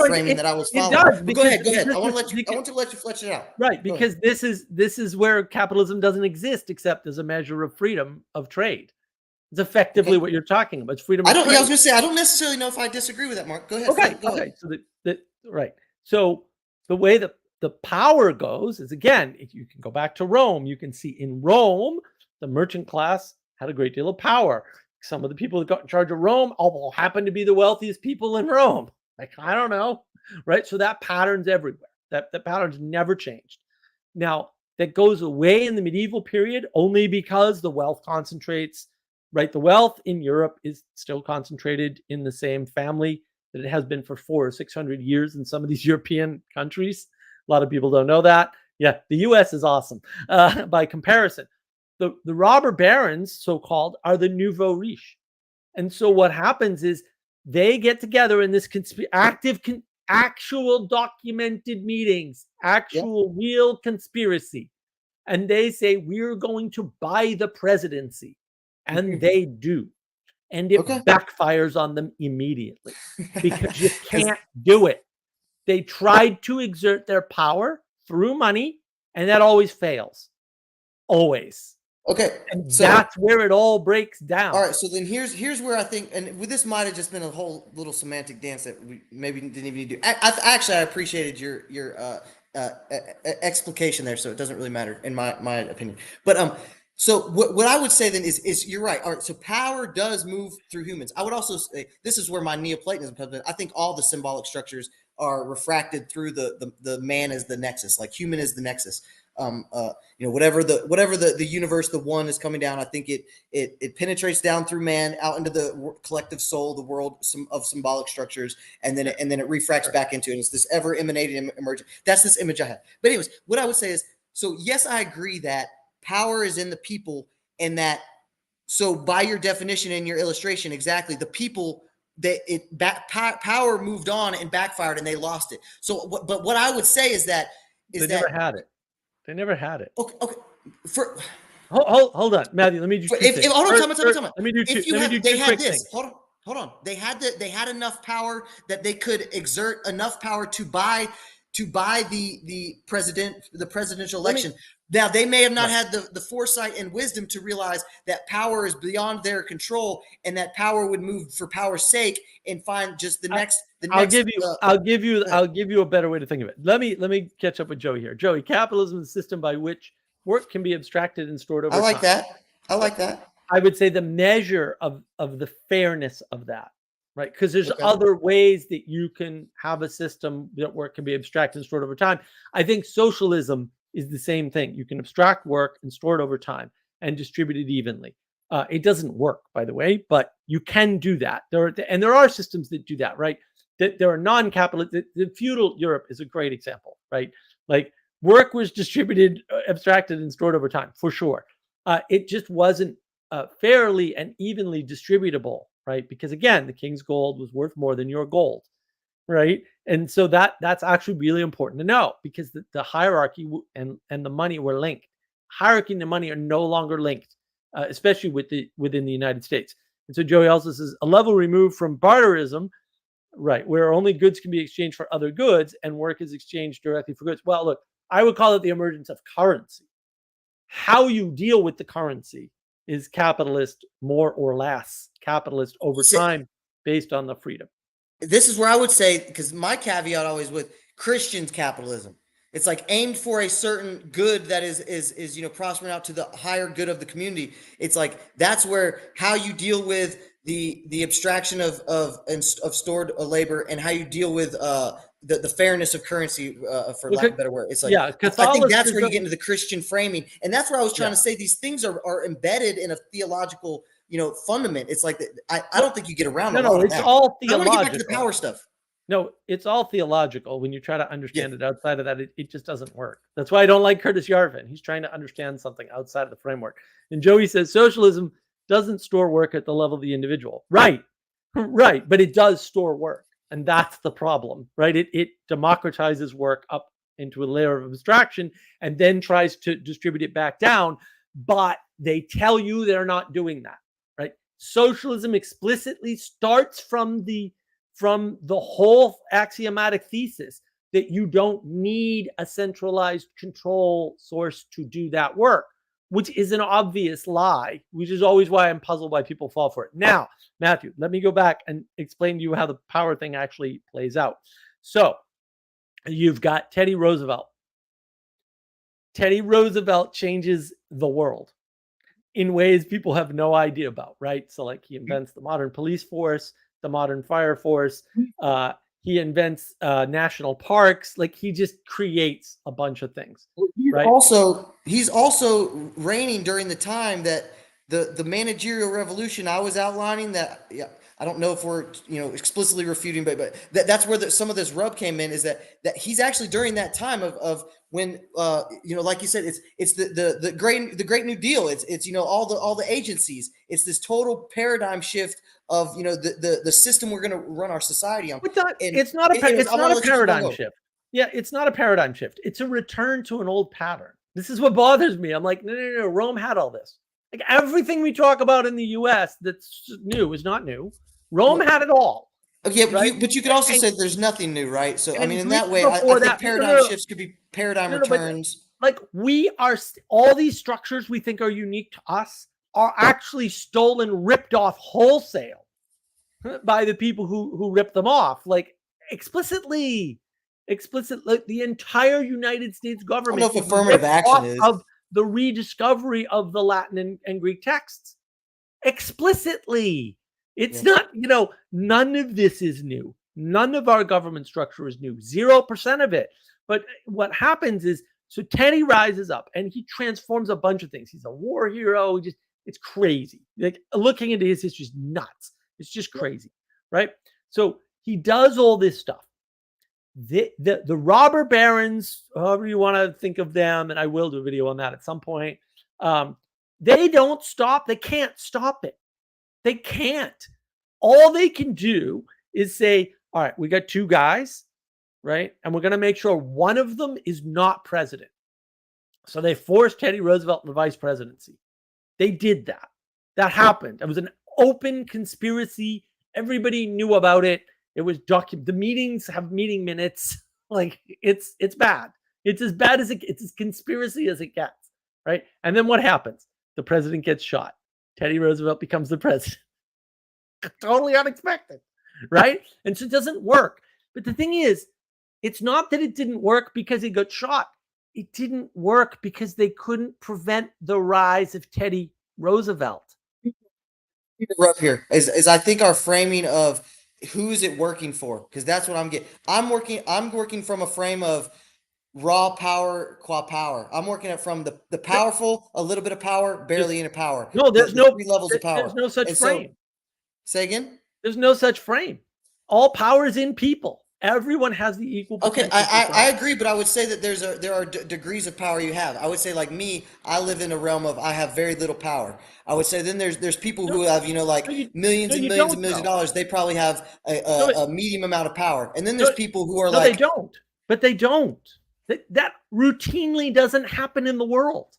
framing that I was following. It does, but go ahead. I want to let you flesh it out. Right, because this is where capitalism doesn't exist except as a measure of freedom of trade. It's effectively what you're talking about. It's freedom of trade. I was going to say I don't necessarily know if I disagree with that, Mark. Go ahead. Go ahead. So right. So the way that the power goes is, again, if you can go back to Rome, you can see in Rome, the merchant class had a great deal of power. Some of the people that got in charge of Rome all happened to be the wealthiest people in Rome. Like, I don't know, right? So that pattern's everywhere. That pattern's never changed. Now, that goes away in the medieval period only because the wealth concentrates, right? The wealth in Europe is still concentrated in the same family that it has been for 400 or 600 years in some of these European countries. A lot of people don't know that. Yeah, the US is awesome by comparison. The robber barons, so-called, are the nouveau riche. And so what happens is they get together in this actual documented meetings, real conspiracy. And they say, we're going to buy the presidency. And they do. And it backfires on them immediately because you can't do it. They tried to exert their power through money, and that always fails. Always. Okay. And so that's where it all breaks down. All right. So then here's where I think, and this might have just been a whole little semantic dance that we maybe didn't even need to do. I appreciated your explication there, so it doesn't really matter in my opinion. But so what I would say then is you're right. All right. So power does move through humans. I would also say this is where my Neoplatonism comes in. I think all the symbolic structures are refracted through the man as the nexus, like human is the nexus. Whatever the universe, the one is coming down. I think it penetrates down through man out into the collective soul, the world of symbolic structures, and then it refracts back into it. It's this ever emanating, emerging. That's this image I have. But anyways, what I would say is, so yes, I agree that power is in the people, and that so by your definition and your illustration, exactly the people. Power moved on and backfired, and they lost it. So, but what I would say is that they never had it. They never had it. Okay. Hold on, Matthew. Let me do. Hold on, tell me. Let me do two. They had this. Hold on. They had enough power that they could exert enough power to buy the presidential election. Now, they may have not had the foresight and wisdom to realize that power is beyond their control, and that power would move for power's sake and find just the next. I'll give you a better way to think of it. Let me catch up with Joey here. Joey, capitalism is a system by which work can be abstracted and stored over time. I like that. I would say the measure of the fairness of that, right? Because there's other ways that you can have a system that work can be abstracted and stored over time. I think socialism is the same thing. You can abstract work and store it over time and distribute it evenly. It doesn't work, by the way, but you can do that. There are systems that do that, right? That there are non-capitalist. The feudal Europe is a great example, right? Like Work was distributed, abstracted, and stored over time, for sure. It just wasn't fairly and evenly distributable, right? Because again, the king's gold was worth more than your gold, right? And so that's actually really important to know, because the hierarchy and the money were linked. Hierarchy and the money are no longer linked, especially within the United States. And so Joey also says a level removed from barterism, right, where only goods can be exchanged for other goods and work is exchanged directly for goods. Well, look, I would call it the emergence of currency. How you deal with the currency is capitalist, more or less capitalist over time, based on the freedom. This is where I would say, because my caveat always with Christian capitalism, it's like aimed for a certain good that is prospering out to the higher good of the community. It's like that's where how you deal with the abstraction of stored labor, and how you deal with the fairness of currency, for lack of a better word. It's like, I think that's where you get into the Christian framing, and that's where I was trying to say these things are embedded in a theological fundament. It's like I don't think you get around. It's all theological. I want to get back to the power stuff. No, it's all theological. When you try to understand it outside of that, it just doesn't work. That's why I don't like Curtis Yarvin. He's trying to understand something outside of the framework. And Joey says socialism doesn't store work at the level of the individual. Right. But it does store work. And that's the problem, right? It democratizes work up into a layer of abstraction and then tries to distribute it back down. But they tell you they're not doing that, right? Socialism explicitly starts from the whole axiomatic thesis that you don't need a centralized control source to do that work, which is an obvious lie, which is always why I'm puzzled why people fall for it. Now, Matthew, let me go back and explain to you how the power thing actually plays out. So you've got Teddy Roosevelt. Teddy Roosevelt changes the world in ways people have no idea about, right? So like he invents the modern police force, the modern fire force. He invents national parks. Like he just creates a bunch of things. Right? He's also reigning during the time that the managerial revolution I was outlining. That I don't know if we're explicitly refuting, but that's where some of this rub came in. Is that he's actually during that time of when like you said, it's the great New Deal. It's all the agencies. It's this total paradigm shift of the system we're going to run our society on. It's not a paradigm shift. Yeah, it's not a paradigm shift. It's a return to an old pattern. This is what bothers me. I'm like, no. Rome had all this. Like everything we talk about in the U.S. that's new is not new. Rome had it all. Okay, right? But you could also say there's nothing new, right? So I mean, in that way, I think paradigm shifts could be paradigm returns. Like we are all these structures we think are unique to us are actually stolen, ripped off wholesale by the people who ripped them off, like explicitly. Like the entire United States government. I don't know if affirmative action is of the rediscovery of the Latin and Greek texts explicitly. It's not, none of this is new. None of our government structure is new. 0% of it. But what happens is, so Teddy rises up and he transforms a bunch of things. He's a war hero. It's crazy. Like looking into his history is nuts. It's just crazy, right? So he does all this stuff. The robber barons, however you want to think of them, and I will do a video on that at some point. They don't stop. They can't stop it. They can't. All they can do is say, all right, we got two guys, right? And we're going to make sure one of them is not president. So they forced Teddy Roosevelt in the vice presidency. They did that. That happened. It was an open conspiracy. Everybody knew about it. It was the meetings have meeting minutes. Like it's bad. It's as bad as it's as conspiracy as it gets, right? And then what happens? The president gets shot. Teddy Roosevelt becomes the president. Totally unexpected, right? And so it doesn't work. But the thing is, it's not that it didn't work because he got shot. It didn't work because they couldn't prevent the rise of Teddy Roosevelt. Up here is I think our framing of who's it working for, because that's what I'm getting. I'm working from a frame of raw power qua power. I'm working from the powerful, a little bit of power, barely any power. No, there's no 3 levels of power. There's no such frame. Say again? There's no such frame. All power is in people. Everyone has the equal Okay, potential for I power. agree, but I would say that there are degrees of power you have. I would say, like me, I live in a realm of I have very little power. I would say then there's people No, who have, like no, millions and you millions don't and millions of though. dollars. They probably have No, a medium amount of power, and then there's no, people who are no, they like, don't. But they don't. That routinely doesn't happen in the world,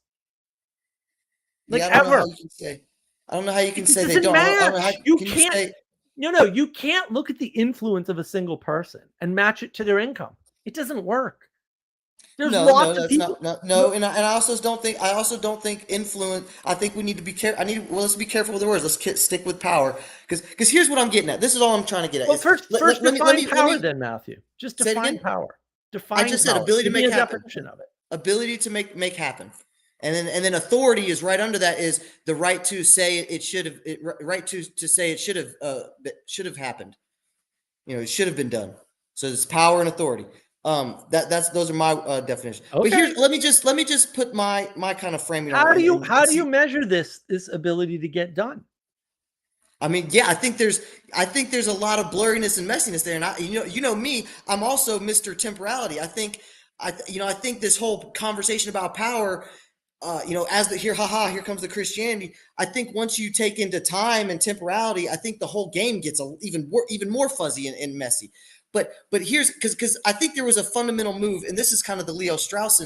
like yeah, I don't know how ever. you can say, I don't know how you can It just say they doesn't don't. I don't know how match. You can you can't. say. No, you can't look at the influence of a single person and match it to their income. It doesn't work. There's No, lots of that's people. not, no, and I also don't think influence. I think we need to be careful. Well, let's be careful with the words. Let's stick with power, because here's what I'm getting at. This is all I'm trying to get at. Well, Is first define let power, me then Matthew. Just say it define again. power. I Define just said power. ability to Give me make a happen. definition of it. Ability to make happen, and then authority is right under that, is the right to say it should have, right to say it should have happened. It should have been done. So it's power and authority. That's those are my definitions. But Okay. here, let me just put my kind of framing on How it, do you and how do you see. measure this ability to get done? I mean, yeah, I think there's a lot of blurriness and messiness there, and you know me, I'm also Mr. Temporality. I think this whole conversation about power, as here comes the Christianity. I think once you take into time and temporality, I think the whole game gets even more fuzzy and messy. But here's because I think there was a fundamental move, and this is kind of the Leo Strauss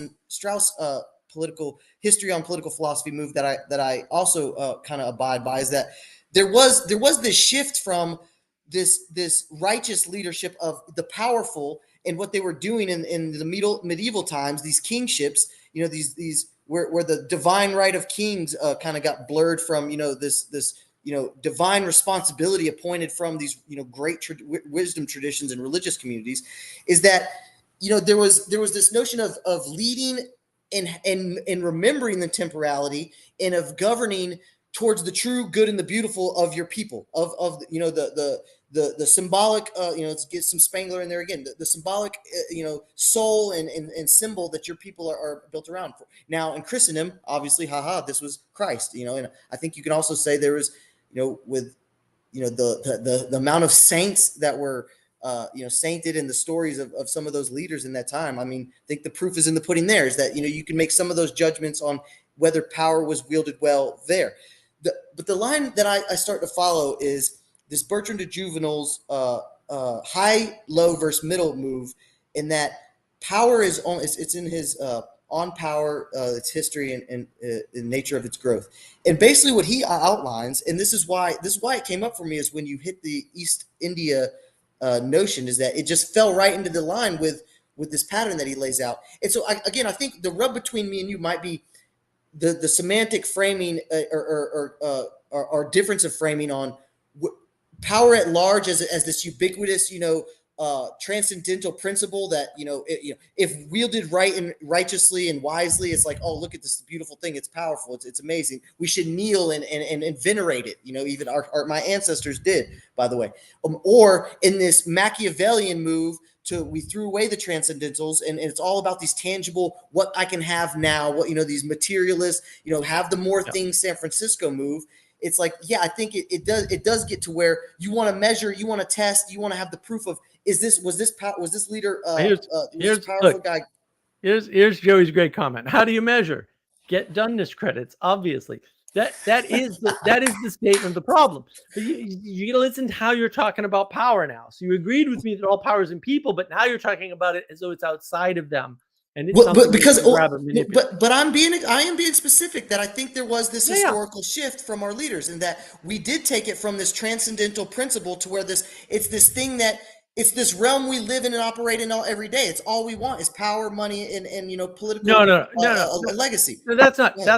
political history on political philosophy move that I also kind of abide by, is that there was this shift from this righteous leadership of the powerful and what they were doing in the medieval times, these kingships, these where the divine right of kings kind of got blurred from this divine responsibility appointed from these great wisdom traditions and religious communities, is that there was this notion of leading and remembering the temporality, and of governing towards the true good and the beautiful of your people, of the symbolic, let's get some Spangler in there again, the symbolic soul and symbol that your people are built around for. Now in Christendom, obviously, this was Christ, and I think you can also say there was, with the amount of saints that were sainted in the stories of some of those leaders in that time. I mean, I think the proof is in the pudding there, is that you can make some of those judgments on whether power was wielded well there. But the line that I start to follow is this Bertrand de Juvenel's high, low versus middle move, in that power is on. It's in his on power, its history and the nature of its growth. And basically, what he outlines, and this is why it came up for me, is when you hit the East India notion, is that it just fell right into the line with this pattern that he lays out. And so, I think the rub between me and you might be the semantic framing, or difference of framing on power at large as this ubiquitous, transcendental principle that if wielded right and righteously and wisely, it's like, oh, look at this beautiful thing, it's powerful, it's amazing, we should kneel and venerate it, even my ancestors did, by the way. Or in this Machiavellian move, we threw away the transcendentals, and it's all about these tangible, what I can have now, what these materialists, have the more things San Francisco move. It's like, yeah, I think it does get to where you want to measure, you want to test, you want to have the proof of, was this leader Here's powerful look, guy? here's Joey's great comment. How do you measure? Get doneness credits, obviously. That is the statement of the problem. But you gotta listen to how you're talking about power now. So you agreed with me that all power is in people, but now you're talking about it as though it's outside of them, and it's something they can grab and manipulate. But I am being specific, that I think there was this historical shift from our leaders, and that we did take it from this transcendental principle to where it's this thing that it's this realm we live in and operate in every day. It's all we want is power, money, and political No. legacy. No, that's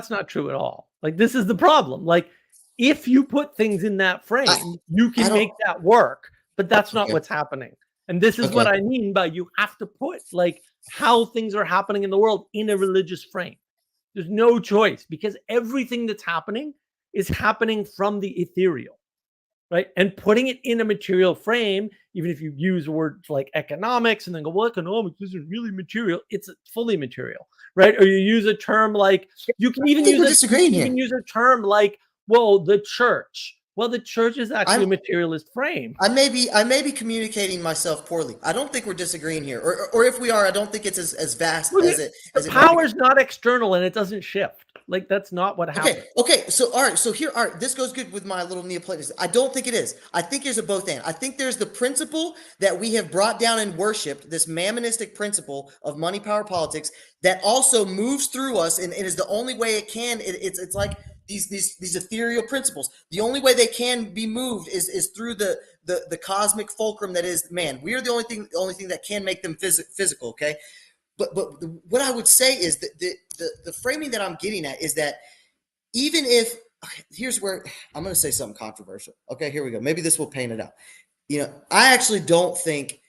not true at all. Like, this is the problem. Like, if you put things in that frame, you can make that work, but that's not what's happening. And this is what I mean by you have to put like how things are happening in the world in a religious frame. There's no choice, because everything that's happening is happening from the ethereal, right? And putting it in a material frame, even if you use words like economics and then go, well, economics isn't really material, it's fully material, right? Or you use a term like, you can even use a term like, well, the church. Well, the church is actually a materialist frame. I may be communicating myself poorly. I don't think we're disagreeing here, or if we are, I don't think it's as vast as it. The power is not external and it doesn't shift. Like that's not what happens. Okay. So all right. So here, all right. This goes good with my little Neoplatonism. I don't think it is. I think there's a both and. I think there's the principle that we have brought down and worshipped, this mammonistic principle of money, power, politics, that also moves through us and is the only way it can. It's like these ethereal principles. The only way they can be moved is through the cosmic fulcrum that is man. We are the only thing that can make them physical. Okay. But what I would say is that the framing that I'm getting at is that even if here's where I'm going to say something controversial. Okay, here we go. Maybe this will paint it out. I actually don't think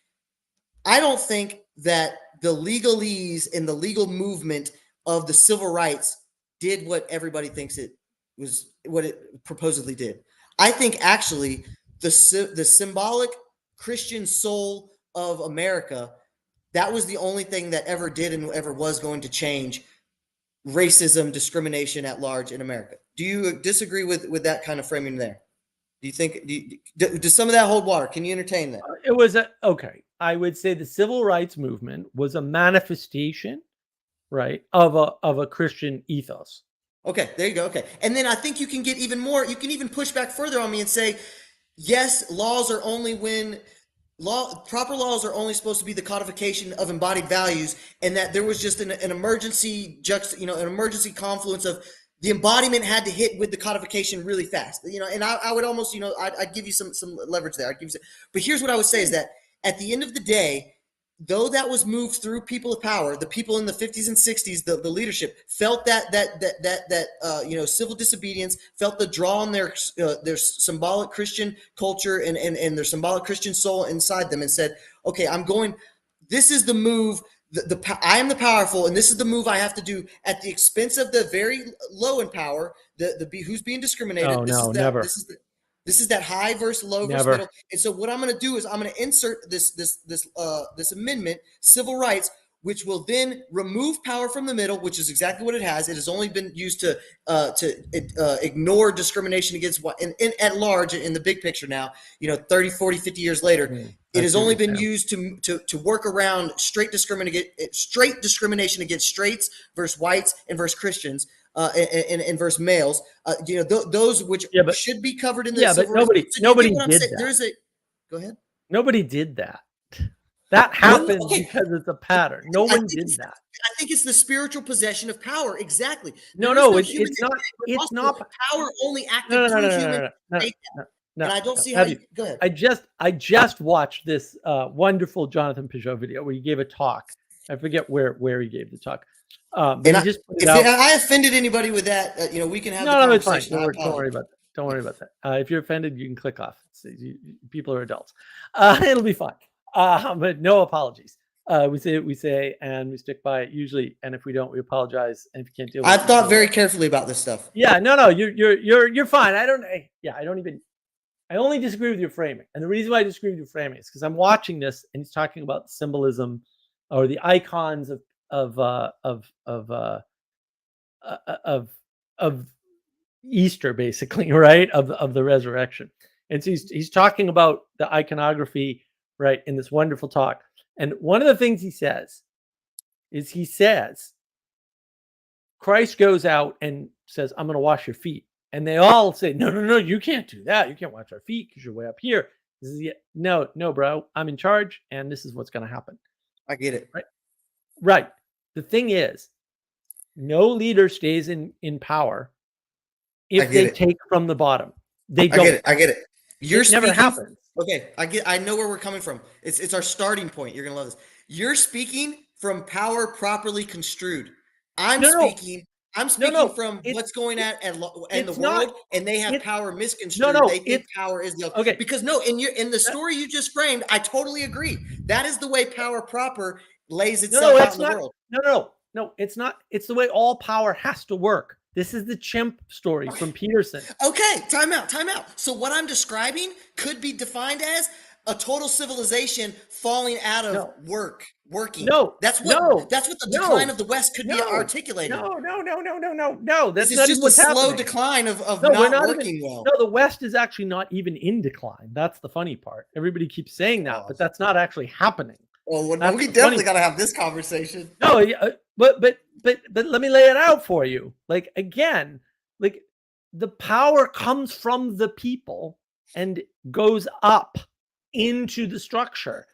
that the legalese and the legal movement of the civil rights did what everybody thinks it was, what it supposedly did. I think actually the symbolic Christian soul of America, that was the only thing that ever did and ever was going to change racism, discrimination at large in America. Do you disagree with that kind of framing there? Do you think, does some of that hold water? Can you entertain that? It was okay. I would say the civil rights movement was a manifestation, right, of a Christian ethos. Okay, there you go. Okay. And then I think you can get even more, you can even push back further on me and say, yes, laws are only proper laws are only supposed to be the codification of embodied values, and that there was just an emergency an emergency confluence of the embodiment had to hit with the codification really fast. And I would almost, I'd give you some leverage there. But here's what I would say is that at the end of the day, though that was moved through people of power, the people in the 50s and 60s, the leadership felt that civil disobedience, felt the draw on their symbolic Christian culture and their symbolic Christian soul inside them, and said, okay, this is the move. I am the powerful, and this is the move I have to do at the expense of the very low in power, who's being discriminated. Oh, no, never. This is that high versus low versus middle. And so what I'm going to do is I'm going to insert this amendment, civil rights, which will then remove power from the middle, which is exactly what it has. It has only been used to ignore discrimination against at large in the big picture now, 30, 40, 50 years later. It has only been used to work around straight discrimination against straights versus whites and versus Christians. And versus males, those which should be covered in the civil rights. But nobody did that. Go ahead. Nobody did that. That happened because it's a pattern. No one did that. I think it's the spiritual possession of power. Exactly. No, it's not. It's not. Power only active through human. No, and I don't see how you go ahead. I just watched this wonderful Jonathan Peugeot video where he gave a talk. I forget where he gave the talk. And if I offended anybody with that, we can have the conversation. No, it's fine. Don't worry about that. Don't worry about that. If you're offended, you can click off. People are adults. It'll be fine. But no apologies. We say, and we stick by it usually. And if we don't, we apologize. And if you can't deal with it, I've thought very carefully about this stuff. Yeah, no, you're fine. I only disagree with your framing. And the reason why I disagree with your framing is because I'm watching this and he's talking about the symbolism or the icons of Easter, basically, right? Of the resurrection. And so he's talking about the iconography, right, in this wonderful talk. And one of the things he says is Christ goes out and says, I'm going to wash your feet. And they all say, no, you can't do that. You can't wash our feet because you're way up here. No, bro, I'm in charge. And this is what's going to happen. I get it. Right. The thing is, no leader stays in power if they take from the bottom. They don't. I get it. It never happens. Okay, I know where we're coming from. It's our starting point. You're gonna love this. You're speaking from power properly construed. I'm speaking from what's going on in the world, and they have power misconstrued. They think power is the okay. Because in the story you just framed, I totally agree. That is the way power proper lays itself out in the world. No, it's not. It's the way all power has to work. This is the chimp story from Peterson. Okay, time out. So what I'm describing could be defined as a total civilization falling out of working. No, That's no, what the no, decline of the West could be no, articulating. no. That's This is not even just a what's slow happening. decline of No, we're not not working even. well. No, the West is actually not even in decline. That's the funny part. Everybody keeps saying that, but that's not actually happening. Well, we That's the definitely funny got to have this conversation. No, yeah, but let me lay it out for you. Like again, like the power comes from the people and goes up into the structure.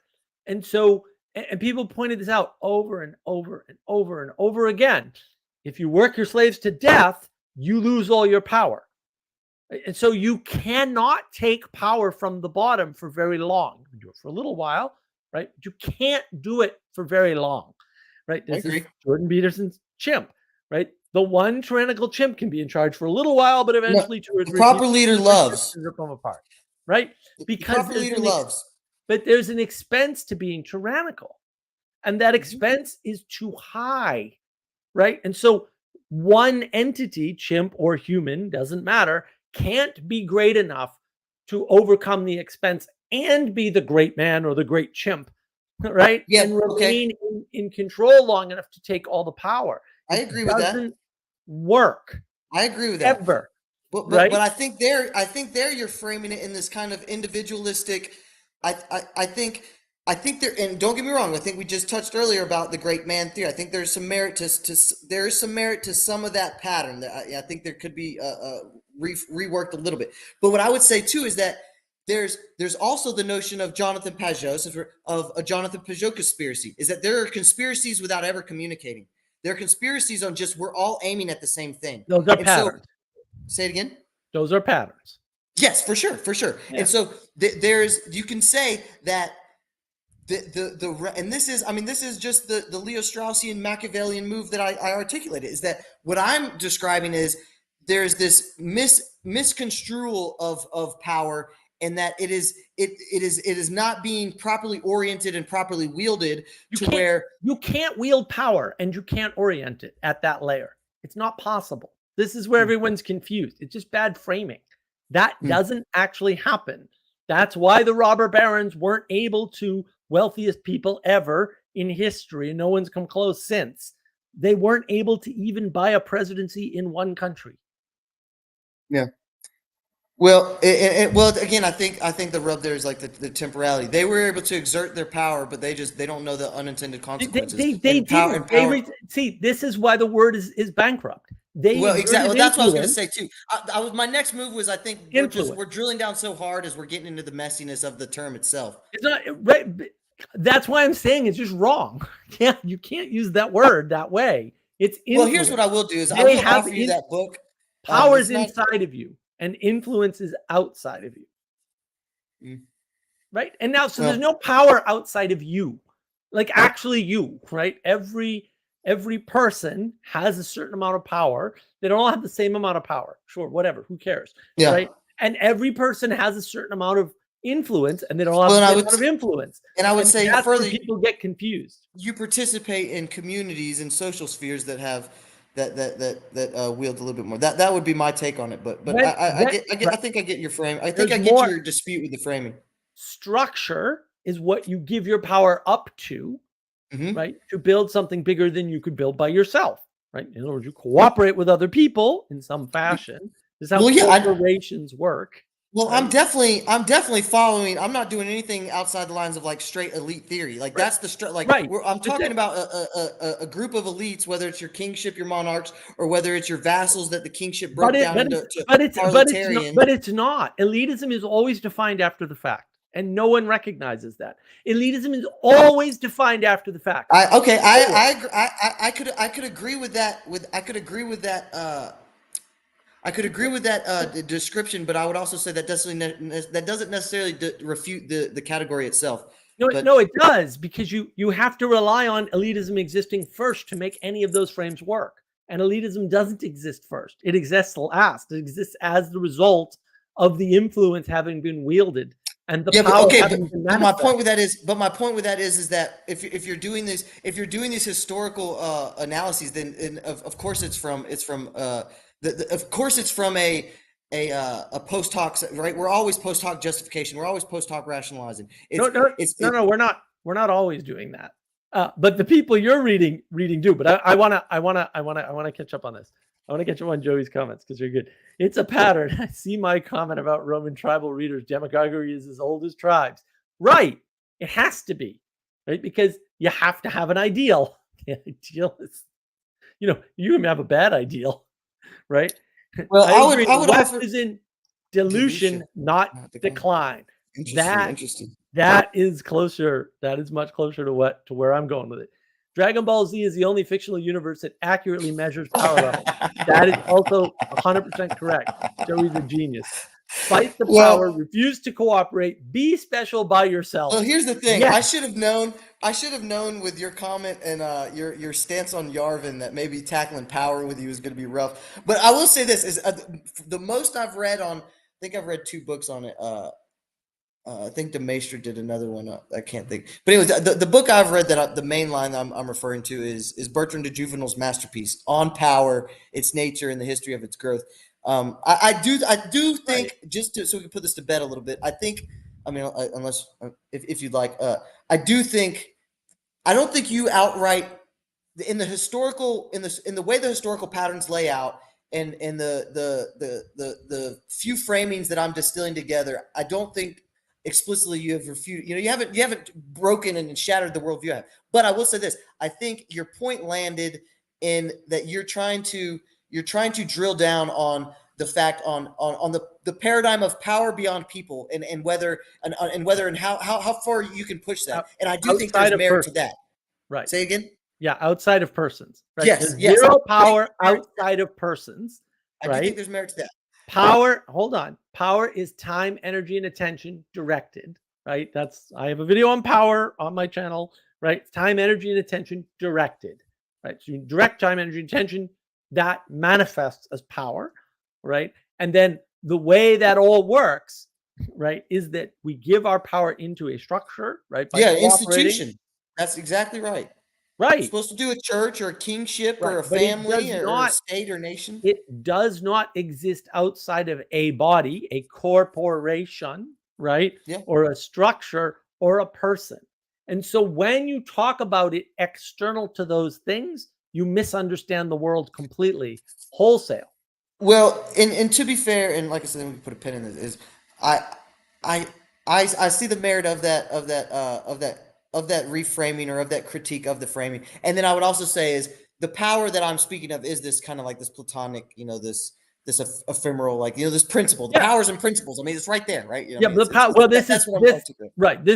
And so and people pointed this out over and over and over and over again. If you work your slaves to death, you lose all your power. And so you cannot take power from the bottom for very long. You can do it for a little while, right? But you can't do it for very long, right? This is Jordan Peterson's chimp, right? The one tyrannical chimp can be in charge for a little while, but eventually the proper leader loves come apart, right? Because the proper leader loves. But there's an expense to being tyrannical, and that expense is too high, right? And so one entity, chimp or human, doesn't matter, can't be great enough to overcome the expense and be the great man or the great chimp, right? Yeah, and remain in control long enough to take all the power. I agree with that. Doesn't work. I agree with that. Ever. But right? I think there you're framing it in this kind of individualistic. I think there, and don't get me wrong, I think we just touched earlier about the great man theory. I think there's some merit there is some merit to some of that pattern. That I think there could be reworked a little bit. But what I would say too is that there's also the notion of Jonathan Pajot, of a Jonathan Pajot conspiracy, is that there are conspiracies without ever communicating. There are conspiracies on just we're all aiming at the same thing. Those are patterns. So, say it again. Those are patterns. Yes, for sure. Yeah. And so you can say that and this is just the Leo Straussian Machiavellian move that I articulated, is that what I'm describing is there's this misconstrual of power, and that it is not being properly oriented and properly wielded where you can't wield power and you can't orient it at that layer. It's not possible. This is where everyone's confused. It's just bad framing. That doesn't actually happen. That's why the robber barons weren't able to, wealthiest people ever in history, and no one's come close since, they weren't able to even buy a presidency in one country. Yeah. Well, again, I think the rub there is like the temporality. They were able to exert their power, but they don't know the unintended consequences. See, this is why the word is bankrupt. Exactly. Well, that's what I was going to say too. My next move was, I think we're drilling down so hard as we're getting into the messiness of the term itself. It's not right. That's why I'm saying it's just wrong. Yeah, you can't use that word that way. It's influence. Well, here's what I will do: is I will offer you that book. Power is inside of you, and influence is outside of you. Right? And now, so there's no power outside of you, like actually you. Right? Every person has a certain amount of power. They don't all have the same amount of power. Sure, whatever. Who cares? Yeah. Right? And every person has a certain amount of influence, and they don't have the same amount of influence. And I would say that's further, where people get confused. You participate in communities and social spheres that have that wield a little bit more. That would be my take on it. But I think I get your frame. I think I get your dispute with the framing. Structure is what you give your power up to, right? To build something bigger than you could build by yourself, right? In other words, you cooperate with other people in some fashion. This is how corporations work. Well, right? I'm definitely following. I'm not doing anything outside the lines of like straight elite theory. Like that's the I'm talking about a group of elites, whether it's your kingship, your monarchs, or whether it's your vassals that the kingship broke down into parliamentarian. But it's not. Elitism is always defined after the fact, and no one recognizes that. Elitism is always defined after the fact. I could agree with that. I could agree with that description, but I would also say that doesn't necessarily refute the category itself. No, it does, because you have to rely on elitism existing first to make any of those frames work. And elitism doesn't exist first. It exists last. It exists as the result of the influence having been wielded and the power having been manifested. My point with that is that if you're doing these historical analyses, then of course it's from a a post hoc, right? We're always post hoc justification. We're always post hoc rationalizing. No, no, we're not. We're not always doing that. But the people you're reading do. But I want to catch up on this. I want to catch up on Joey's comments because you're good. It's a pattern. I see my comment about Roman tribal readers. Demagoguery is as old as tribes. Right. It has to be, right? Because you have to have an ideal. The ideal is, you can have a bad ideal, right? Well, I agree. would West offer is in dilution, not decline. Interesting. That is closer. That is much closer to where I'm going with it. Dragon Ball Z is the only fictional universe that accurately measures power levels. That is also 100% correct. Joey's a genius. Fight the power, refuse to cooperate, be special by yourself. Well, here's the thing. Yes. I should have known with your comment and your stance on Yarvin that maybe tackling power with you is going to be rough. But I will say this is the most I've read on. I think I've read 2 books on it. I think DeMaester did another one. I can't think. But anyways, the book I've read the main line I'm referring to is Bertrand de Juvenel's masterpiece on power, its nature, and the history of its growth. I do think, just so we can put this to bed a little bit. I think, unless if you'd like, I don't think you outright in the historical in the way the historical patterns lay out and the few framings that I'm distilling together. I don't think explicitly you have refuted. You haven't broken and shattered the worldview I have. But I will say this: I think your point landed in that you're trying to drill down on the fact on the paradigm of power beyond people and whether and how far you can push that. And I do think there's merit to that. Right. Say again. Yeah, outside of persons. Right? Yes. Zero power outside of persons. I do think there's merit to that. Power, hold on. Power is time, energy, and attention directed, right? I have a video on power on my channel, right? Time, energy, and attention directed, right? So you direct time, energy, and attention, that manifests as power, right? And then the way that all works, right, is that we give our power into a structure, right? Institution. That's exactly right. Right. You're supposed to do a church or a kingship or a family or a state or nation. It does not exist outside of a body, a corporation, right? Yeah. Or a structure or a person. And so when you talk about it external to those things, you misunderstand the world completely, wholesale. Well, and to be fair, and like I said, we can put a pin in this, is I see the merit of that reframing or of that critique of the framing. And then I would also say is the power that I'm speaking of is this kind of like this platonic, this ephemeral, like, this principle, the powers and principles. I mean, it's right there, right? This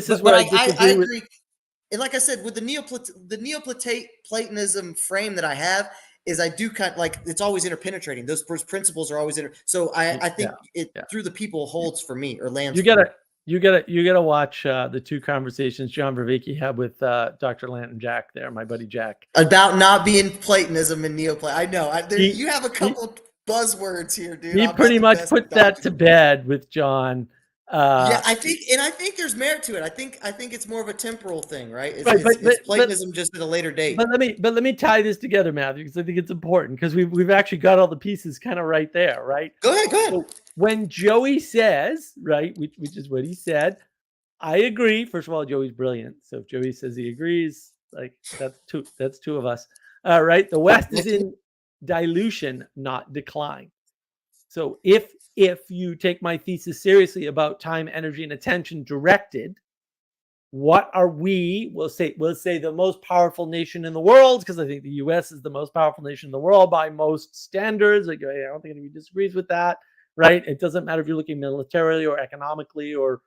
is what I disagree with. Agree. And like I said, with the Neoplatonism frame that I have, is I do kind of like, it's always interpenetrating. Those principles are always so I think through the people holds for me or lands. You gotta watch the 2 conversations John Vervaeke had with Dr. Lanton Jack there, my buddy Jack, about not being Platonism and Neoplaton. I know you have a couple buzzwords here, dude. He pretty much put that to bed with John. I think there's merit to it. I think it's more of a temporal thing, right? It's Platonism just at a later date. But let me tie this together, Matthew, because I think it's important because we've actually got all the pieces kind of right there, right? Go ahead. So when Joey says, right, which is what he said, I agree. First of all, Joey's brilliant. So if Joey says he agrees, like that's two of us. Right? The West is in dilution, not decline. So if you take my thesis seriously about time, energy, and attention directed, what are we? We'll say the most powerful nation in the world, because I think the U.S. is the most powerful nation in the world by most standards. Like, I don't think anybody disagrees with that, right? It doesn't matter if you're looking militarily or economically or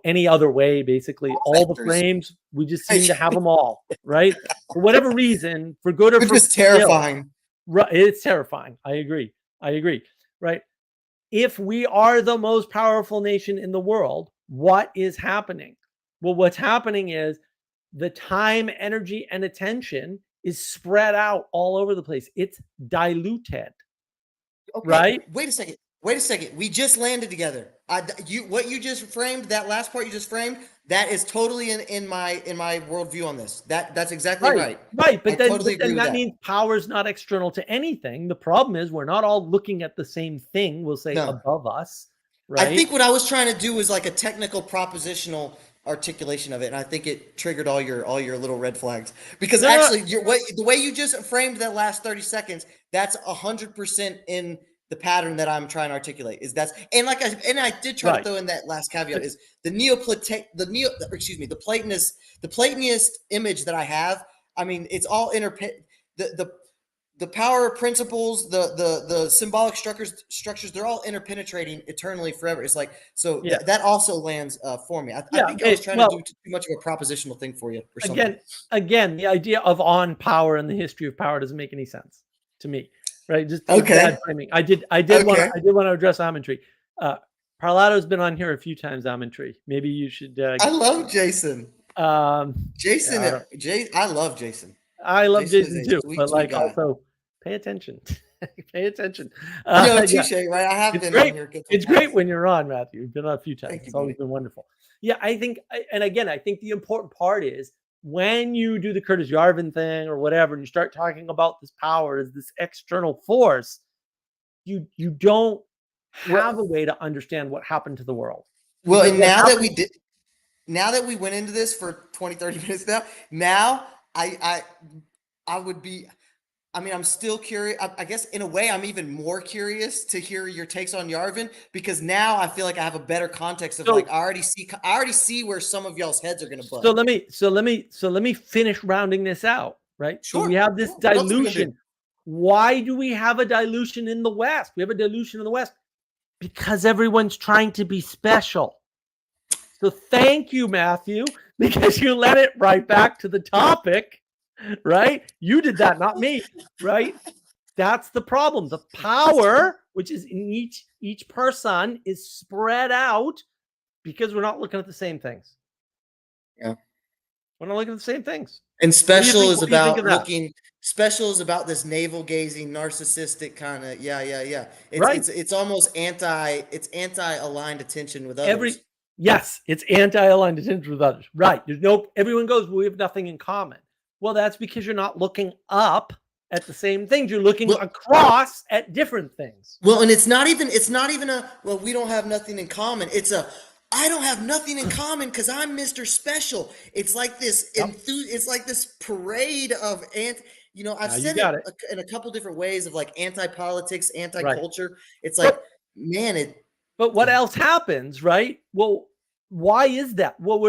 any other way. Basically, all the frames, we just seem to have them all, right? For whatever reason, for good or for it's terrifying. Right? It's terrifying. I agree. Right? If we are the most powerful nation in the world, what is happening? Well, what's happening is the time, energy, and attention is spread out all over the place. It's diluted. Okay, right? Wait a second. We just landed together. What you just framed, that last part you just framed, that is totally in my worldview on this. That's exactly right. Right. I But totally agree with that that. means power is not external to anything. The problem is we're not all looking at the same thing, we'll say, No. above us. I Right. think what I was trying to do was like a technical propositional articulation of it, and I think it triggered all your little red flags. Because No, no, actually, the way you just framed that last 30 seconds, that's 100% in the pattern that I'm trying to articulate. Is that's and like I did try to Right. throw in that last caveat But- is the Platonist image that I have. I mean, it's all the power principles, the symbolic structures, they're all interpenetrating eternally forever. It's like, so Yeah. that also lands for me. I Yeah, think I was trying to do too much of a propositional thing for you or something. Again, the idea of on power and the history of power doesn't make any sense to me, right? Just it's Okay. bad framing. I did want Okay. to address Almond Tree. Parlato's been on here a few times. Almond Tree. Maybe you should. I love Jason. Jason, I love Jason. I love Jason Jason is a too, sweet, but sweet like guy. also pay attention. Pay attention. No, Yeah. touche, right? I have It's been great. on here. a couple It's times. great when you're on, Matthew. You've been on a few times. Thank you, It's always buddy. been wonderful. Yeah, I think, and again, I think the important part is when you do the Curtis Yarvin thing or whatever, and you start talking about this power as this external force, you don't have a way to understand what happened to the world. Well, Because and what now happened- that we went into this for 20, 30 minutes now I would be, I mean, I'm still curious. I guess in a way, I'm even more curious to hear your takes on Yarvin because now I feel like I have a better context of So- like I already see where some of y'all's heads are going to butt. So let me finish rounding this out, right? So we Sure, have this sure. What else are we gonna do? dilution. Why do we have a dilution in the West? We have a dilution in the West because everyone's trying to be special. So thank you, Matthew, because you led it right back to the topic, right? You did that, not me, right? That's the problem. The power, which is in each person, is spread out because we're not looking at the same things. Yeah. We're not looking at the same things. And special think? is What do you think about of that? looking. Special is about this navel gazing, narcissistic kind of. Yeah. It's Right. it's almost anti-aligned attention with others. Yes, it's anti-aligned attention with others. Right. Everyone goes, well, we have nothing in common. Well, that's because you're not looking up at the same things. You're looking across at different things. Well, and it's not even a, well, we don't have nothing in common. It's a, I don't have nothing in common because I'm Mr. Special. It's like this it's like this parade of I've said it in a couple different ways of like anti-politics, anti-culture. It's like, But what else happens, right? Well, why is that? Well,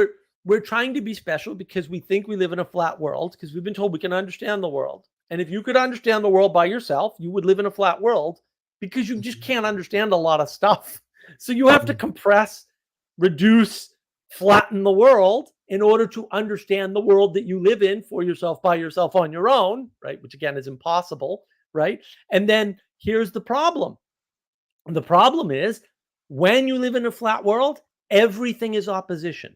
we're trying to be special because we think we live in a flat world because we've been told we can understand the world. And if you could understand the world by yourself, you would live in a flat world because you just can't understand a lot of stuff. So you have to compress, reduce, flatten the world in order to understand the world that you live in for yourself, by yourself, on your own, right? Which again is impossible, right? And then here's the problem. The problem is when you live in a flat world, everything is opposition.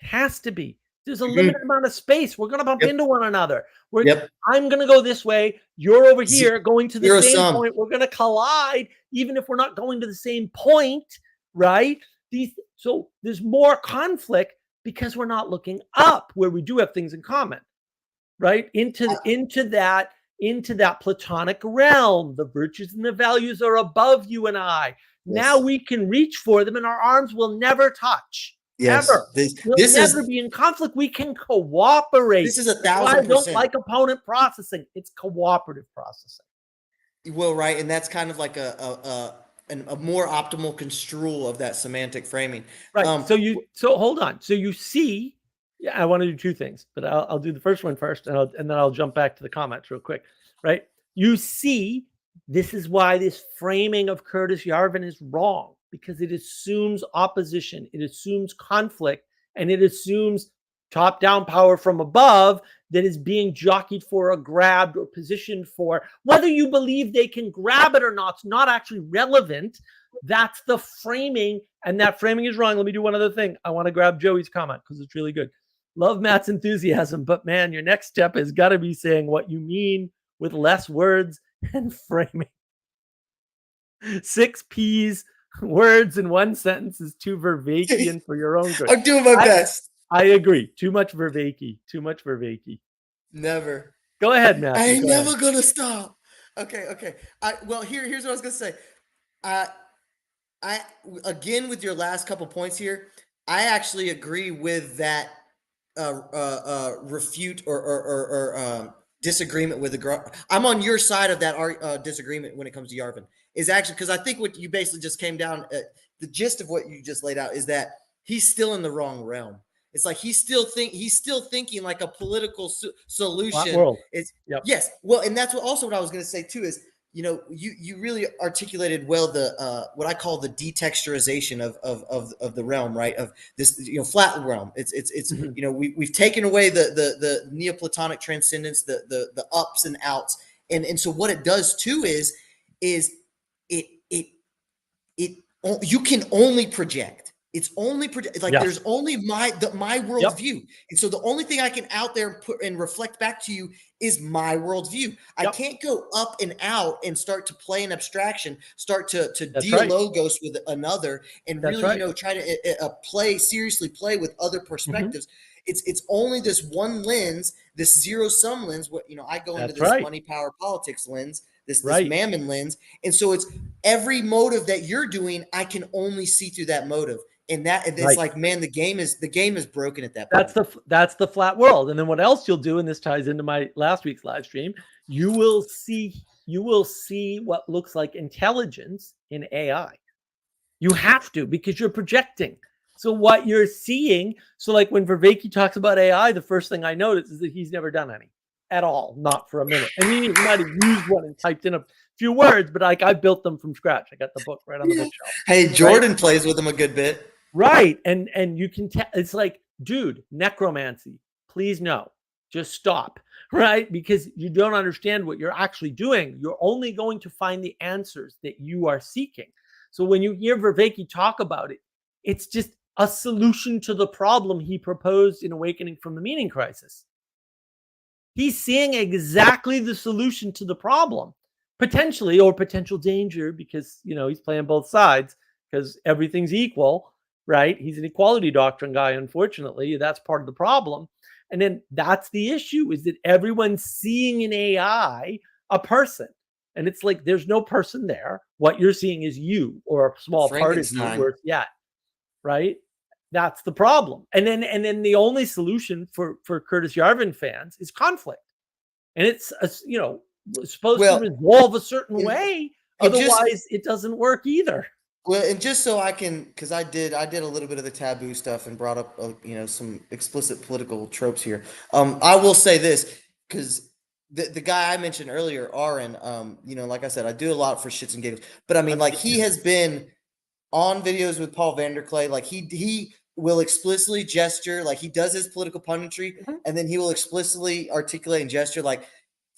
It has to be. There's a limited amount of space. We're going to bump into one another. I'm going to go this way. You're over here going to the same point. We're going to collide, even if we're not going to the same point, right? So there's more conflict because we're not looking up where we do have things in common, right? Into that platonic realm. The virtues and the values are above you and I. Yes. Now we can reach for them and our arms will never touch. Yes. Ever. We'll this never is be in conflict. We can cooperate. This is 1,000%. I don't like opponent processing. It's cooperative processing. Well, right. And that's kind of like a more optimal construal of that semantic framing. Right. So hold on. So you see, I want to do two things, but I'll do the first one first and then I'll jump back to the comments real quick. Right. You see, this is why this framing of Curtis Yarvin is wrong. Because it assumes opposition, it assumes conflict, and it assumes top-down power from above that is being jockeyed for or grabbed or positioned for. Whether you believe they can grab it or not, it's not actually relevant. That's the framing, and that framing is wrong. Let me do one other thing. I want to grab Joey's comment because it's really good. Love Matt's enthusiasm, but man, your next step has got to be saying what you mean with less words and framing. 6 P's words in one sentence is too Vervaekian for your own good. I'm doing my best. I agree. Too much Vervaeke. Too much Vervaeke. Never. Go ahead, Matthew. I ain't Go never ahead. gonna stop. Okay. Well, here's what I was gonna say. I again with your last couple points here, I actually agree with that refute or disagreement with the. I'm on your side of that disagreement when it comes to Yarvin. Is actually because I think what you basically just came down. The gist of what you just laid out is that he's still in the wrong realm. It's like he's still thinking like a political solution. Flat world. It's Yep. yes. Well, and that's what I was going to say too is you really articulated well the what I call the detexturization of the realm, right? Of this flat realm. It's we've taken away the Neoplatonic transcendence, the ups and outs, and so what it does too is it you can only project. It's only like yes. There's only my worldview, and so the only thing I can out there and put and reflect back to you is my worldview. I can't go up and out and start to play an abstraction, start to dialogos with another, and really try to seriously play with other perspectives. It's only this one lens, this zero sum lens. What I go into this money, power, politics lens. This mammon lens, and so it's every motive that you're doing. I can only see through that motive, and it's like, man, the game is broken at that point. That's the flat world. And then what else you'll do, and this ties into my last week's live stream, you will see what looks like intelligence in AI. You have to, because you're projecting. So what you're seeing, so like when Vervaeke talks about AI, the first thing I notice is that he's never done any at all, not for a minute. I mean, he might have used one and typed in a few words, but like I built them from scratch. I got the book right on the bookshelf. Hey, Jordan plays with them a good bit. Right. And you can tell, it's like, dude, necromancy, please no, just stop. Right. Because you don't understand what you're actually doing. You're only going to find the answers that you are seeking. So when you hear Vervaeke talk about it, it's just a solution to the problem he proposed in Awakening from the Meaning Crisis. He's seeing exactly the solution to the problem, potentially, or potential danger, because, he's playing both sides because everything's equal, right? He's an equality doctrine guy, unfortunately. That's part of the problem. And then that's the issue, is that everyone's seeing in AI a person. And it's like, there's no person there. What you're seeing is you, or a small part of you, worse yet, right? That's the problem. And then the only solution for Curtis Yarvin fans is conflict. And it's supposed to resolve a certain way. Otherwise, it doesn't work either. Well, and just so I can, because I did a little bit of the taboo stuff and brought up some explicit political tropes here. I will say this, because the guy I mentioned earlier, Aaron, like I said, I do a lot for shits and giggles. But I mean, like, he has been on videos with Paul Vanderklay. Like he will explicitly gesture, like he does his political punditry, and then he will explicitly articulate and gesture like,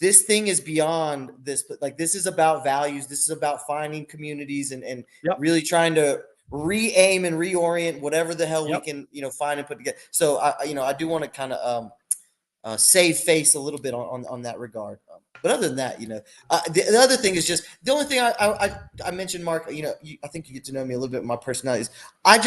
this thing is beyond this, but like, this is about values. This is about finding communities and really trying to re-aim and reorient whatever the hell we can, find and put together. So I do want to kind of save face a little bit on that regard. But other than that, the other thing is just the only thing I mentioned, Mark. I think you get to know me a little bit. My personality is I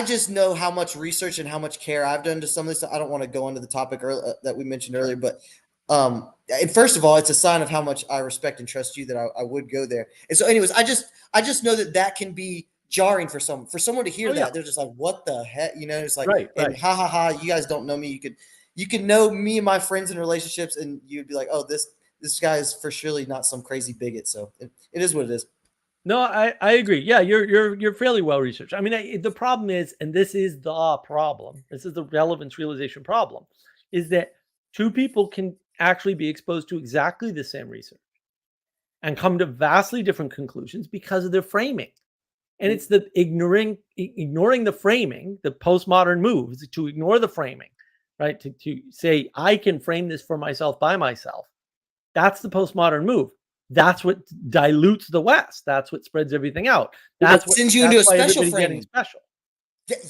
just know how much research and how much care I've done to some of this. I don't want to go into the topic that we mentioned earlier, but and first of all, it's a sign of how much I respect and trust you that I would go there. And so, anyways, I just know that can be jarring for someone to hear that. They're just like, what the heck, it's like, and ha ha ha, you guys don't know me. You could know me and my friends and relationships, and you'd be like, oh, this guy is for surely not some crazy bigot. So it is what it is. No, I agree. Yeah, you're fairly well researched. I mean, the problem is, and this is the problem, this is the relevance realization problem, is that two people can actually be exposed to exactly the same research and come to vastly different conclusions because of their framing. And it's the ignoring the framing, the postmodern move is to ignore the framing, right? To say, I can frame this for myself by myself. That's the postmodern move. That's what dilutes the West. That's what spreads everything out. That's what sends you into a special framing. Getting special.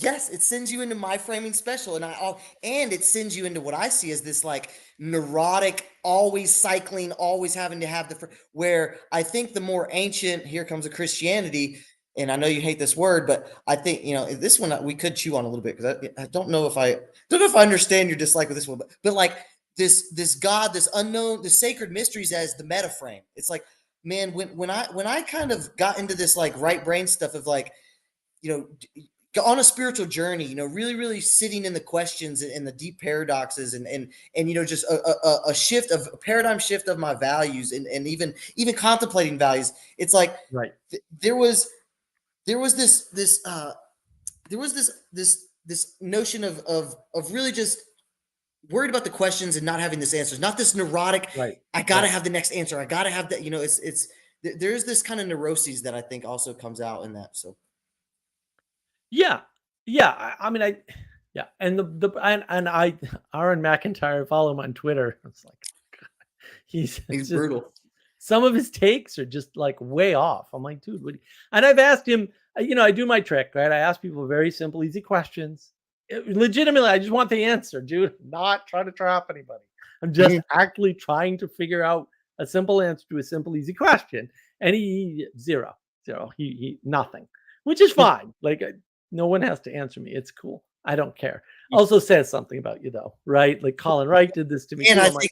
Yes, it sends you into my framing special, and it sends you into what I see as this like neurotic, always cycling, always having to have where I think the more ancient, here comes a Christianity, and I know you hate this word, but I think, this one we could chew on a little bit, because I don't know if I understand your dislike with this one, but like this God, this unknown, the sacred mysteries as the meta frame. It's like, man, when I kind of got into this like right brain stuff of like, on a spiritual journey, really, really sitting in the questions and the deep paradoxes, and just a paradigm shift of my values, and even contemplating values. It's like, Right. there was this notion of really just worried about the questions and not having this answers, not this neurotic, Right. I gotta Right. have the next answer, I gotta have that. There's this kind of neuroses that I think also comes out in that. So Yeah. Yeah. I mean, yeah. And I, Aaron McIntyre, follow him on Twitter. It's like, he's he's just, brutal. some of his takes are just like way off. I'm like, dude, and I've asked him, I do my trick, right? I ask people very simple, easy questions. Legitimately, I just want the answer, dude. I'm not trying to trap anybody. I'm just actually trying to figure out a simple answer to a simple, easy question. And he zero. He nothing, which is fine. Like, no one has to answer me. It's cool. I don't care. Also says something about you, though, right? Like Colin Wright did this to me. And too. I I'm like,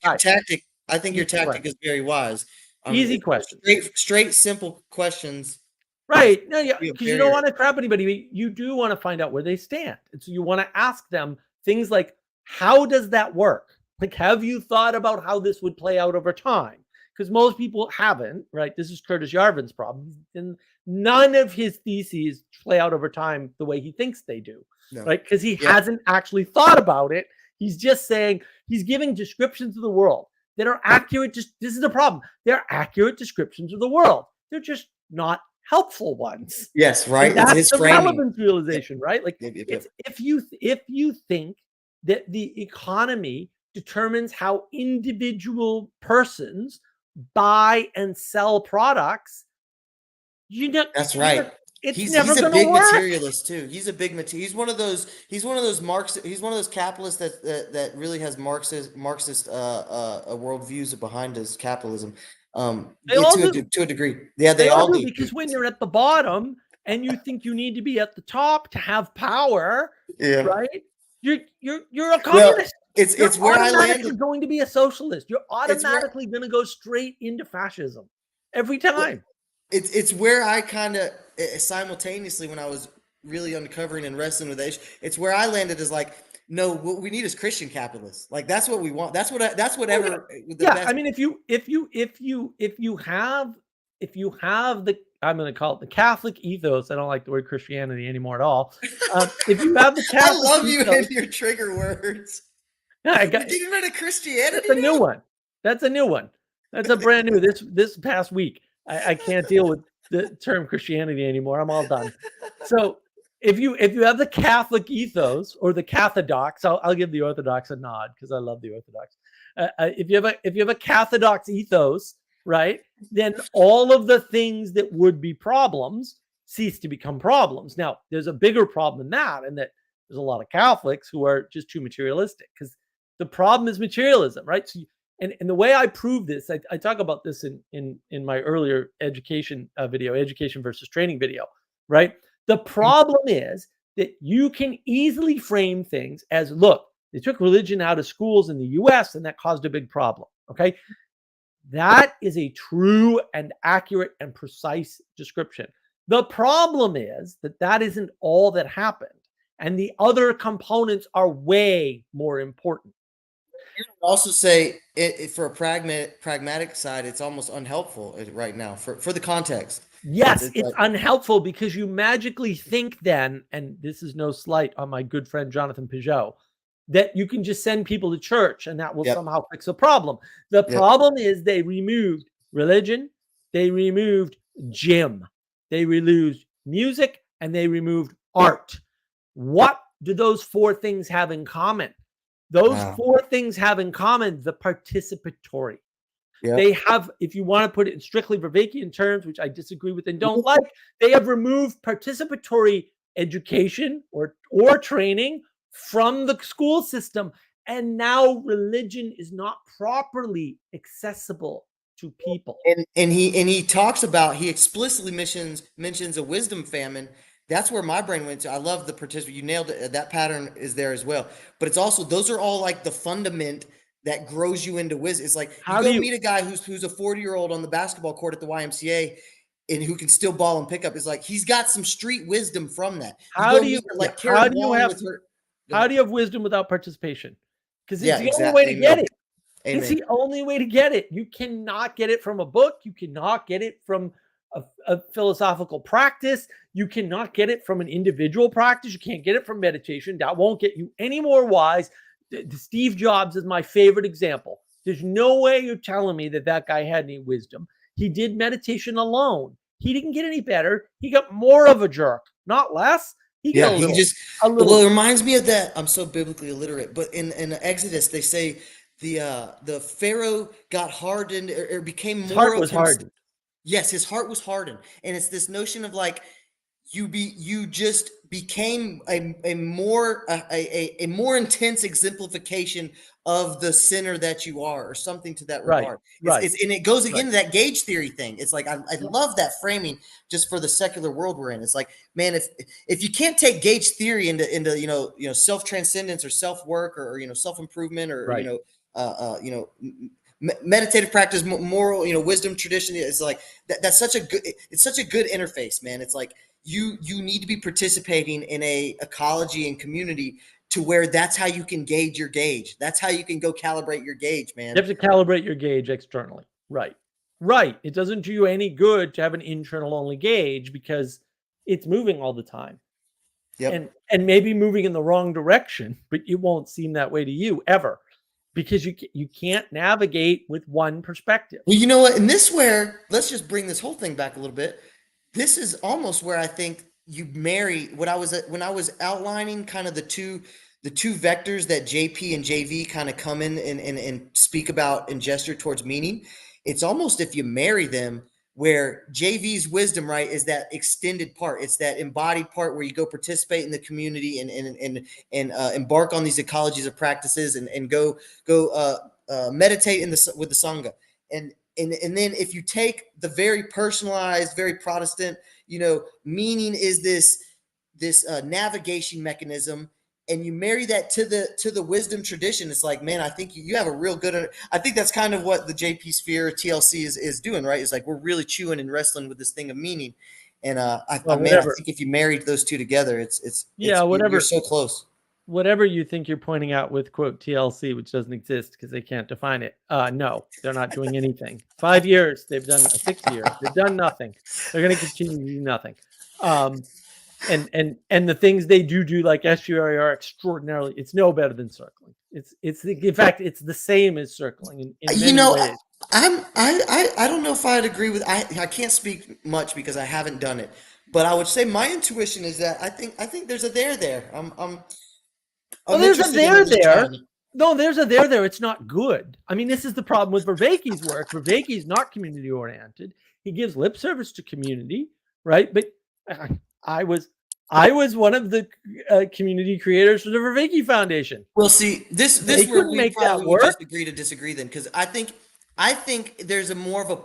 think your tactic, easy question. is very wise. Easy questions. Straight, simple questions. Right. No, yeah, Be a because you don't barrier. want to trap anybody. You do want to find out where they stand. And so you want to ask them things like, how does that work? Like, have you thought about how this would play out over time? Because most people haven't, right? This is Curtis Yarvin's problem. And none of his theses play out over time the way he thinks they do, No. right? Because he Yeah. hasn't actually thought about it. He's just saying, he's giving descriptions of the world that are accurate. Just this is the problem. They're accurate descriptions of the world. They're just not helpful ones. Yes, right. And that's his the framing. relevance realization, right? Like, Yep. it's if you think that the economy determines how individual persons buy and sell products, That's right. it's He's never a going big to work. materialist too. He's a big material. He's one of those. He's one of those Marx. He's one of those capitalists that really has Marxist worldviews behind his capitalism. They all To do. to a degree. Yeah, They they all all do, do. because when you're at the bottom and you think you need to be at the top to have power, Yeah. right? You're a Well, communist. it's You're where I automatically landed. going to be a socialist. You're It's where automatically going to go straight into fascism every time. it's where I kind of simultaneously, when I was really uncovering and wrestling with it, it's where I landed is like, no, what we need is Christian capitalists. Like, that's what we want. That's whatever. Yeah, I mean, if you have the, I'm going to call it the Catholic ethos. I don't like the word Christianity anymore at all. If you have the I Catholic love you ethos, and your trigger words. I You're got, getting rid of Christianity that's a new now? one. That's a new one. That's a brand new. This past week, I can't deal with the term Christianity anymore. I'm all done. So if you have the Catholic ethos, or the Cathodox, I'll give the Orthodox a nod because I love the Orthodox. If you have a Cathodox ethos, right, then all of the things that would be problems cease to become problems. Now, there's a bigger problem than that, and that there's a lot of Catholics who are just too materialistic, because the problem is materialism, right? So, and the way I prove this, I talk about this in my earlier education video, education versus training video, right? The problem is that you can easily frame things as, look, they took religion out of schools in the US and that caused a big problem, okay? That is a true and accurate and precise description. The problem is that isn't all that happened, and the other components are way more important. Also say for a pragmatic side, it's almost unhelpful right now for the context. Yes, it's like, unhelpful because you magically think then, and this is no slight on my good friend Jonathan Peugeot, that you can just send people to church and that will somehow fix the problem. The problem is they removed religion, they removed gym, they removed music, and they removed art. What do those four things have in common? Those four things have in common the participatory. They have, if you want to put it in strictly Vervaekian terms, which I disagree with and don't like, they have removed participatory education or training from the school system. And now religion is not properly accessible to people. And he talks about, he explicitly mentions a wisdom famine. That's where my brain went to. I love the participant. You nailed it. That pattern is there as well. But it's also, those are all like the fundament that grows you into wisdom. It's like you go meet a guy who's a 40-year-old on the basketball court at the YMCA and who can still ball and pick up. It's like he's got some street wisdom from that. How do you have wisdom without participation? Because it's the only way to get it. Amen. It's the only way to get it. You cannot get it from a book. You cannot get it from a philosophical practice. You cannot get it from an individual practice. You can't get it from meditation. That won't get you any more wise. Steve Jobs is my favorite example. There's no way you're telling me that guy had any wisdom. He did meditation alone. He didn't get any better. He got more of a jerk, not less. Well, it reminds me of that. I'm so biblically illiterate, but in Exodus, they say the Pharaoh got hardened or became more. His heart was hardened. Yes, his heart was hardened, and it's this notion of like you just became a more intense exemplification of the sinner that you are, or something to that regard. Right. And it goes again to that gauge theory thing. It's like I love that framing just for the secular world we're in. It's like, man, if you can't take gauge theory into self transcendence or self work or self improvement or meditative practice, moral wisdom tradition, it's like that's such a good interface, man. It's like you need to be participating in a ecology and community to where that's how you can gauge your gauge. That's how you can go calibrate your gauge, man. You have to calibrate your gauge externally. Right. It doesn't do you any good to have an internal only gauge because it's moving all the time. Yep. And maybe moving in the wrong direction, but it won't seem that way to you ever because you can't navigate with one perspective. Well, you know what? And let's just bring this whole thing back a little bit. This is almost where I think you marry when I was outlining kind of the two vectors that JP and JV kind of come in and speak about and gesture towards meaning. It's almost if you marry them, where JV's wisdom, right, is that extended part. It's that embodied part where you go participate in the community and embark on these ecologies of practices and go meditate with the Sangha. And then if you take the very personalized, very Protestant, meaning is this navigation mechanism, and you marry that to the wisdom tradition, it's like, man, I think you have a real good. I think that's kind of what the JP Sphere TLC is doing, right? It's like we're really chewing and wrestling with this thing of meaning, and I think if you married those two together, you're so close. Whatever you think you're pointing out with quote TLC, which doesn't exist because they can't define it. No, they're not doing anything. 5 years, they've done 6 years. They've done nothing. They're going to continue to do nothing. And the things they do like estuary are extraordinarily. It's no better than circling. In fact, it's the same as circling in many ways. I don't know if I'd agree with. I can't speak much because I haven't done it, but I would say my intuition is that I think there's a there. There's a there. No, there's a there. It's not good. I mean, this is the problem with Vervaeke's work. Vervaeke's not community oriented. He gives lip service to community, right? But I was one of the community creators for the Vervaeke Foundation. Well, see, this where we probably would just agree to disagree then, because I think there's a more of a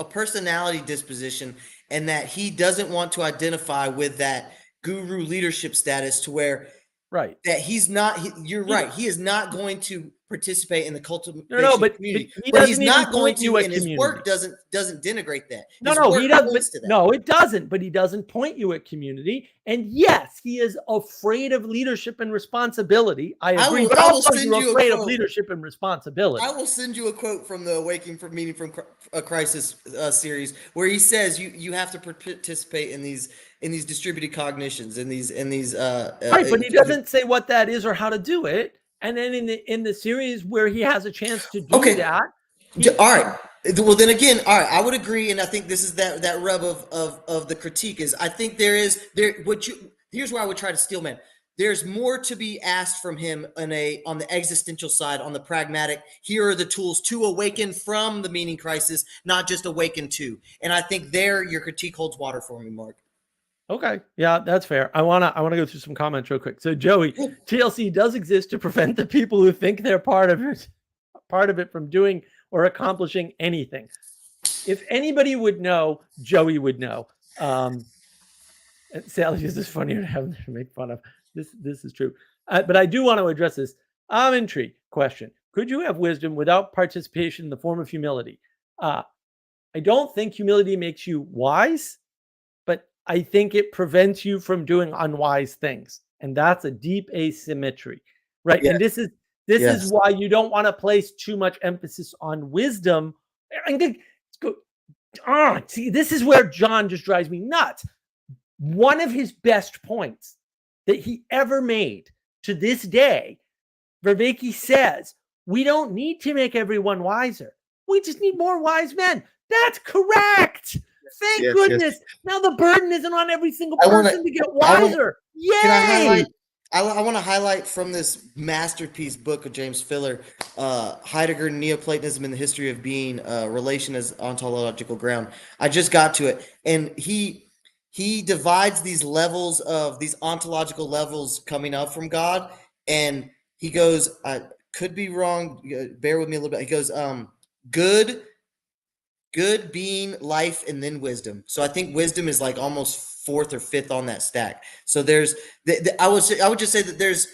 personality disposition, and that he doesn't want to identify with that guru leadership status to where. Right. That he's not. You're right. He is not going to participate in the cultivation community. But he's not going to, and his work doesn't denigrate that. He doesn't. No, it doesn't. But he doesn't point you at community. And yes, he is afraid of leadership and responsibility. I agree. But also, you're afraid of leadership and responsibility. I will send you a quote from the Awakening from Meaning from a Crisis series, where he says you have to participate in these distributed cognitions, in these right, but he doesn't say what that is or how to do it. And then in the series where he has a chance to do that. All right. Well, then again, all right, I would agree, and I think this is that rub of the critique is I think here's where I would try to steal man. There's more to be asked from him on the existential side, on the pragmatic. Here are the tools to awaken from the meaning crisis, not just awaken to. And I think there your critique holds water for me, Mark. Okay. Yeah, that's fair. I wanna go through some comments real quick. So Joey, TLC does exist to prevent the people who think they're part of it from doing or accomplishing anything. If anybody would know, Joey would know. And Sally is just funnier to have to make fun of. This is true. But I do want to address this. I'm intrigued. Question. Could you have wisdom without participation in the form of humility? I don't think humility makes you wise, but I think it prevents you from doing unwise things. And that's a deep asymmetry, right? Yeah. And this is why you don't want to place too much emphasis on wisdom. And see, this is where John just drives me nuts. One of his best points that he ever made to this day, Vervaeke says, we don't need to make everyone wiser. We just need more wise men. That's correct. Thank goodness. Yes. Now the burden isn't on every single person to get wiser. Yay! I want to highlight from this masterpiece book of James Filler, Heidegger, Neoplatonism and the History of Being, Relation as Ontological Ground. I just got to it. And he divides these levels of these ontological levels coming up from God. And he goes, I could be wrong. Bear with me a little bit. He goes, good, being, life, and then wisdom. So I think wisdom is like almost fourth or fifth on that stack. So there's, I would just say that there's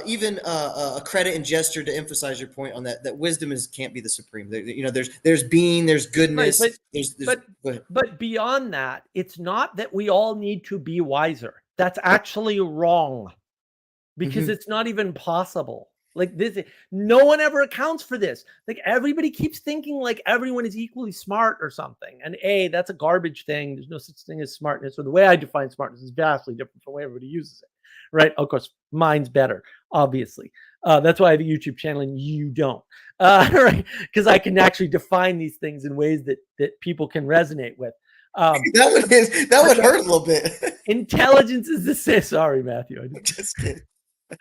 even a credit and gesture to emphasize your point on that wisdom can't be the supreme. There's being, there's goodness. Right, but beyond that, it's not that we all need to be wiser. That's actually wrong, because it's not even possible. Like this, no one ever accounts for this. Like everybody keeps thinking like everyone is equally smart or something. And that's a garbage thing. There's no such thing as smartness, or the way I define smartness is vastly different from the way everybody uses it. Right? Of course, mine's better, obviously. That's why I have a YouTube channel and you don't. Right? Because I can actually define these things in ways that people can resonate with. That would hurt a little bit. Intelligence is the same. Sorry, Matthew. I'm just kidding.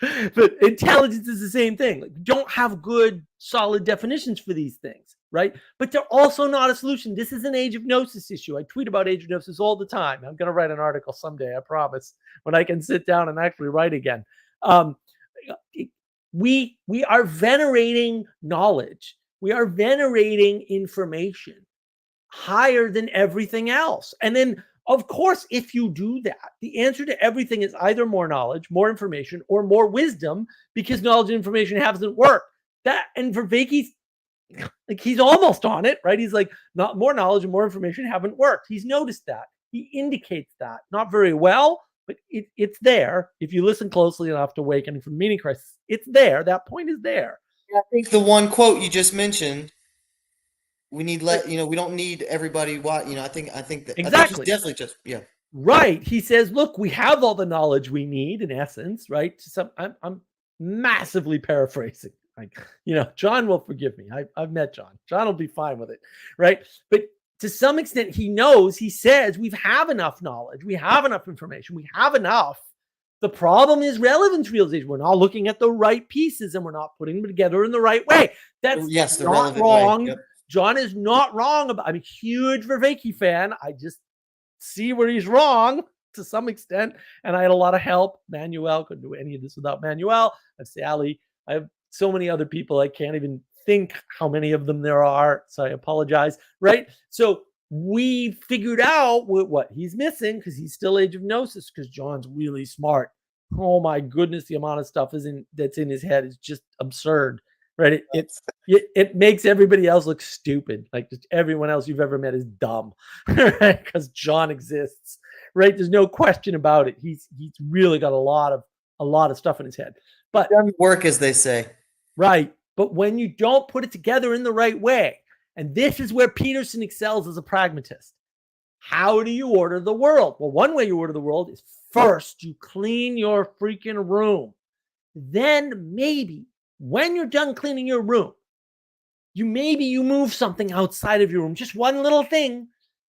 But intelligence is the same thing. Like, don't have good, solid definitions for these things, right? But they're also not a solution. This is an age of gnosis issue. I tweet about age of gnosis all the time. I'm going to write an article someday, I promise, when I can sit down and actually write again. We are venerating knowledge. We are venerating information higher than everything else. And then, of course, if you do that, the answer to everything is either more knowledge, more information, or more wisdom, because knowledge and information hasn't worked. That, and Vervaeke's like, he's almost on it, right? He's like, not more knowledge and more information haven't worked. He's noticed that. He indicates that, not very well, but it's there. If you listen closely enough to Awakening from Meaning Crisis, it's there. That point is there. I think the one quote you just mentioned, we need we don't need everybody. I think that exactly. I think he's definitely just right. He says, look, we have all the knowledge we need, in essence, right? I'm massively paraphrasing. Like, John will forgive me. I've met John. John will be fine with it, right? But to some extent, he says we have enough knowledge, we have enough information, we have enough. The problem is relevance realization. We're not looking at the right pieces and we're not putting them together in the right way. That's not wrong. Yep. John is not wrong about. I'm a huge Vervaeke fan. I just see where he's wrong to some extent, and I had a lot of help. Manuel couldn't do any of this without Manuel. I have Sally. I have so many other people. I can't even think how many of them there are. So I apologize. Right. So we figured out what he's missing, because he's still age of gnosis, because John's really smart. Oh my goodness, the amount of stuff that's in his head is just absurd. Right. It makes everybody else look stupid. Like, just everyone else you've ever met is dumb, right? Because John exists, right? There's no question about it. He's really got a lot of stuff in his head. But done work, as they say. Right. But when you don't put it together in the right way, and this is where Peterson excels as a pragmatist. How do you order the world? Well, one way you order the world is first you clean your freaking room. Then maybe when you're done cleaning your room, you move something outside of your room, just one little thing,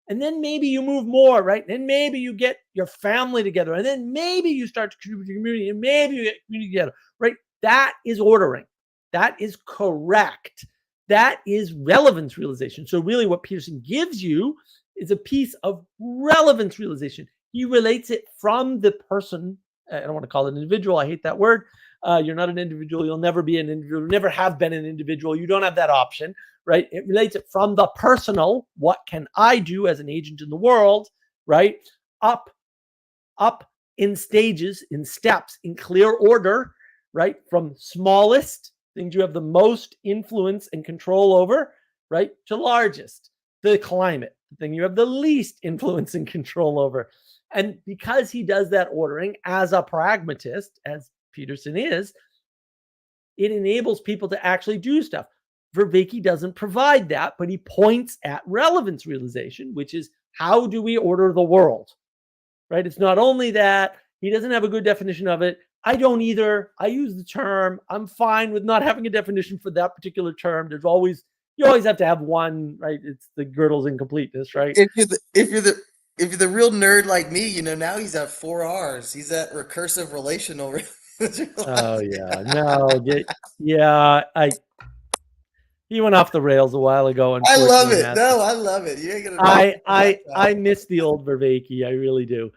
and then maybe you move more, right? Then maybe you get your family together, and then maybe you start to contribute to your community, and maybe you get community together, right? That is ordering. That is correct. That is relevance realization. So really what Peterson gives you is a piece of relevance realization. He relates it from the person. I don't want to call it an individual. I hate that word. You're not an individual. You'll never be an individual. You never have been an individual. You don't have that option, right? It relates it from the personal, what can I do as an agent in the world, right? Up in stages, in steps, in clear order, right? From smallest, things you have the most influence and control over, right? To largest, the climate, the thing you have the least influence and control over. And because he does that ordering as a pragmatist, as Peterson is, it enables people to actually do stuff. Vervaeke doesn't provide that, but he points at relevance realization, which is how do we order the world? Right? It's not only that he doesn't have a good definition of it. I don't either. I use the term. I'm fine with not having a definition for that particular term. You always have to have one, right? It's the Gödel's incompleteness, right? If you're the real nerd like me, now he's at 4 R's. He's at recursive relational. Oh yeah, no, yeah. He went off the rails a while ago. I love Unfortunately, it. No, I love it. You ain't gonna. I miss the old Vervaeke. I really do.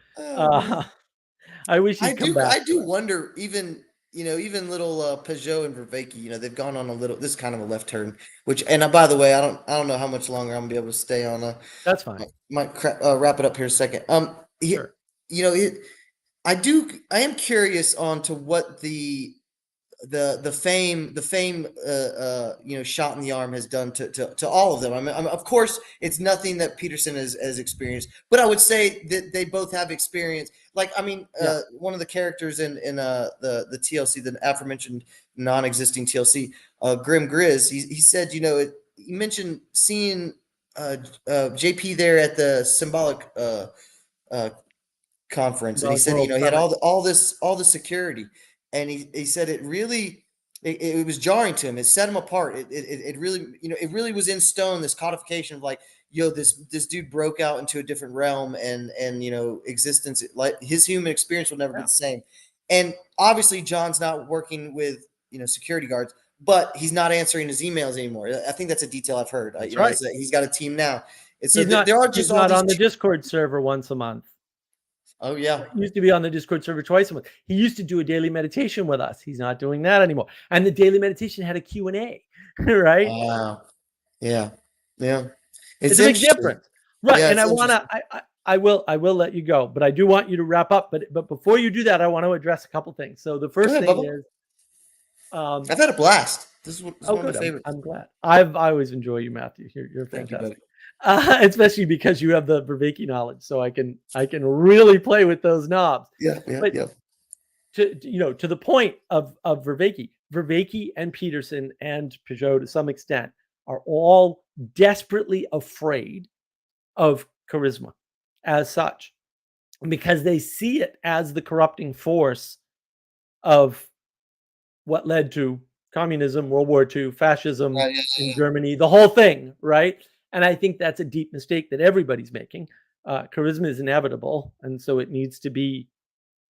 I wish he'd come back. I do wonder, even little Peugeot and Vervaeke, they've gone on a little. This is kind of a left turn. By the way, I don't know how much longer I'm gonna be able to stay on. That's fine. Might wrap it up here in a second. Sure. I am curious on to what the fame shot in the arm has done to all of them. I mean, of course, it's nothing that Peterson has experienced, but I would say that they both have experience. Like, I mean, one of the characters in the TLC, the aforementioned non-existing TLC, Grim Grizz, he said, he mentioned seeing JP there at the symbolic conference, and he said, he had all the security. And he said it really, it was jarring to him. It set him apart. It really, it really was in stone, this codification of like, this dude broke out into a different realm, and existence, like his human experience will never be the same. And obviously John's not working with, security guards, but he's not answering his emails anymore. I think that's a detail I've heard. Right. He's got a team now. And so he's not on the Discord server once a month. Oh yeah. He used to be on the Discord server twice a month. He used to do a daily meditation with us. He's not doing that anymore. And the daily meditation had a Q&A, right? Yeah. It's a big difference. Right. Yeah, and I will let you go, but I do want you to wrap up. But before you do that, I want to address a couple things. So the first thing is I've had a blast. This is one of my favorites. I'm glad. I always enjoy you, Matthew. You're fantastic. Especially because you have the Vervaeke knowledge, so I can really play with those knobs. Yeah. To the point of Vervaeke and Peterson and Peugeot to some extent are all desperately afraid of charisma as such, because they see it as the corrupting force of what led to communism, World War II, fascism in Germany, the whole thing, right? And I think that's a deep mistake that everybody's making. Charisma is inevitable, and so it needs to be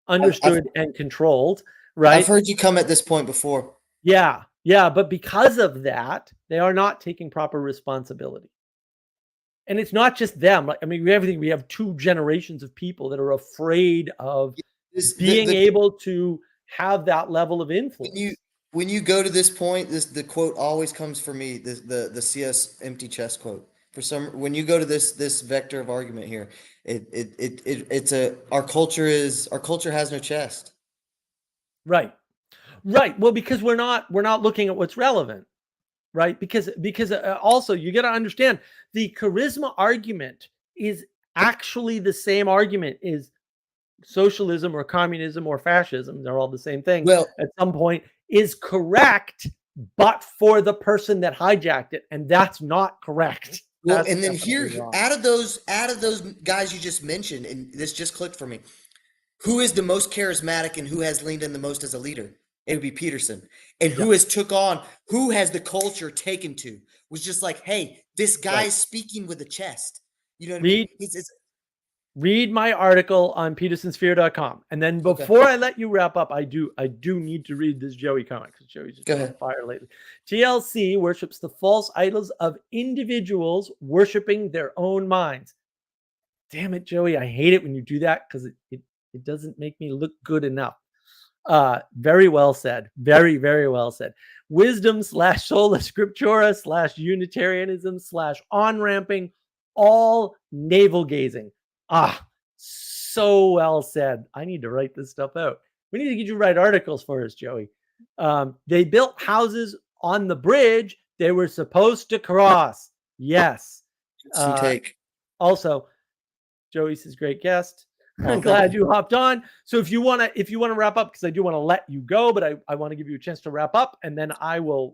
understood and controlled, right? I've heard you come at this point before. Yeah, but because of that, they are not taking proper responsibility. And it's not just them. Like, I mean, we have 2 generations of people that are afraid of being able to have that level of influence. When you go to this point, the quote always comes for me. The CS empty chest quote. When you go to this vector of argument here, our culture has no chest. Right. Well, because we're not looking at what's relevant, right? Because also you got to understand the charisma argument is actually the same argument is socialism or communism or fascism. They're all the same thing. Well, at some point is correct, but for the person that hijacked it, and that's not correct. Well, and then here, out of those guys you just mentioned, and this just clicked for me, who is the most charismatic and who has leaned in the most as a leader? It would be Peterson. And who has who has the culture taken to? Was just like, hey, this guy is speaking with a chest. You know what I mean? Read my article on petersonsphere.com. And then before I let you wrap up, I do need to read this Joey comic, because Joey's just on fire lately. TLC worships the false idols of individuals worshiping their own minds. Damn it, Joey. I hate it when you do that, because it doesn't make me look good enough. Very well said. Very, very well said. Wisdom / sola scriptura / Unitarianism / on-ramping, all navel gazing. So well said. I need to write this stuff out. We need to get you to write articles for us, Joey. They built houses on the bridge they were supposed to cross. Yes. Some take. Also, Joey says, great guest. Oh, I'm glad thank you hopped on. So if you want to wrap up, because I do want to let you go, but I want to give you a chance to wrap up, and then I will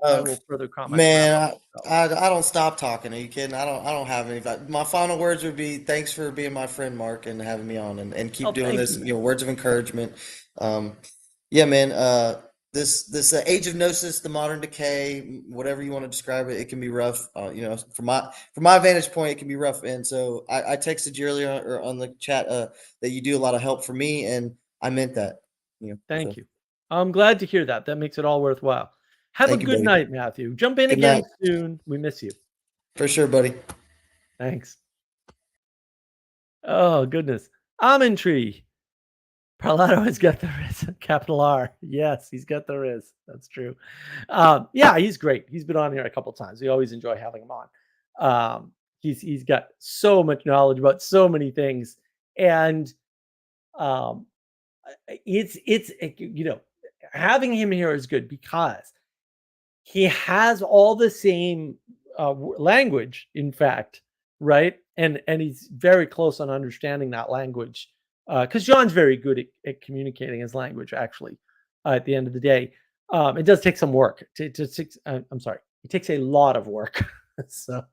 further comment. Man, I don't stop talking. Are you kidding? I don't have any. My final words would be thanks for being my friend, Mark, and having me on, and keep doing this. You. Words of encouragement. Yeah, man. This age of gnosis, the modern decay, whatever you want to describe it, it can be rough. From my vantage point, it can be rough. And so I texted you earlier or on the chat that you do a lot of help for me, and I meant that. Thank you. I'm glad to hear that. That makes it all worthwhile. Have a good night, Matthew. Jump in again soon. We miss you. For sure, buddy. Thanks. Oh, goodness. Almond Tree. Parlato has got the Riz, capital R. Yes, he's got the Riz. That's true. Yeah, he's great. He's been on here a couple times. We always enjoy having him on. He's got so much knowledge about so many things, and it's having him here is good because he has all the same language, in fact, right? And he's very close on understanding that language. Because John's very good at communicating his language, actually, at the end of the day. It does take some work. I'm sorry. It takes a lot of work. So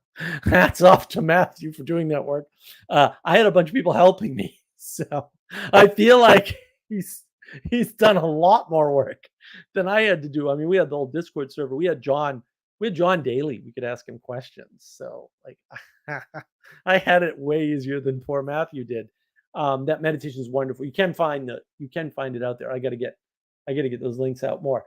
hats off to Matthew for doing that work. I had a bunch of people helping me. So I feel like he's done a lot more work than I had to do. I mean, we had the old Discord server. We had John daily. We could ask him questions. So like I had it way easier than poor Matthew did. That meditation is wonderful. You can find it out there. I got to get those links out more.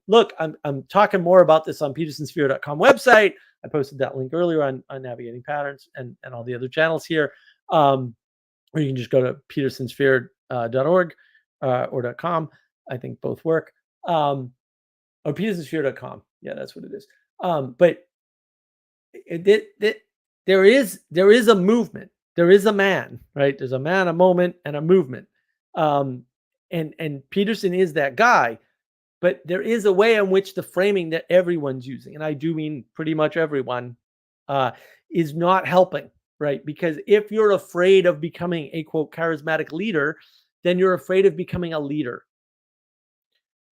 Look, I'm talking more about this on petersonsphere.com website. I posted that link earlier on navigating patterns and all the other channels here. Or you can just go to petersonsphere.org or .com. I think both work. Or petersonsphere.com. Yeah, that's what it is. But there is a movement. There is a man, right? There's a man, a moment, and a movement. And Peterson is that guy, but there is a way in which the framing that everyone's using, and I do mean pretty much everyone, is not helping, right? Because if you're afraid of becoming a quote charismatic leader, then you're afraid of becoming a leader.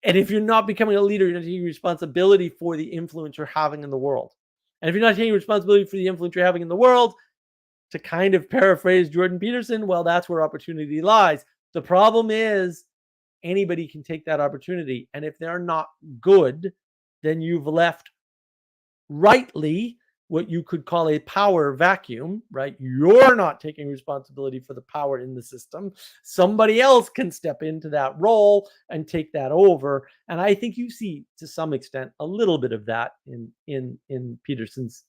And if you're not becoming a leader, you're not taking responsibility for the influence you're having in the world. And if you're not taking responsibility for the influence you're having in the world, to kind of paraphrase Jordan Peterson, well, that's where opportunity lies. The problem is anybody can take that opportunity. And if they're not good, then you've left rightly what you could call a power vacuum, right? You're not taking responsibility for the power in the system. Somebody else can step into that role and take that over. And I think you see to some extent a little bit of that in Peterson's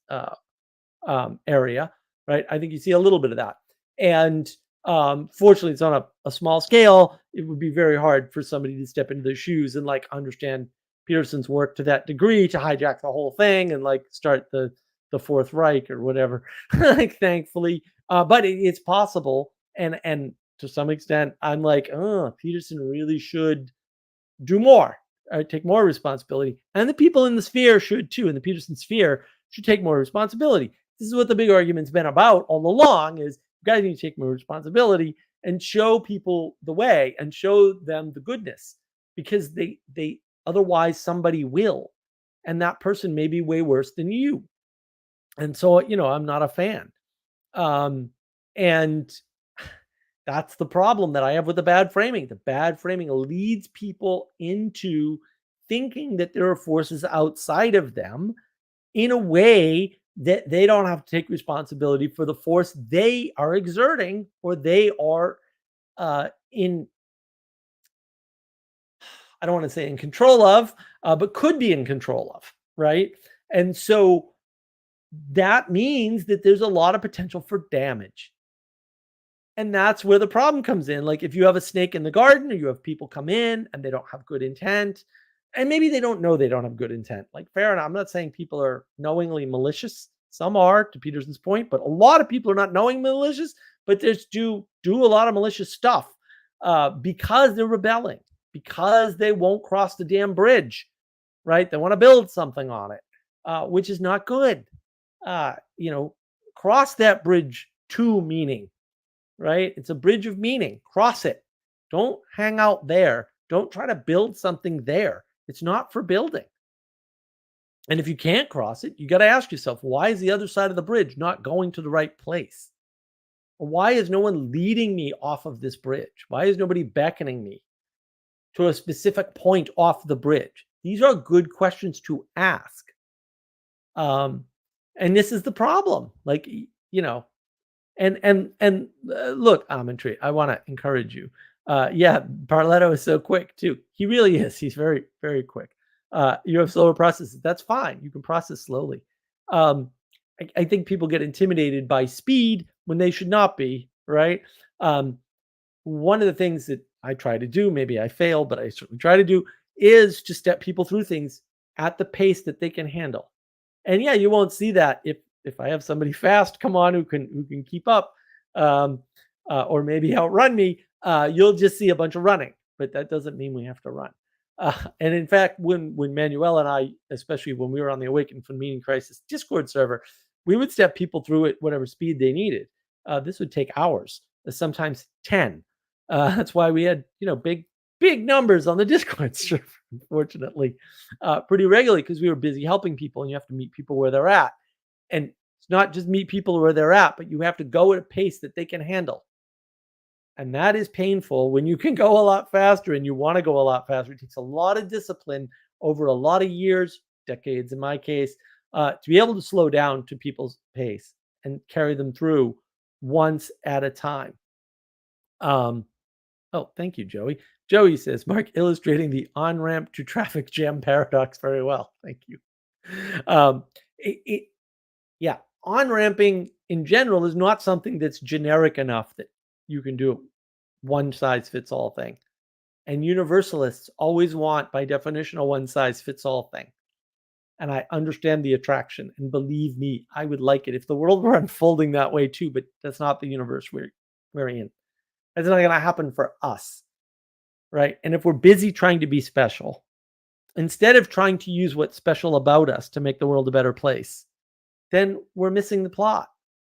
area. Right. I think you see a little bit of that. And fortunately, it's on a small scale. It would be very hard for somebody to step into their shoes and like understand Peterson's work to that degree to hijack the whole thing and like start the Fourth Reich or whatever. Like, thankfully, but it's possible. And to some extent, I'm like, oh, Peterson really should do more, take more responsibility. And the people in the sphere should too. In the Peterson sphere should take more responsibility. This is what the big argument's been about all along is you guys need to take more responsibility and show people the way and show them the goodness because they otherwise somebody will. And that person may be way worse than you. And so, I'm not a fan. And that's the problem that I have with the bad framing. The bad framing leads people into thinking that there are forces outside of them in a way that they don't have to take responsibility for the force they are exerting or they are I don't want to say in control of, but could be in control of, right? And so that means that there's a lot of potential for damage. And that's where the problem comes in. Like if you have a snake in the garden, or you have people come in and they don't have good intent, and maybe they don't know they don't have good intent. Like fair enough. I'm not saying people are knowingly malicious. Some are, to Peterson's point, but a lot of people are not knowing malicious, but they do a lot of malicious stuff because they're rebelling, because they won't cross the damn bridge, right? They want to build something on it, which is not good. Cross that bridge to meaning, right? It's a bridge of meaning. Cross it. Don't hang out there. Don't try to build something there. It's not for building. And if you can't cross it, you got to ask yourself, why is the other side of the bridge not going to the right place? Or why is no one leading me off of this bridge? Why is nobody beckoning me to a specific point off the bridge? These are good questions to ask. And this is the problem. Like, and look, Almond Tree, I want to encourage you. Yeah, Barletto is so quick too. He really is. He's very, very quick. You have slower processes. That's fine. You can process slowly. I think people get intimidated by speed when they should not be, right? One of the things that I try to do, maybe I fail, but I certainly try to do, is to step people through things at the pace that they can handle. And yeah, you won't see that if I have somebody fast come on who can keep up, or maybe outrun me. You'll just see a bunch of running, but that doesn't mean we have to run. And in fact, when Manuel and I, especially when we were on the Awaken from Meaning Crisis Discord server, we would step people through at whatever speed they needed. This would take hours, sometimes 10. That's why we had big numbers on the Discord server, unfortunately, pretty regularly, because we were busy helping people, and you have to meet people where they're at. And it's not just meet people where they're at, but you have to go at a pace that they can handle. And that is painful when you can go a lot faster and you want to go a lot faster. It takes a lot of discipline over a lot of years, decades in my case, to be able to slow down to people's pace and carry them through once at a time. Oh, thank you, Joey. Joey says, Mark illustrating the on-ramp to traffic jam paradox very well. Thank you. Yeah, on-ramping in general is not something that's generic enough that you can do one size fits all thing. And universalists always want, by definition, a one size fits all thing. And I understand the attraction, and believe me, I would like it if the world were unfolding that way too, but that's not the universe we're in. That's not going to happen for us, right? And if we're busy trying to be special, instead of trying to use what's special about us to make the world a better place, then we're missing the plot.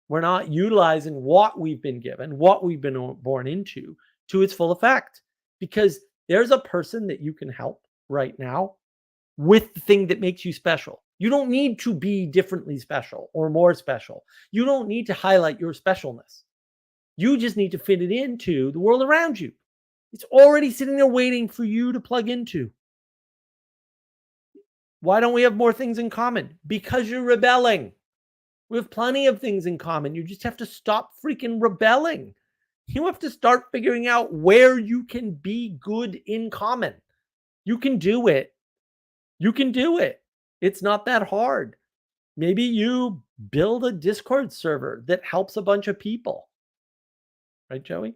We're not utilizing what we've been given, what we've been born into, to its full effect. Because there's a person that you can help right now with the thing that makes you special. You don't need to be differently special or more special. You don't need to highlight your specialness. You just need to fit it into the world around you. It's already sitting there waiting for you to plug into. Why don't we have more things in common? Because you're rebelling. We have plenty of things in common. You just have to stop freaking rebelling. You have to start figuring out where you can be good in common. You can do it. You can do it. It's not that hard. Maybe you build a Discord server that helps a bunch of people. Right, Joey?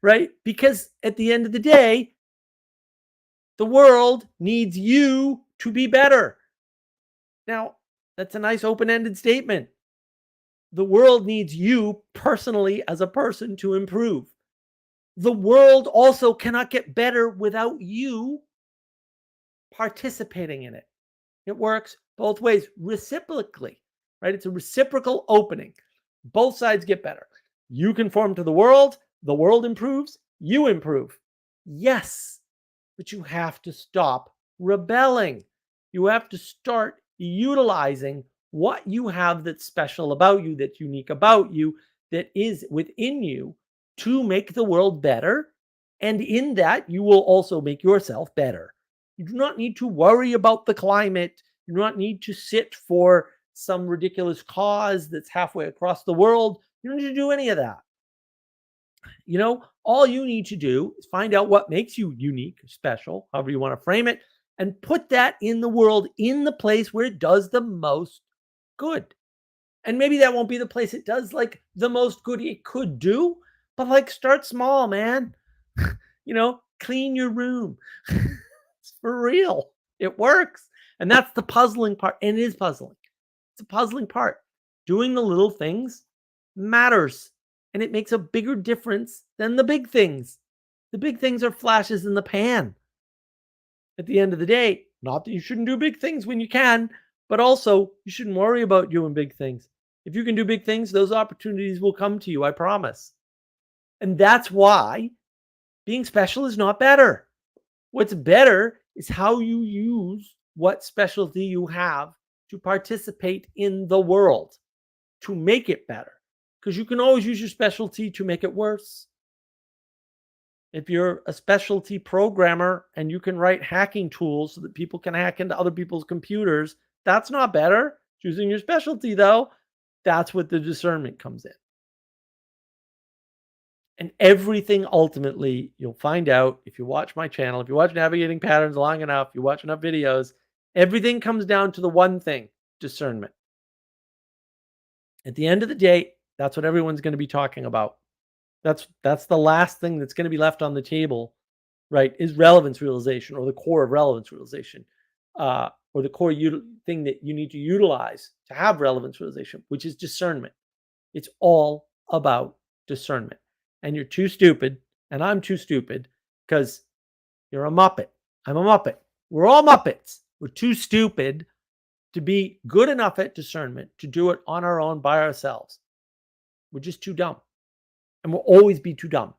Right? Because at the end of the day, the world needs you to be better. Now, that's a nice open-ended statement. The world needs you personally as a person to improve. The world also cannot get better without you participating in it. It works both ways, reciprocally, right? It's a reciprocal opening. Both sides get better. You conform to the world improves, you improve. Yes, but you have to stop rebelling. You have to start utilizing what you have that's special about you, that's unique about you, that is within you to make the world better. And in that, you will also make yourself better. You do not need to worry about the climate. You do not need to sit for some ridiculous cause that's halfway across the world. You don't need to do any of that. All you need to do is find out what makes you unique, special, however you want to frame it, and put that in the world, in the place where it does the most good. And maybe that won't be the place it does like the most good it could do, but like start small, man. Clean your room. It's for real. It works. And that's the puzzling part. And it is puzzling. It's a puzzling part. Doing the little things matters. And it makes a bigger difference than the big things. The big things are flashes in the pan. At the end of the day, not that you shouldn't do big things when you can, but also you shouldn't worry about doing big things. If you can do big things, those opportunities will come to you, I promise. And that's why being special is not better. What's better is how you use what specialty you have to participate in the world, to make it better. Because you can always use your specialty to make it worse. If you're a specialty programmer and you can write hacking tools so that people can hack into other people's computers, that's not better. Choosing your specialty, though, that's what the discernment comes in. And everything ultimately, you'll find out if you watch my channel, if you watch Navigating Patterns long enough, you watch enough videos, everything comes down to the one thing, discernment. At the end of the day, that's what everyone's going to be talking about. That's the last thing that's going to be left on the table, right? Is relevance realization, or the core of relevance realization, or the core thing that you need to utilize to have relevance realization, which is discernment. It's all about discernment. And you're too stupid, and I'm too stupid, because you're a Muppet. I'm a Muppet. We're all Muppets. We're too stupid to be good enough at discernment to do it on our own by ourselves. We're just too dumb. And we'll always be too dumb.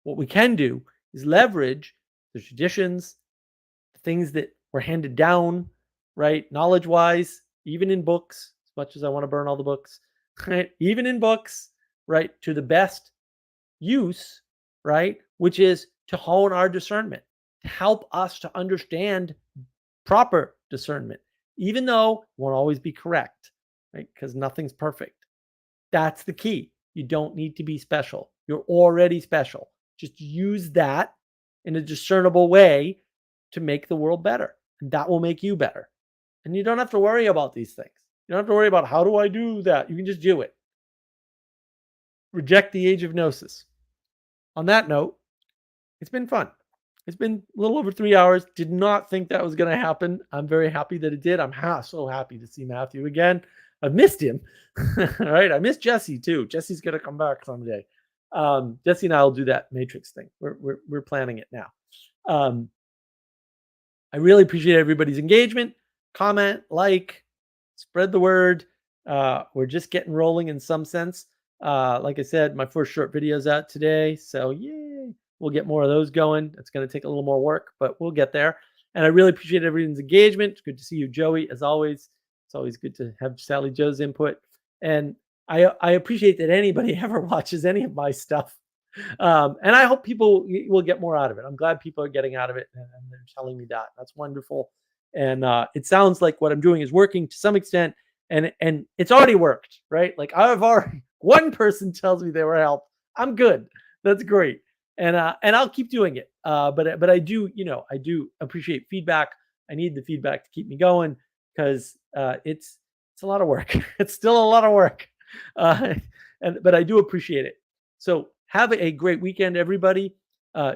What we can do is leverage the traditions, the things that were handed down, right? Knowledge-wise, even in books, as much as I want to burn all the books, right? Even in books, right? To the best use, right? Which is to hone our discernment, to help us to understand proper discernment, even though it won't always be correct, right? Because nothing's perfect. That's the key. You don't need to be special. You're already special. Just use that in a discernible way to make the world better. And that will make you better. And you don't have to worry about these things. You don't have to worry about how do I do that? You can just do it. Reject the age of gnosis. On that note, it's been fun. It's been a little over 3 hours. Did not think that was going to happen. I'm very happy that it did. I'm so happy to see Matthew again. I've missed him. All right. I miss Jesse too. Jesse's going to come back someday. Jesse and I will do that Matrix thing. We're planning it now. I really appreciate everybody's engagement. Comment, like, spread the word. We're just getting rolling in some sense. Like I said, my first short video is out today. So yay, we'll get more of those going. It's going to take a little more work, but we'll get there. And I really appreciate everyone's engagement. It's good to see you, Joey, as always. It's always good to have Sally Joe's input. And I appreciate that anybody ever watches any of my stuff. And I hope people will get more out of it. I'm glad people are getting out of it, and they're telling me that. That's wonderful. And it sounds like what I'm doing is working to some extent, and it's already worked, right? Like I've already, one person tells me they were helped. I'm good. That's great. And I'll keep doing it. But I do, I do appreciate feedback. I need the feedback to keep me going, because it's a lot of work. It's still a lot of work. But I do appreciate it. So have a great weekend, everybody.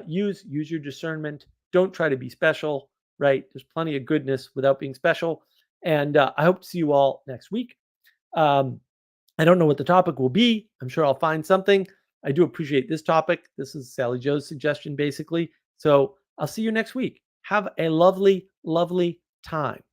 Use your discernment. Don't try to be special, right? There's plenty of goodness without being special. And I hope to see you all next week. I don't know what the topic will be. I'm sure I'll find something. I do appreciate this topic. This is Sally Joe's suggestion, basically. So I'll see you next week. Have a lovely, lovely time.